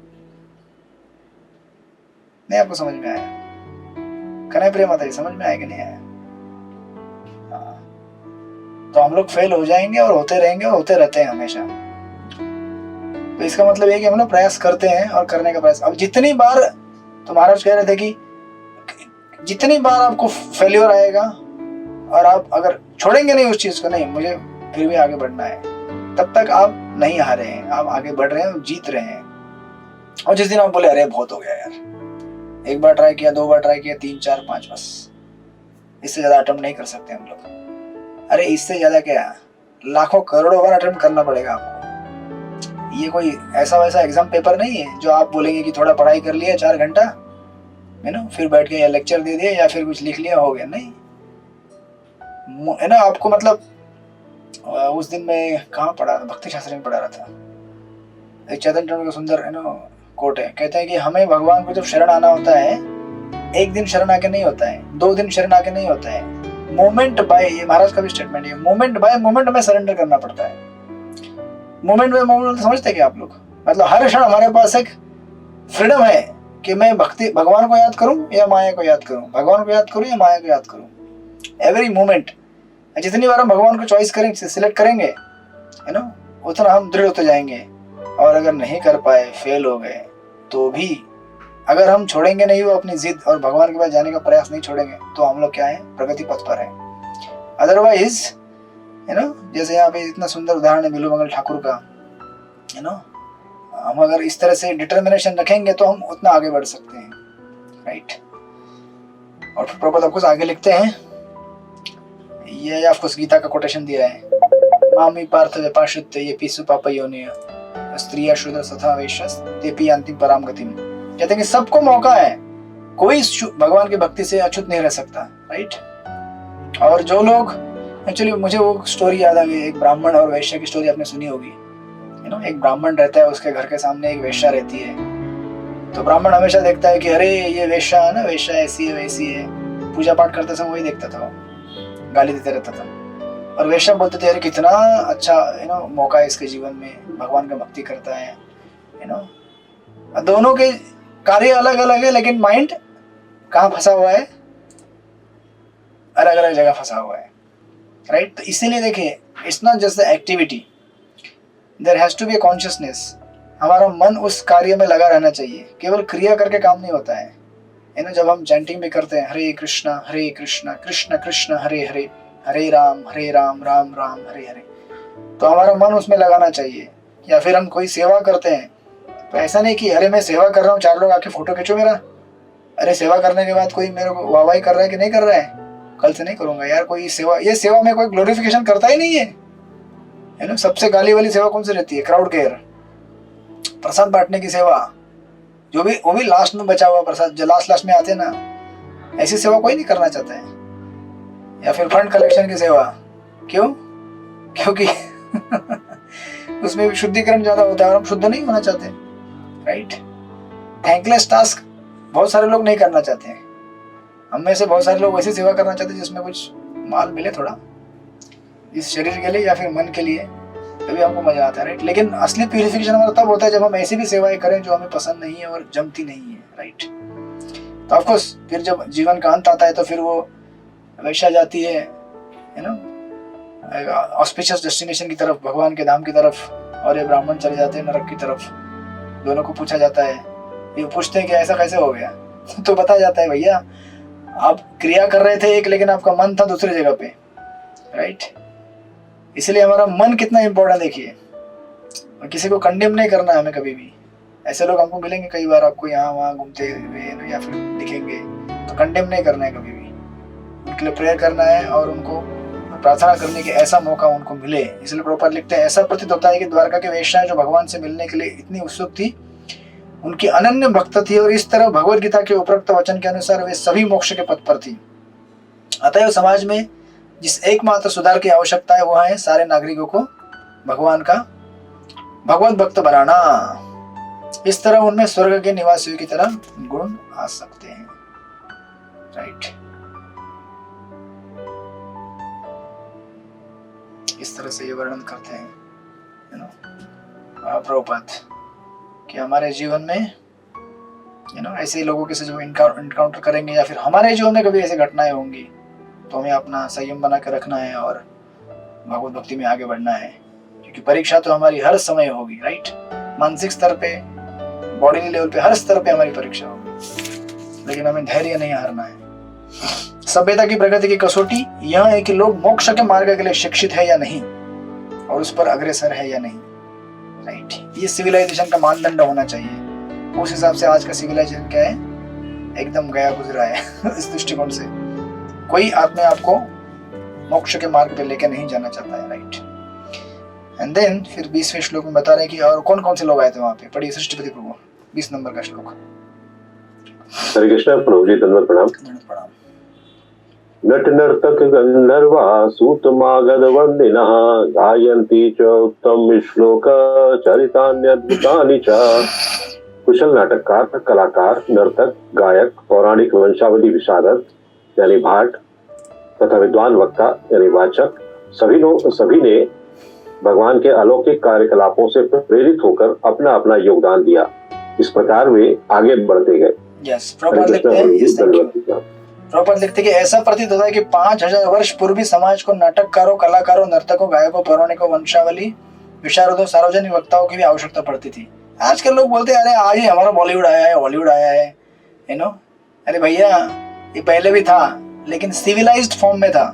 Speaker 1: नहीं आपको समझ में आया? कन्हैया प्रिय माता जी समझ में आया कि नहीं आया? तो हम लोग फेल हो जाएंगे और होते रहेंगे और होते रहते हैं हमेशा। तो इसका मतलब ये कि हम लोग प्रयास करते हैं और करने का प्रयास। अब जितनी बार, तो महाराज कह रहे थे कि जितनी बार आपको फेल्योर आएगा और आप अगर छोड़ेंगे नहीं उस चीज को, नहीं मुझे फिर भी आगे बढ़ना है, तब तक आप नहीं हारे हैं, आप आगे बढ़ रहे हैं, जीत रहे हैं। और जिस दिन आप बोले अरे बहुत हो गया यार, एक बार ट्राई किया, 2 बार ट्राई किया, 3 4 5 बस, इससे ज्यादा अटेम्प्ट नहीं कर सकते हम लोग। अरे इससे ज्यादा क्या, लाखों करोड़ों बार अटेम्प्ट करना पड़ेगा आपको। ये कोई ऐसा वैसा एग्जाम पेपर नहीं है जो आप बोलेंगे कि थोड़ा पढ़ाई कर लिया 4 घंटा, है ना, फिर बैठ के या लेक्चर दे दिया या फिर कुछ लिख लिया, हो गया। नहीं है ना, आपको मतलब उस दिन मैं कहाँ पढ़ा था, भक्ति शास्त्र में पढ़ा रहा था, एक चैतन्य टंडन का सुंदर है ना कोट है, कहते हैं कि हमें भगवान को जब शरण आना होता है, एक दिन शरण आके नहीं होता है, 2 दिन शरण आके नहीं होता है, मोमेंट बाय, ये महाराज का भी स्टेटमेंट है, मोमेंट बाय मोमेंट हमें सरेंडर करना पड़ता है। मोमेंट बाय मोमेंट समझते हैं क्या आप लोग? मतलब हर क्षण हमारे पास एक फ्रीडम है कि मैं भगवान को याद करूं या माया को याद करूं, भगवान को याद करूं या माया को याद करूं। एवरी मोमेंट, जितनी बार हम भगवान को चॉइस करेंगे, सिलेक्ट करेंगे, है ना, उतना हम दृढ़ होते जाएंगे। और अगर नहीं कर पाए, फेल हो गए, तो भी अगर हम छोड़ेंगे नहीं वो अपनी जिद और भगवान के पास जाने का प्रयास नहीं छोड़ेंगे, तो हम लोग क्या है, प्रगति पथ पर है। अदरवाइज, है ना, जैसे यहाँ पे इतना सुंदर उदाहरण है बिल्वमंगल ठाकुर का, है ना, हम अगर इस तरह से डिटर्मिनेशन रखेंगे तो हम उतना आगे बढ़ सकते हैं, राइट। और फिर प्रभुपाद आपको आगे लिखते हैं, ये आपको गीता का कोटेशन दिया है, मामी पार्थ व्यपाश्रित्य ये पीसु पाप योनिय स्त्रिया शूद्र तथा वैश्य तेपि अंतिम पराम गतिम। कहते हैं कि सबको मौका है, कोई भगवान की भक्ति से अछूत नहीं रह सकता, राइट। और जो लोग, एक्चुअली मुझे वो स्टोरी याद आ गई, एक ब्राह्मण और वैश्य की स्टोरी आपने सुनी होगी, यू नो। एक ब्राह्मण रहता है, उसके घर के सामने एक वैश्या रहती है, तो ब्राह्मण हमेशा देखता है कि अरे ये वैश्या है ना, वैश्या ऐसी है वैसी है, पूजा पाठ करते समय वही देखता था, गाली देते रहता था। और वैश्या बोलते थे अरे कितना अच्छा, यू नो, मौका है इसके जीवन में, भगवान का भक्ति करता है, यू नो। दोनों के कार्य अलग अलग है, लेकिन माइंड कहाँ फंसा हुआ है, अलग अलग जगह फंसा हुआ है, राइट। तो इसीलिए देखिए, it's not just the activity, there has to be a consciousness. हमारा मन उस कार्य में लगा रहना चाहिए, केवल क्रिया करके काम नहीं होता है, ना। जब हम चैंटिंग भी करते हैं, हरे कृष्णा कृष्ण कृष्ण हरे हरे, हरे राम राम राम हरे हरे, तो हमारा मन उसमें लगाना चाहिए। या फिर हम कोई सेवा करते हैं, तो ऐसा नहीं कि अरे मैं सेवा कर रहा हूँ, 4 लोग आके फोटो खींचो मेरा, अरे सेवा करने के बाद कोई मेरे को वाहवाही कर रहा है कि नहीं कर रहा है, कल से नहीं करूंगा यार कोई सेवा। ये सेवा में कोई ग्लोरिफिकेशन करता ही नहीं है, है ना। सबसे गाली वाली सेवा कौन सी रहती है? क्राउड केयर, प्रसाद बांटने की सेवा, जो भी वो भी लास्ट में बचा हुआ प्रसाद, जो लास्ट में आते हैं ना, ऐसी सेवा कोई नहीं करना चाहता है। या फिर फंड कलेक्शन की सेवा, क्यों? क्योंकि उसमें शुद्धिकरण ज्यादा होता है और हम शुद्ध नहीं होना चाहते, राइट। थैंकलेस टास्क बहुत सारे लोग नहीं करना चाहते हैं, हम में से बहुत सारे लोग वैसी सेवा करना चाहते हैं जिसमें कुछ माल मिले थोड़ा, इस शरीर के लिए या फिर मन के लिए, तभी हमको मजा आता है, राइट। लेकिन असली प्यूरिफिकेशन हमारा तब होता है जब हम ऐसी भी सेवाएं करें जो हमें पसंद नहीं है और जमती नहीं है, राइट। तो ऑफकोर्स फिर जब जीवन का अंत आता है तो फिर वो वैश्या जाती है, ना, ऑस्पिशियस डेस्टिनेशन की तरफ, भगवान के धाम की तरफ, और ये ब्राह्मण चले जाते हैं नरक की तरफ। दोनों को पूछा जाता है, ये पूछते हैं कि ऐसा कैसे हो गया तो बताया जाता है भैया आप क्रिया कर रहे थे एक, लेकिन आपका मन था दूसरी जगह पे, राइट। इसलिए हमारा मन कितना इंपॉर्टेंट देखिए, और किसी को कंडेम नहीं करना है हमें कभी भी, ऐसे लोग हमको मिलेंगे कई बार, आपको यहाँ वहाँ घूमते हुए या फिर दिखेंगे, तो कंडेम नहीं करना है कभी भी, उनके लिए प्रेयर करना है और उनको प्रार्थना करने के ऐसा मौका उनको मिले। इसलिए प्रभुपाद लिखते हैं, ऐसा प्रतीत होता है कि द्वारका की वेश्याएं जो भगवान से मिलने के लिए इतनी उत्सुक थी, उनकी अनन्य भक्त थी और इस तरह भगवत गीता के उपरोक्त वचन के अनुसार वे सभी मोक्ष के पथ पर थी। अतएव समाज में जिस एकमात्र सुधार की आवश्यकता है वह है सारे नागरिकों को भगवान का भगवत भक्त बनाना। इस तरह उनमें स्वर्ग के निवासियों की तरह गुण आ सकते हैं। राइट, इस तरह से ये वर्णन करते हैं प्रभुपाद कि हमारे जीवन में ऐसे लोगों के साथ जो इनकाउंटर करेंगे या फिर हमारे जीवन में कभी ऐसी घटनाएं होंगी, तो हमें अपना संयम बना कर रखना है और भगवत भक्ति में आगे बढ़ना है, क्योंकि परीक्षा तो हमारी हर समय होगी। राइट, मानसिक स्तर पे, बॉडी लेवल पे, हर स्तर पे हमारी परीक्षा होगी, लेकिन हमें धैर्य नहीं हारना है। सभ्यता की प्रगति की कसौटी यह है कि लोग मोक्ष के मार्ग के लिए शिक्षित है या नहीं और उस पर अग्रसर है या नहीं। राइट, ये सिविलाइजेशन का मानदंड होना चाहिए। उस हिसाब से आज का सिविलाइजेशन क्या है, एकदम गया गुजरा है इस दृष्टिकोण से कोई अपने आप को मोक्ष के मार्ग पे लेकर नहीं जाना चाहता है। राइट, एंड देन फिर 20वें श्लोक में बता रहे हैं कि और कौन कौन से लोग आए थे वहां पे। पढ़िए सृष्टिपति प्रभु 20 नंबर का श्लोक।
Speaker 9: हरे कृष्ण प्रभु जी, धन्यवाद, प्रणाम। नट नर्तक गंधर्वा सूतमागध वंदिनः गायन्ति च उत्तम श्लोक चरितान्यद्भुतानि च। कुशल नाटककार, कलाकार, नर्तक, गायक, पौराणिक वंशावली विशारद यानी भाट तथा विद्वान वक्ता यानी वाचक, सभी ने भगवान के अलौकिक कार्यकलापों से प्रेरित होकर अपना अपना योगदान दिया। इस प्रकार वे आगे बढ़ते गए।
Speaker 1: प्रभुपाद लिखते कि ऐसा प्रतीत होता है कि 5000 वर्ष पूर्वी समाज को नाटककारों, कलाकारों, नर्तकों, गायकों, पौराणिकों, वंशावली विशारदों, सार्वजनिक वक्ताओं की भी आवश्यकता पड़ती थी। आजकल लोग बोलते हैं अरे आज ही हमारा बॉलीवुड आया है, हॉलीवुड आया है, अरे भैया ये पहले भी था लेकिन सिविलाइज्ड फॉर्म में था।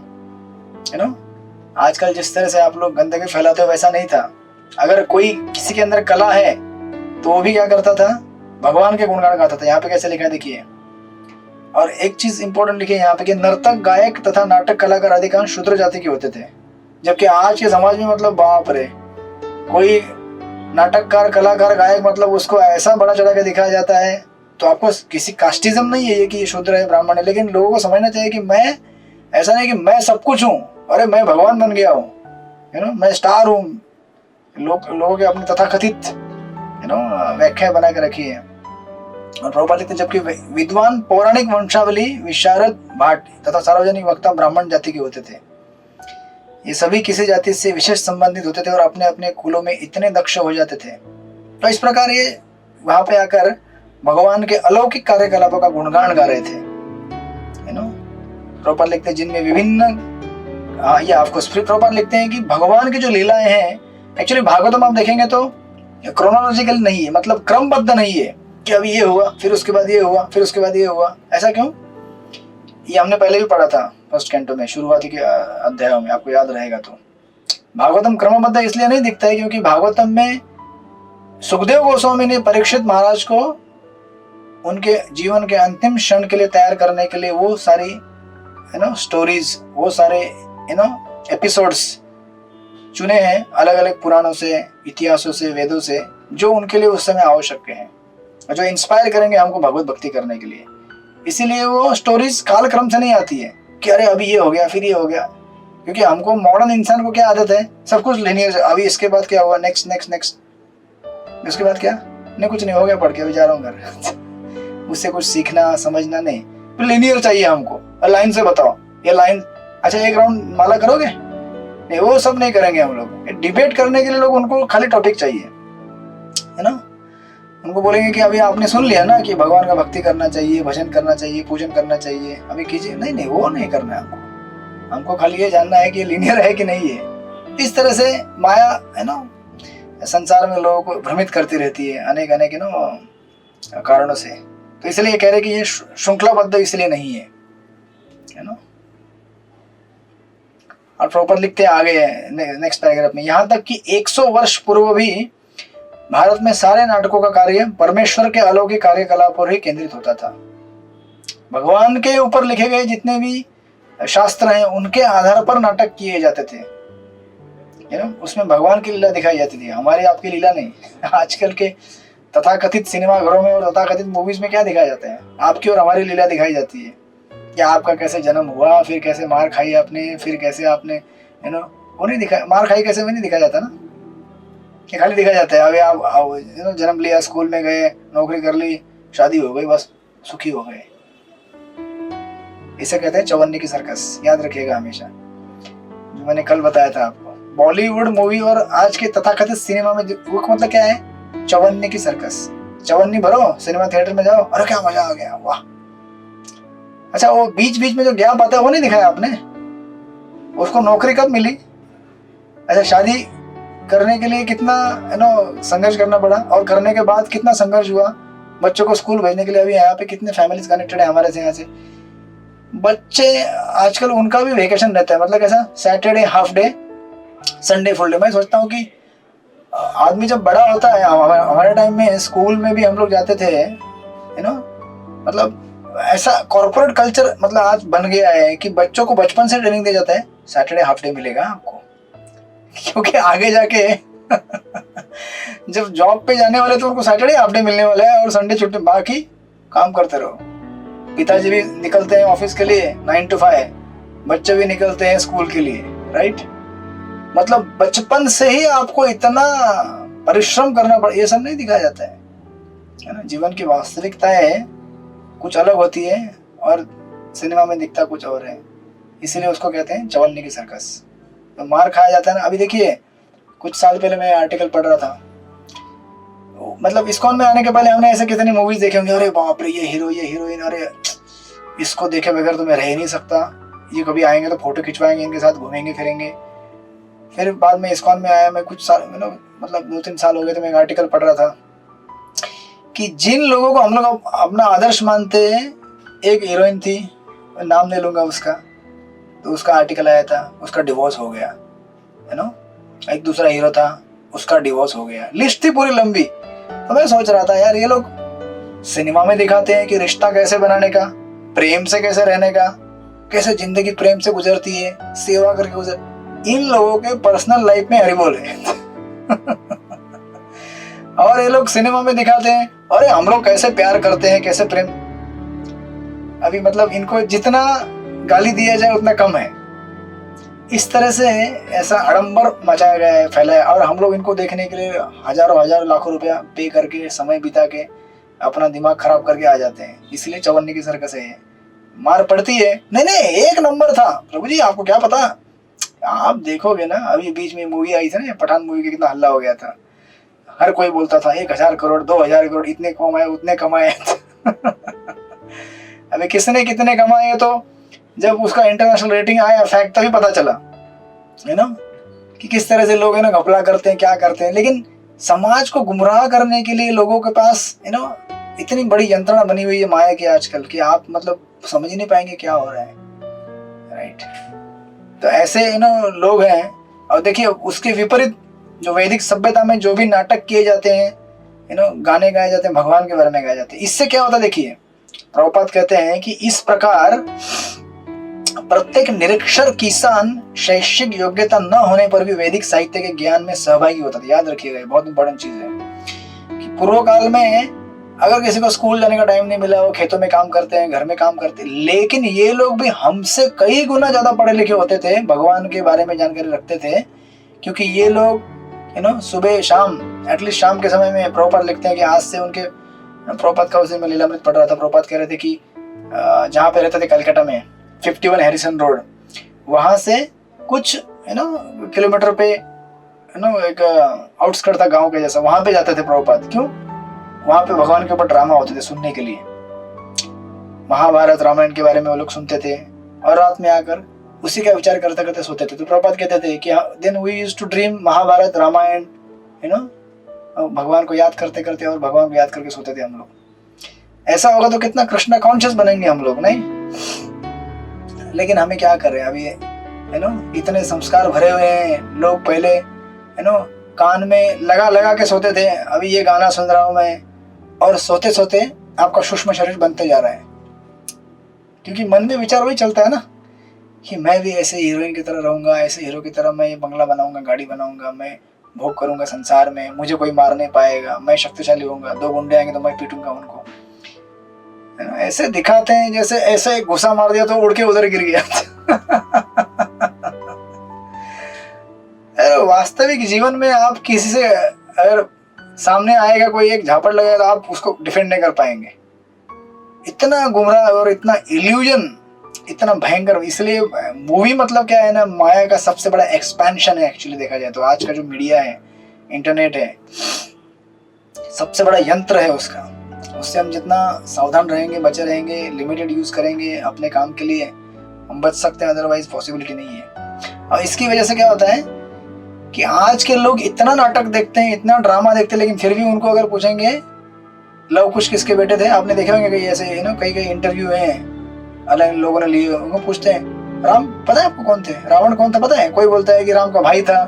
Speaker 1: आजकल जिस तरह से आप लोग गंदगी फैलाते हो वैसा नहीं था। अगर कोई किसी के अंदर कला है तो वो भी क्या करता था, भगवान के गुणगान गाता था। यहाँ पे कैसे लिखा है देखिए। और एक चीज इंपॉर्टेंट लिखी है यहाँ पे कि नर्तक, गायक तथा नाटक कलाकार अधिकांश शूद्र जाति के होते थे, जबकि आज के समाज में मतलब बाप रे, कोई नाटककार, कलाकार, गायक मतलब उसको ऐसा बड़ा चढ़ा के दिखाया जाता है। तो आपको किसी कास्टिज्म नहीं है ये कि ये शूद्र है, ब्राह्मण है, लेकिन लोगों को समझना चाहिए कि मैं ऐसा नहीं कि मैं सब कुछ हूँ, अरे मैं भगवान बन गया हूँ, मैं स्टार हूँ। लोगों के अपनी तथाकथित व्याख्या बना के रखी है। और प्रभुपाद लिखते जबकि विद्वान, पौराणिक, वंशावली विशारद, भाट तथा सार्वजनिक वक्ता ब्राह्मण जाति के होते थे। ये सभी किसी जाति से विशेष संबंधित होते थे और अपने अपने कुलों में इतने दक्ष हो जाते थे। तो इस प्रकार ये वहां पे आकर भगवान के अलौकिक कार्यकलापों का गुणगान गा रहे थे। प्रभुपाद लिखते जिनमें विभिन्न ये आपको प्रभुपाद लिखते हैं कि भगवान की जो लीलाएं हैं, एक्चुअली भागवतम आप देखेंगे तो क्रोनोलॉजिकल नहीं है, मतलब क्रमबद्ध नहीं है कि अभी ये हुआ फिर उसके बाद ये हुआ फिर उसके बाद ये हुआ। ऐसा क्यों? ये हमने पहले भी पढ़ा था फर्स्ट कैंटो में, शुरुआती के अध्यायों में, आपको याद रहेगा तो। भागवतम क्रमबद्ध इसलिए नहीं दिखता है क्योंकि भागवतम में सुखदेव गोस्वामी ने परीक्षित महाराज को उनके जीवन के अंतिम क्षण के लिए तैयार करने के लिए वो सारी स्टोरीज, वो सारे एपिसोड्स चुने हैं अलग अलग पुराणों से, इतिहासों से, वेदों से, जो उनके लिए उस समय आवश्यक है और जो इंस्पायर करेंगे हमको भगवत भक्ति करने के लिए। इसीलिए वो स्टोरीज कालक्रम से नहीं आती है कि अरे अभी ये हो गया फिर ये हो गया, क्योंकि हमको मॉडर्न इंसान को क्या आदत है, सब कुछ लिनियर। अभी इसके बाद क्या हुआ, नेक्स्ट नेक्स्ट नेक्स्ट, उसके बाद क्या, नहीं कुछ नहीं हो गया, पढ़ के अभी जा रहा हूँ घर उससे कुछ सीखना समझना नहीं, तो लिनियर चाहिए हमको। लाइन से बताओ ये लाइन, अच्छा एक राउंड माला करोगे, नहीं वो सब नहीं करेंगे हम लोग। डिबेट करने के लिए लोग, उनको खाली टॉपिक चाहिए, है ना। उनको बोलेंगे कि अभी आपने सुन लिया ना कि भगवान का भक्ति करना चाहिए, भजन करना चाहिए, पूजन करना चाहिए, अभी कीजिए। नहीं नहीं, वो नहीं करना है हमको खाली ये जानना है कि लीनियर है कि नहीं है। इस तरह से माया है ना संसार में लोगों को भ्रमित करती रहती है अनेक अनेक कारणों से। तो इसलिए कह रहे कि ये श्रृंखलाबद्ध इसलिए नहीं है ना। और प्रॉपर लिखते आगे नेक्स्ट पैराग्राफ में, यहाँ तक कि 100 वर्ष पूर्व भी भारत में सारे नाटकों का कार्य परमेश्वर के अलौकिक कार्यकलाप पर ही केंद्रित होता था। भगवान के ऊपर लिखे गए जितने भी शास्त्र हैं उनके आधार पर नाटक किए जाते थे, उसमें भगवान की लीला दिखाई जाती थी, हमारी आपकी लीला नहीं। आजकल के तथाकथित सिनेमाघरों में और तथाकथित मूवीज में क्या दिखाया जाता है, आपकी और हमारी लीला दिखाई जाती है कि आपका कैसे जन्म हुआ, फिर कैसे मार खाई आपने, फिर कैसे आपने वो नहीं दिखाया, मार खाई कैसे में नहीं दिखाया जाता ना, कि खाली दिखाया जाता है अभी आप जन्म लिया, स्कूल में गए, नौकरी कर ली, शादी हो गई, बस सुखी हो गए। इसे कहते हैं चवन्नी की सर्कस, याद रखिएगा हमेशा, जो मैंने कल बताया था आपको। बॉलीवुड मूवी और आज के तथाकथित सिनेमा में वो मतलब क्या है, चवन्नी की सर्कस। चवन्नी भरो, सिनेमा थिएटर में जाओ, अरे क्या मजा आ गया, वाह। अच्छा, वो बीच बीच में जो गैप आता है वो नहीं दिखाया आपने, उसको नौकरी कब मिली, अच्छा शादी करने के लिए कितना संघर्ष करना पड़ा, और करने के बाद कितना संघर्ष हुआ, बच्चों को स्कूल भेजने के लिए। अभी यहाँ पे कितने फैमिलीज कनेक्टेड है हमारे से, यहाँ से बच्चे आजकल उनका भी वेकेशन रहता है, मतलब कैसा, Saturday half day, Sunday full day. मैं सोचता हूँ कि आदमी जब बड़ा होता है, हमारे टाइम में स्कूल में भी हम लोग जाते थे, मतलब ऐसा कॉर्पोरेट कल्चर मतलब आज बन गया है कि बच्चों को बचपन से ट्रेनिंग दिया जाता है, सैटरडे हाफ डे मिलेगा आपको, क्योंकि आगे जाके जब जॉब पे जाने वाले तो उनको सैटरडे हाफ डे मिलने वाला है और संडे छुट्टी, बाकी काम करते रहो। पिताजी भी निकलते हैं ऑफिस के लिए 9 to 5, बच्चे भी निकलते हैं स्कूल के लिए, राइट। मतलब बचपन से ही आपको इतना परिश्रम करना पड़ा, ये सब नहीं दिखाया जाता है ना। जीवन की वास्तविकताएं कुछ अलग होती है और सिनेमा में दिखता कुछ और है, इसीलिए उसको कहते हैं चवन्नी की सर्कस। तो मार खाया जाता है ना। अभी देखिए, कुछ साल पहले मैं आर्टिकल पढ़ रहा था, मतलब इस्कॉन में आने के पहले हमने ऐसे कितनी मूवीज देखे होंगे, अरे बाप रे ये हीरो ये हीरोइन, अरे इसको देखे बगैर तो मैं रह ही नहीं सकता, ये कभी आएंगे तो फोटो खिंचवाएंगे, इनके साथ घूमेंगे फिरेंगे। फिर बाद में इस्कॉन में आया, मैं कुछ साल मतलब 2-3 साल हो गए, तो मैं एक आर्टिकल पढ़ रहा था कि जिन लोगों को हम लोग अपना आदर्श मानते हैं, एक हीरोइन थी, नाम ले लूंगा उसका, तो उसका आर्टिकल आया था, उसका डिवोर्स हो गया, एक दूसरा हीरो था, उसका डिवोर्स हो गया, लिस्ट थी पूरी लंबी। तो मैं सोच रहा था यार, ये लोग सिनेमा में दिखाते हैं कि रिश्ता कैसे बनाने का, प्रेम से कैसे रहने का, कैसे जिंदगी प्रेम से गुजरती है, सेवा करके गुजर, इन लोगों के पर्सनल लाइफ में हरिबोल है। और ये लोग सिनेमा में दिखाते हैं, अरे हम लोग कैसे प्यार करते हैं, कैसे प्रेम। अभी मतलब इनको जितना गाली दिया जाए उतना कम है, इस तरह से ऐसा आडंबर मचाया गया है, फैलाया। और हम लोग इनको देखने के लिए हजारों लाखों रुपया पे करके, समय बिता के, अपना दिमाग खराब करके आ जाते हैं। इसलिए चवन्नी की सर्कस है, मार पड़ती है, नहीं एक नंबर था। प्रभु जी आपको क्या पता, आप देखोगे ना, अभी बीच में मूवी आई थी ना पठान मूवी, कितना हल्ला हो गया था, हर कोई बोलता था 1000 करोड़ 2000 करोड़, इतने कमाए उतने कमाए। अभी किसने कितने कमाए, तो जब उसका इंटरनेशनल रेटिंग आया, फैक्ट तभी पता चला, है ना, कि किस तरह से लोग घपला करते हैं, क्या करते हैं। लेकिन समाज को गुमराह करने के लिए लोगों के पास इतनी बड़ी यंत्रणा बनी हुई है माया की आजकल, कि आप मतलब समझ ही नहीं पाएंगे क्या हो रहा है, राइट। तो ऐसे लोग हैं। और देखिए उसके विपरीत जो वैदिक सभ्यता में जो भी नाटक किए जाते हैं, गाने गाए जाते हैं, भगवान के बारे में गाए जाते हैं, इससे क्या होता है देखिए, प्रभुपाद कहते हैं कि इस प्रकार प्रत्येक निरक्षर किसान शैक्षिक योग्यता न होने पर भी वैदिक साहित्य के ज्ञान में सहभागी होता था। याद रखिएगा, बहुत इंपॉर्टेंट चीज है कि पूर्व काल में अगर किसी को स्कूल जाने का टाइम नहीं मिला, वो खेतों में काम करते हैं, घर में काम करते हैं, लेकिन ये लोग भी हमसे कई गुना ज्यादा पढ़े लिखे होते थे, भगवान के बारे में जानकारी रखते थे, क्योंकि ये लोग सुबह शाम, एटलीस्ट शाम के समय में, प्रभुपाद लिखते हैं कि आज से उनके, प्रभुपाद का उस दिन मैं लीलामृत पढ़ रहा था, प्रभुपाद कह रहे थे कि जहाँ पे रहते थे कलकत्ता में 51 हैरिसन रोड, वहां से कुछ किलोमीटर पे एक आउटस्कर्ट था गांव के जैसा, वहां पे जाते थे प्रभुपाद। क्यों? वहां पे भगवान के ऊपर ड्रामा होते थे सुनने के लिए, महाभारत रामायण के बारे में वो लोग सुनते थे, और रात में आकर उसी का विचार करते करते सोते थे। तो प्रभुपाद कहते थे कि then we used to dream Mahabharata Ramayana, भगवान को याद करते करते, और भगवान को याद करके सोते थे हम लोग। ऐसा होगा तो कितना कृष्णा कॉन्शियस बनेंगे हम लोग, नहीं? लेकिन हमें क्या कर रहे हैं अभी, इतने संस्कार भरे हुए हैं लोग, पहले कान में लगा लगा के सोते थे, अभी ये गाना सुन रहा हूं मैं, और सोते सोते आपका सूक्ष्म शरीर बनते जा रहा है। क्योंकि मन में विचार वही चलता है ना कि मैं भी ऐसे हीरोइन की तरह रहूंगा, ऐसे हीरो की तरह मैं ये बंगला बनाऊंगा, गाड़ी बनाऊंगा, मैं भोग करूंगा संसार में, मुझे कोई मार नहीं पाएगा, मैं शक्तिशाली होऊंगा, 2 गुंडे आएंगे तो मैं पीटूंगा उनको, है ना। ऐसे दिखाते हैं जैसे ऐसे घुसा मार दिया तो उड़ के उधर गिर गया। अरे वास्तविक जीवन में आप किसी से अगर सामने आएगा कोई एक झापड़ लगाएगा तो आप उसको डिफेंड नहीं कर पाएंगे। इतना गुमराह और इतना इल्यूजन, इतना भयंकर। इसलिए मूवी मतलब क्या है ना, माया का सबसे बड़ा एक्सपेंशन है एक्चुअली देखा जाए तो। आज का जो मीडिया है, इंटरनेट है, सबसे बड़ा यंत्र है उसका। उससे हम जितना सावधान रहेंगे, बचे रहेंगे, लिमिटेड यूज करेंगे अपने काम के लिए, हम बच सकते हैं, अदरवाइज पॉसिबिलिटी नहीं है। और इसकी वजह से क्या होता है कि आज के लोग इतना नाटक देखते हैं, इतना ड्रामा देखते हैं, लेकिन फिर भी उनको अगर पूछेंगे लव कुश किसके बेटे थे, आपने देखे होंगे कई ऐसे कई इंटरव्यू हैं अलग लोगों ने लिए, उनको पूछते हैं राम पता है आपको कौन थे, रावण कौन था पता है, कोई बोलता है कि राम का भाई था।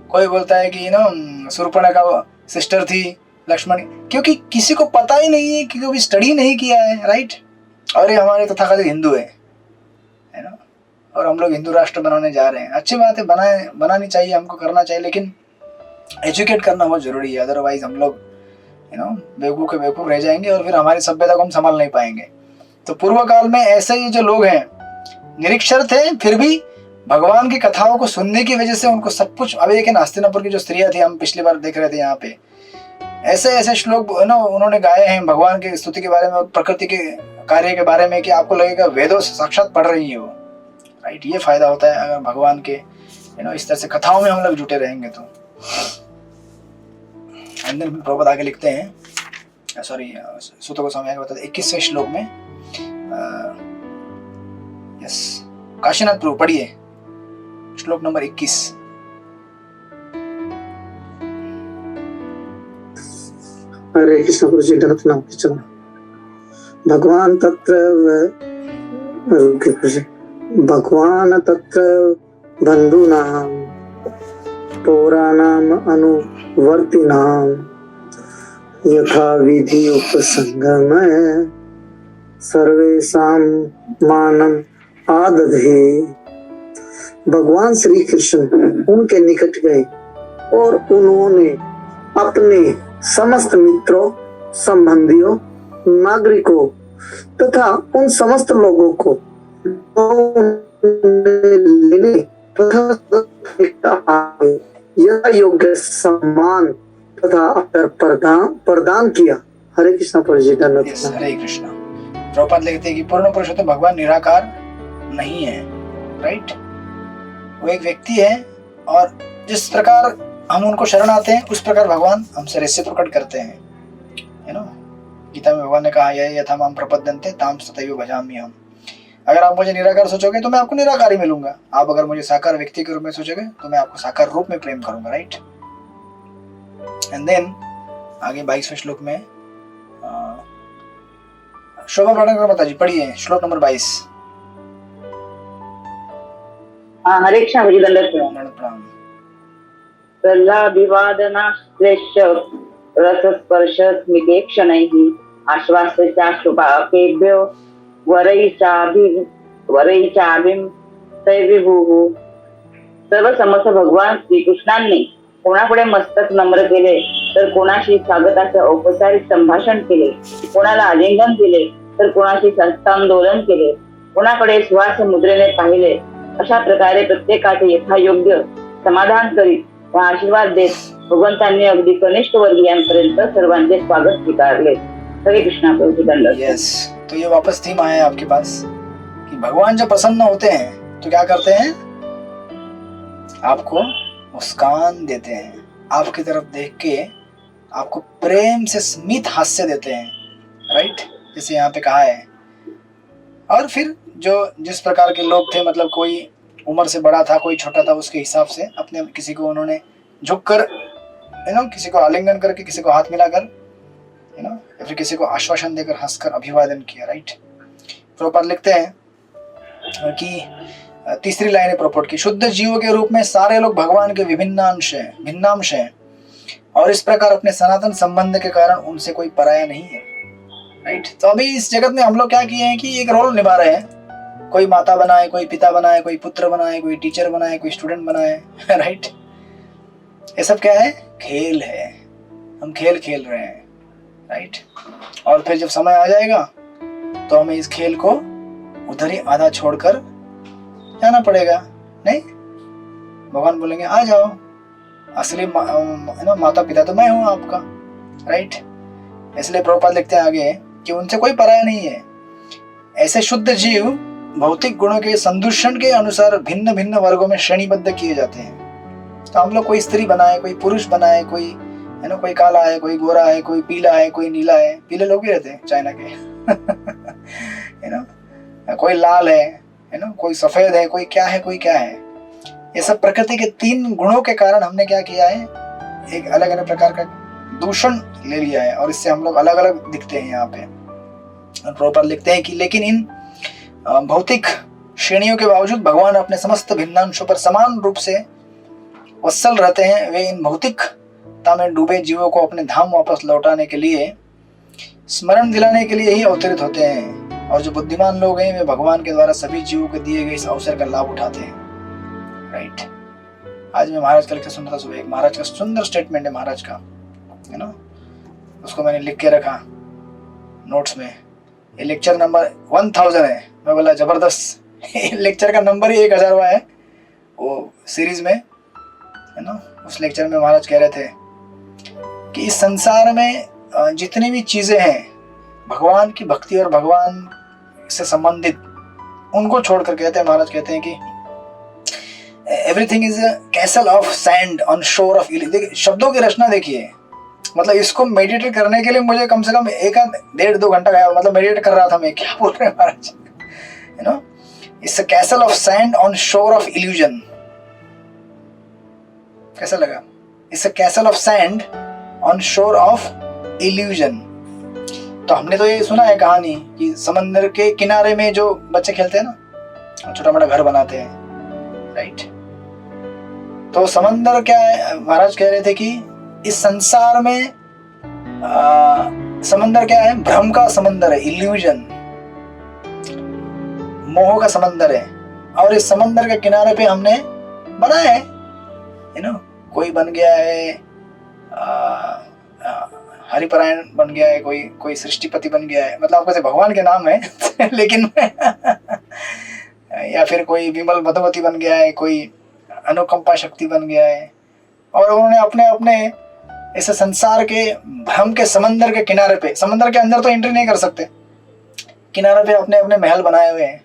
Speaker 1: कोई बोलता है कि शूर्पणखा का सिस्टर थी लक्ष्मण, क्योंकि किसी को पता ही नहीं है, क्योंकि कभी स्टडी नहीं किया है, राइट। और ये हमारे तथाकथित हिंदू है ना, और हम लोग हिंदू राष्ट्र बनाने जा रहे हैं। अच्छी बात है, बनानी चाहिए, हमको करना चाहिए, लेकिन एजुकेट करना बहुत जरूरी है, अदरवाइज हम लोग बेवकूफ के बेवकूफ रह जाएंगे और फिर हमारी सभ्यता को हम संभाल नहीं पाएंगे। तो पूर्व काल में ऐसे ही जो लोग हैं निरक्षर थे, फिर भी भगवान की कथाओं को सुनने की वजह से उनको सब कुछ। अभी देखिए हस्तिनापुर की जो स्त्रियां थी, हम पिछली बार देख रहे थे यहाँ पे, ऐसे ऐसे श्लोक उन्होंने गाए हैं भगवान की स्तुति के बारे में और प्रकृति के कार्य के बारे में कि आपको लगेगा वेदों से साक्षात पढ़ रही है वो, राइट। ये फायदा होता है अगर भगवान के इस तरह से कथाओं में हम लोग जुटे रहेंगे तो। एंड देन प्रभुपाद आगे लिखते हैं, सॉरी सूत गोस्वामी आगे बताते 21वें श्लोक में, यस काशीनाथ प्रभु पढ़िए श्लोक नंबर 21।
Speaker 4: हरे कृष्ण गुरु जी गलत नाम की चलो। भगवान तत्र बंधुनाम पौराणाम अनुवर्तिनाम यथा विधि उपसंगम सर्वेषां मानम आदधे। भगवान श्री कृष्ण उनके निकट गए और उन्होंने अपने समस्त मित्रों, संबंधियों, नागरिकों तथा उन समस्त लोगों को लेने तथा योग्य सम्मान तथा प्रदान किया। हरे कृष्ण परिजित।
Speaker 1: हरे कृष्ण। प्रभुपाद लिखते हैं कि पूर्ण पुरुषोत्तम भगवान निराकार नहीं है, राइट। वो एक व्यक्ति है और जिस प्रकार हम उनको शरण आते हैं उस प्रकार भगवान हमसे रेसिप्रोकेट करते हैं, गीता में भगवान ने कहा यथा माम प्रपद्यन्ते ताम तथैव भजामि हम। अगर आप मुझे निराकार सोचोगे तो मैं आपको निराकार ही मिलूंगा, आप अगर मुझे साकार व्यक्ति के रूप में सोचोगे तो मैं आपको साकार रूप में प्रेम करूंगा, राइट। एंड देन आगे 22वें श्लोक में शोभा प्रणकर माता जी पढ़िए श्लोक नंबर 22।
Speaker 5: हरे कृष्ण हरि प्रणाम। प्रह्लादिवादनाश्लेष्य रसस्पर्श स्मिते क्षणैः आश्वास्यचाशुपाकेभ्यो वरैचाभिं तैर्विभुः। सर्व समर्थ भगवान श्रीकृष्णांनी कोणापुढे मस्तक नम्र केले तर कोणाशी स्वागताचे औपचारिक संभाषण केले, कोणाला आलिंगन दिले तर कोणाशी हस्तांदोलन केले, कोणाकडे श्वास मुद्रेने पाहिले, अशा प्रकारे प्रत्येकाचे यथायोग्य समाधान करीत व आशीर्वाद देत भगवंतांनी अगदी कनिष्ठ वर्गीयांपर्यंत सर्वांचे स्वागत स्वीकारले। हरे कृष्णा प्रभु दंडवत।
Speaker 1: यस, तो ये वापस थीम आया है आपके पास कि भगवान जब प्रसन्न होते हैं तो क्या करते हैं, आपको मुस्कान देते हैं, आपकी तरफ देख के आपको प्रेम से स्मित हास्य देते हैं, राइट, जैसे यहाँ पे कहा है। और फिर जो जिस प्रकार के लोग थे, मतलब कोई उम्र से बड़ा था, कोई छोटा था, उसके हिसाब से अपने किसी को उन्होंने झुककर किसी को आलिंगन करके, किसी को हाथ मिलाकर या फिर किसी को आश्वासन देकर हंसकर अभिवादन किया, राइट। प्रभुपाद लिखते हैं कि तीसरी लाइन है प्रॉपर्ट की, शुद्ध जीवों के रूप में सारे लोग भगवान के भिन्नांश हैं और इस प्रकार अपने सनातन संबंध के कारण उनसे कोई पराया नहीं है। राइट, तो अभी इस जगत में हम लोग क्या किए हैं कि एक रोल निभा रहे हैं, कोई माता बनाए, कोई पिता बनाए, कोई पुत्र बनाए, कोई टीचर बनाए, कोई स्टूडेंट बनाए। राइट, ये सब क्या है? खेल है, हम खेल खेल रहे हैं। राइट, और फिर जब समय आ जाएगा तो हमें इस खेल को उधर ही आधा छोड़कर जाना पड़ेगा। नहीं, भगवान बोलेंगे आ जाओ, असली माता पिता तो मैं हूं आपका। राइट, इसलिए प्रभुपाद लिखते हैं आगे कि उनसे कोई पराया नहीं है। ऐसे शुद्ध जीव भौतिक गुणों के संदूषण के अनुसार भिन्न भिन्न वर्गों में श्रेणीबद्ध किए जाते हैं। तो हम लोग कोई स्त्री बनाए, कोई पुरुष बनाए, कोई कोई काला है, कोई गोरा है, कोई पीला है, कोई नीला है, पीले लोग भी रहते हैं चाइना के। कोई लाल है, कोई सफेद है, कोई क्या है, कोई क्या है। ये सब प्रकृति के 3 गुणों के कारण हमने क्या किया है, एक अलग अलग प्रकार का दूषण ले लिया है और इससे हम लोग अलग अलग दिखते हैं यहाँ पे। प्रॉपर लिखते हैं कि लेकिन इन भौतिक श्रेणियों के बावजूद भगवान अपने समस्त भिन्नांशों पर समान रूप से वत्सल रहते हैं। वे इन भौतिकता में डूबे जीवों को अपने धाम वापस लौटाने के लिए, स्मरण दिलाने के लिए ही अवतरित होते हैं और जो बुद्धिमान लोग हैं वे भगवान के द्वारा सभी जीवों को दिए गए इस अवसर का लाभ उठाते हैं। राइट, आज मैं महाराज का लेक्चर सुन रहा था सुबह, एक महाराज का सुंदर स्टेटमेंट है महाराज का, उसको मैंने लिख के रखा नोट्स में। ये लेक्चर नंबर 1000 है। मैं बोला जबरदस्त, लेक्चर का नंबर ही 1000वां है वो सीरीज में, उस लेक्चर में महाराज कह रहे थे कि इस संसार में जितनी भी चीजें हैं भगवान की भक्ति और भगवान से संबंधित, उनको छोड़कर कहते हैं, महाराज कहते हैं कि everything is a castle of sand on shore of. देखिए शब्दों की रचना देखिए, मतलब इसको मेडिटेट करने के लिए मुझे कम से कम 1.5-2 घंटा गया, मतलब मेडिटेट कर रहा था मैं। क्या बोल रहे हैं महाराज, it's a castle of sand on shore of illusion. कैसा लगा? It's a castle of sand on shore of illusion. तो हमने तो ये सुना है कहानी कि समंदर के किनारे में जो बच्चे खेलते हैं ना, छोटा मोटा घर बनाते हैं। राइट, तो समंदर क्या है, महाराज कह रहे थे कि इस संसार में समंदर क्या है? भ्रम का समंदर है, इल्यूजन, मोह का समंदर है। और इस समंदर के किनारे पे हमने बनाया है, कोई बन गया है हरिपरायण बन गया है, कोई सृष्टिपति बन गया है, मतलब आपको भगवान के नाम है लेकिन या फिर कोई विमल मधुमती बन गया है, कोई अनुकंपा शक्ति बन गया है। और उन्होंने अपने अपने इस संसार के भ्रम के समंदर के किनारे पे, समंदर के अंदर तो एंट्री नहीं कर सकते, किनारे पे अपने अपने महल बनाए हुए हैं,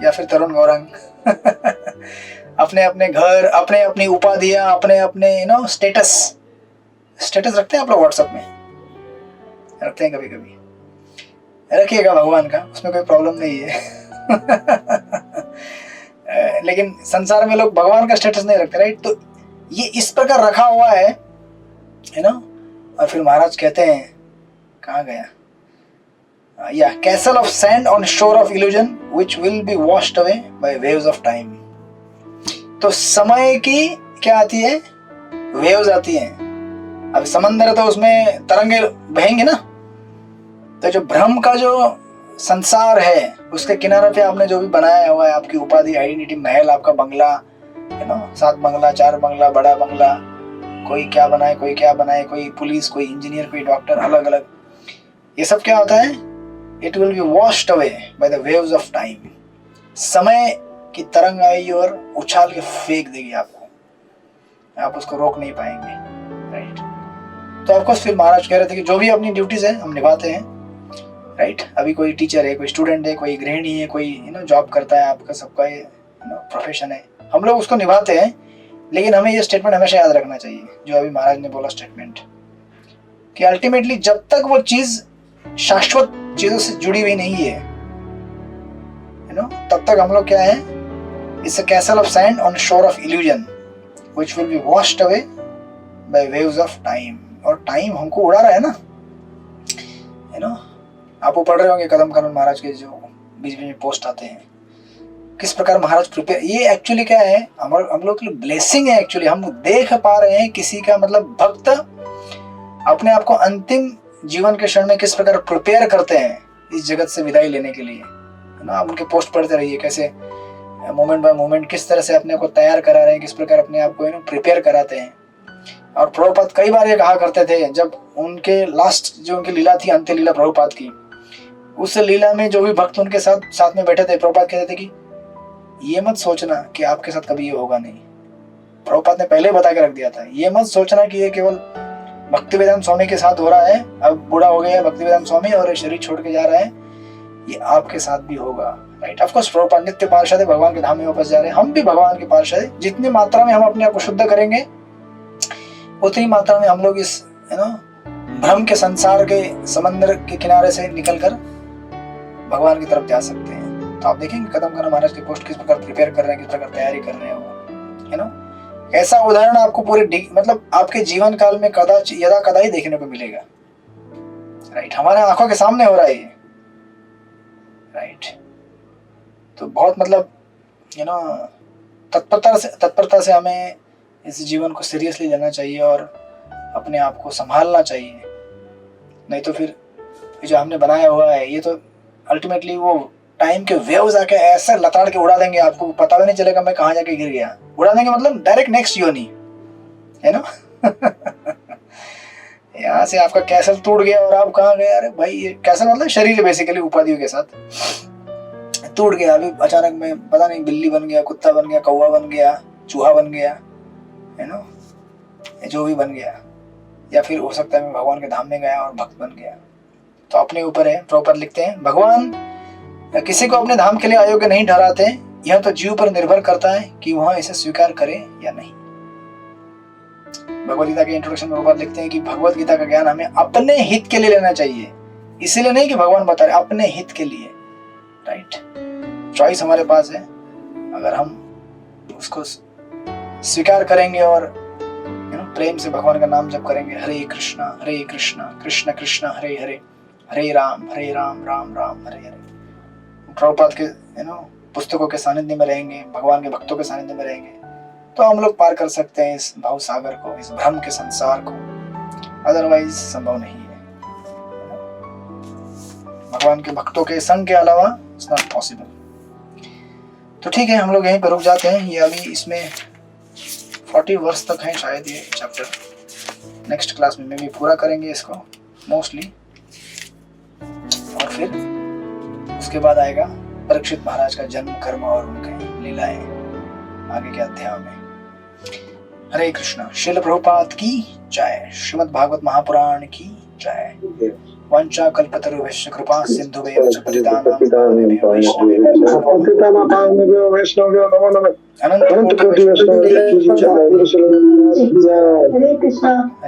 Speaker 1: या फिर तरुण गौरंग अपने अपने घर, अपने अपनी उपाधियां, अपने अपने स्टेटस रखते हैं आप लोग व्हाट्सएप में, रखते हैं कभी कभी, रखिएगा भगवान का, उसमें कोई प्रॉब्लम नहीं है लेकिन संसार में लोग भगवान का स्टेटस नहीं रखते। राइट, तो ये इस प्रकार रखा हुआ है ना। और फिर महाराज कहते हैं, कहाँ गया, या castle of sand on shore of illusion which will be washed away by waves of time. तो समय की क्या आती है? वेव्स आती हैं। अब समंदर है तो उसमें तरंगे बहेंगे ना। तो जो भ्रम का जो संसार है उसके किनारे पे आपने जो भी बनाया हुआ है, आपकी उपाधि, आइडेंटिटी, महल, आपका बंगला, 7 बंगला, 4 बंगला, बड़ा बंगला, कोई क्या बनाए, कोई क्या बनाए, कोई पुलिस, कोई इंजीनियर, कोई डॉक्टर, अलग अलग, ये सब क्या होता है? It will be washed away by the waves of time. समय की तरंग आएगी और उछाल के फेंक देगी आपको, आप उसको रोक नहीं पाएंगे। राइट, तो ऑफकोर्स फिर महाराज कह रहे थे कि जो भी अपनी ड्यूटीज है हम निभाते हैं। राइट, अभी कोई टीचर है, कोई स्टूडेंट है, कोई गृहिणी है, कोई जॉब करता है, आपका सबका ये प्रोफेशन है, हम लोग उसको निभाते हैं। लेकिन हमें ये स्टेटमेंट हमेशा याद रखना चाहिए जो अभी महाराज ने बोला स्टेटमेंट, कि अल्टीमेटली जब तक वो चीज शाश्वत चीजों से जुड़ी हुई नहीं है, तब तक हम लोग क्या है? It's a castle of sand on shore of illusion which will be washed away by waves of time. और टाइम हमको उड़ा रहा है ना, आप वो पढ़ रहे होंगे कदम कानून महाराज के जो बीच में पोस्ट आते हैं, किस प्रकार महाराज प्रिपेयर, ये एक्चुअली क्या है, हम लोग के लिए ब्लेसिंग है। एक्चुअली हम देख पा रहे हैं किसी का मतलब भक्त अपने आप को अंतिम जीवन के क्षण में किस प्रकार प्रिपेयर करते हैं इस जगत से विदाई लेने के लिए, है ना। आप उनके पोस्ट पढ़ते रहिए कैसे मोमेंट बाय मोमेंट किस तरह से अपने को तैयार करा रहे हैं, किस प्रकार अपने आप को प्रिपेयर कराते हैं। और प्रभुपाद कई बार ये कहा करते थे, जब उनके लास्ट जो उनकी लीला थी, अंत्य लीला प्रभुपाद की, उस लीला में जो भी भक्त उनके साथ में बैठे थे, प्रभुपाद कहते थे कि ये मत सोचना कि आपके साथ कभी ये होगा नहीं। प्रभुपाद ने पहले बता के रख दिया था, ये मत सोचना कि ये केवल भक्तिवेदांत स्वामी के साथ हो रहा है, अब बूढ़ा हो गया है भक्तिवेदांत स्वामी और शरीर छोड़ के जा रहा है, ये आपके साथ भी होगा, राइट। ऑफ कोर्स प्रभुपाद नित्य पार्षद है, भगवान के धाम में वापस जा रहे हैं, हम भी भगवान के पार्षद है। जितनी मात्रा में हम अपने आप को शुद्ध करेंगे उतनी मात्रा में हम लोग इस भ्रम के संसार के समंदर के किनारे से निकलकर भगवान की तरफ जा सकते हैं। तो आप देखेंगे कदम कदम महाराज के पोस्ट किस प्रकार प्रिपेयर कर रहे हैं, किस प्रकार तैयारी कर रहे हैं वो, है ना। ऐसा उदाहरण आपको पूरे मतलब आपके जीवन काल में यदा कदा ही देखने को मिलेगा, राइट। हमारे आंखों के सामने हो रहा है ये, राइट। तो बहुत मतलब तत्परता से हमें इस जीवन को सीरियसली लेना चाहिए और अपने आप को संभालना चाहिए। नहीं तो फिर जो हमने बनाया हुआ है ये तो अल्टीमेटली वो टाइम के वेव्स आके ऐसे लताड़ के उड़ा देंगे, आपको पता भी नहीं चलेगा मैं कहाँ जाके गिर गया। उड़ा देंगे मतलब डायरेक्ट नेक्स्ट योनि, है ना। यहाँ से आपका कैसल टूट गया और आप कहाँ गए, अरे भाई ये कैसल मतलब शरीर बेसिकली उपाधियों के साथ टूट गया। अभी अचानक में पता नहीं बिल्ली बन गया, कुत्ता बन गया, कौवा बन गया, चूहा बन गया, है ना, जो भी बन गया। या फिर हो सकता है मैं भगवान के धाम में गया और भक्त बन गया। तो अपने ऊपर है। प्रॉपर लिखते हैं, भगवान किसी को अपने धाम के लिए अयोग्य नहीं ठहराते, यह तो जीव पर निर्भर करता है कि वह इसे स्वीकार करे या नहीं। भगवद गीता के इंट्रोडक्शन में भगवान लिखते हैं कि भगवद गीता का ज्ञान हमें अपने हित के लिए लेना चाहिए, इसीलिए नहीं कि भगवान बता रहे, अपने हित के लिए, राइट। चॉइस हमारे पास है, अगर हम उसको स्वीकार करेंगे और प्रेम से भगवान का नाम जप करेंगे, हरे कृष्णा कृष्ण कृष्ण हरे हरे, हरे राम राम राम हरे हरे। प्रभुपाद के पुस्तकों के सानिध्य में रहेंगे, भगवान के भक्तों के सानिध्य में रहेंगे, तो हम लोग पार कर सकते हैं इस भाव सागर को, इस भ्रम के संसार को। अदरवाइज संभव नहीं है। भगवान के भक्तों के संग के अलावा इट्स नॉट पॉसिबल। तो ठीक है, हम लोग यहीं पर रुक जाते हैं। ये अभी इसमें 40 वर्ष तक है शायद ये चैप्टर। नेक्स्ट क्लास में भी पूरा करेंगे इसको मोस्टली, और फिर उसके बाद आएगा परीक्षित महाराज का जन्म, कर्म और उनके लीलाएं आगे के अध्याय में। हरे कृष्णा। श्रील प्रभुपाद की जय। श्रीमद् भागवत महापुराण की जय। वंचा कल्पतरुभ्यश्च कृपा सिन्धुभ्यः च पतितानां
Speaker 4: वैष्णवेभ्यो नमो नमः।
Speaker 1: अनंत कोटि वैष्णव
Speaker 2: हरे कृष्णा।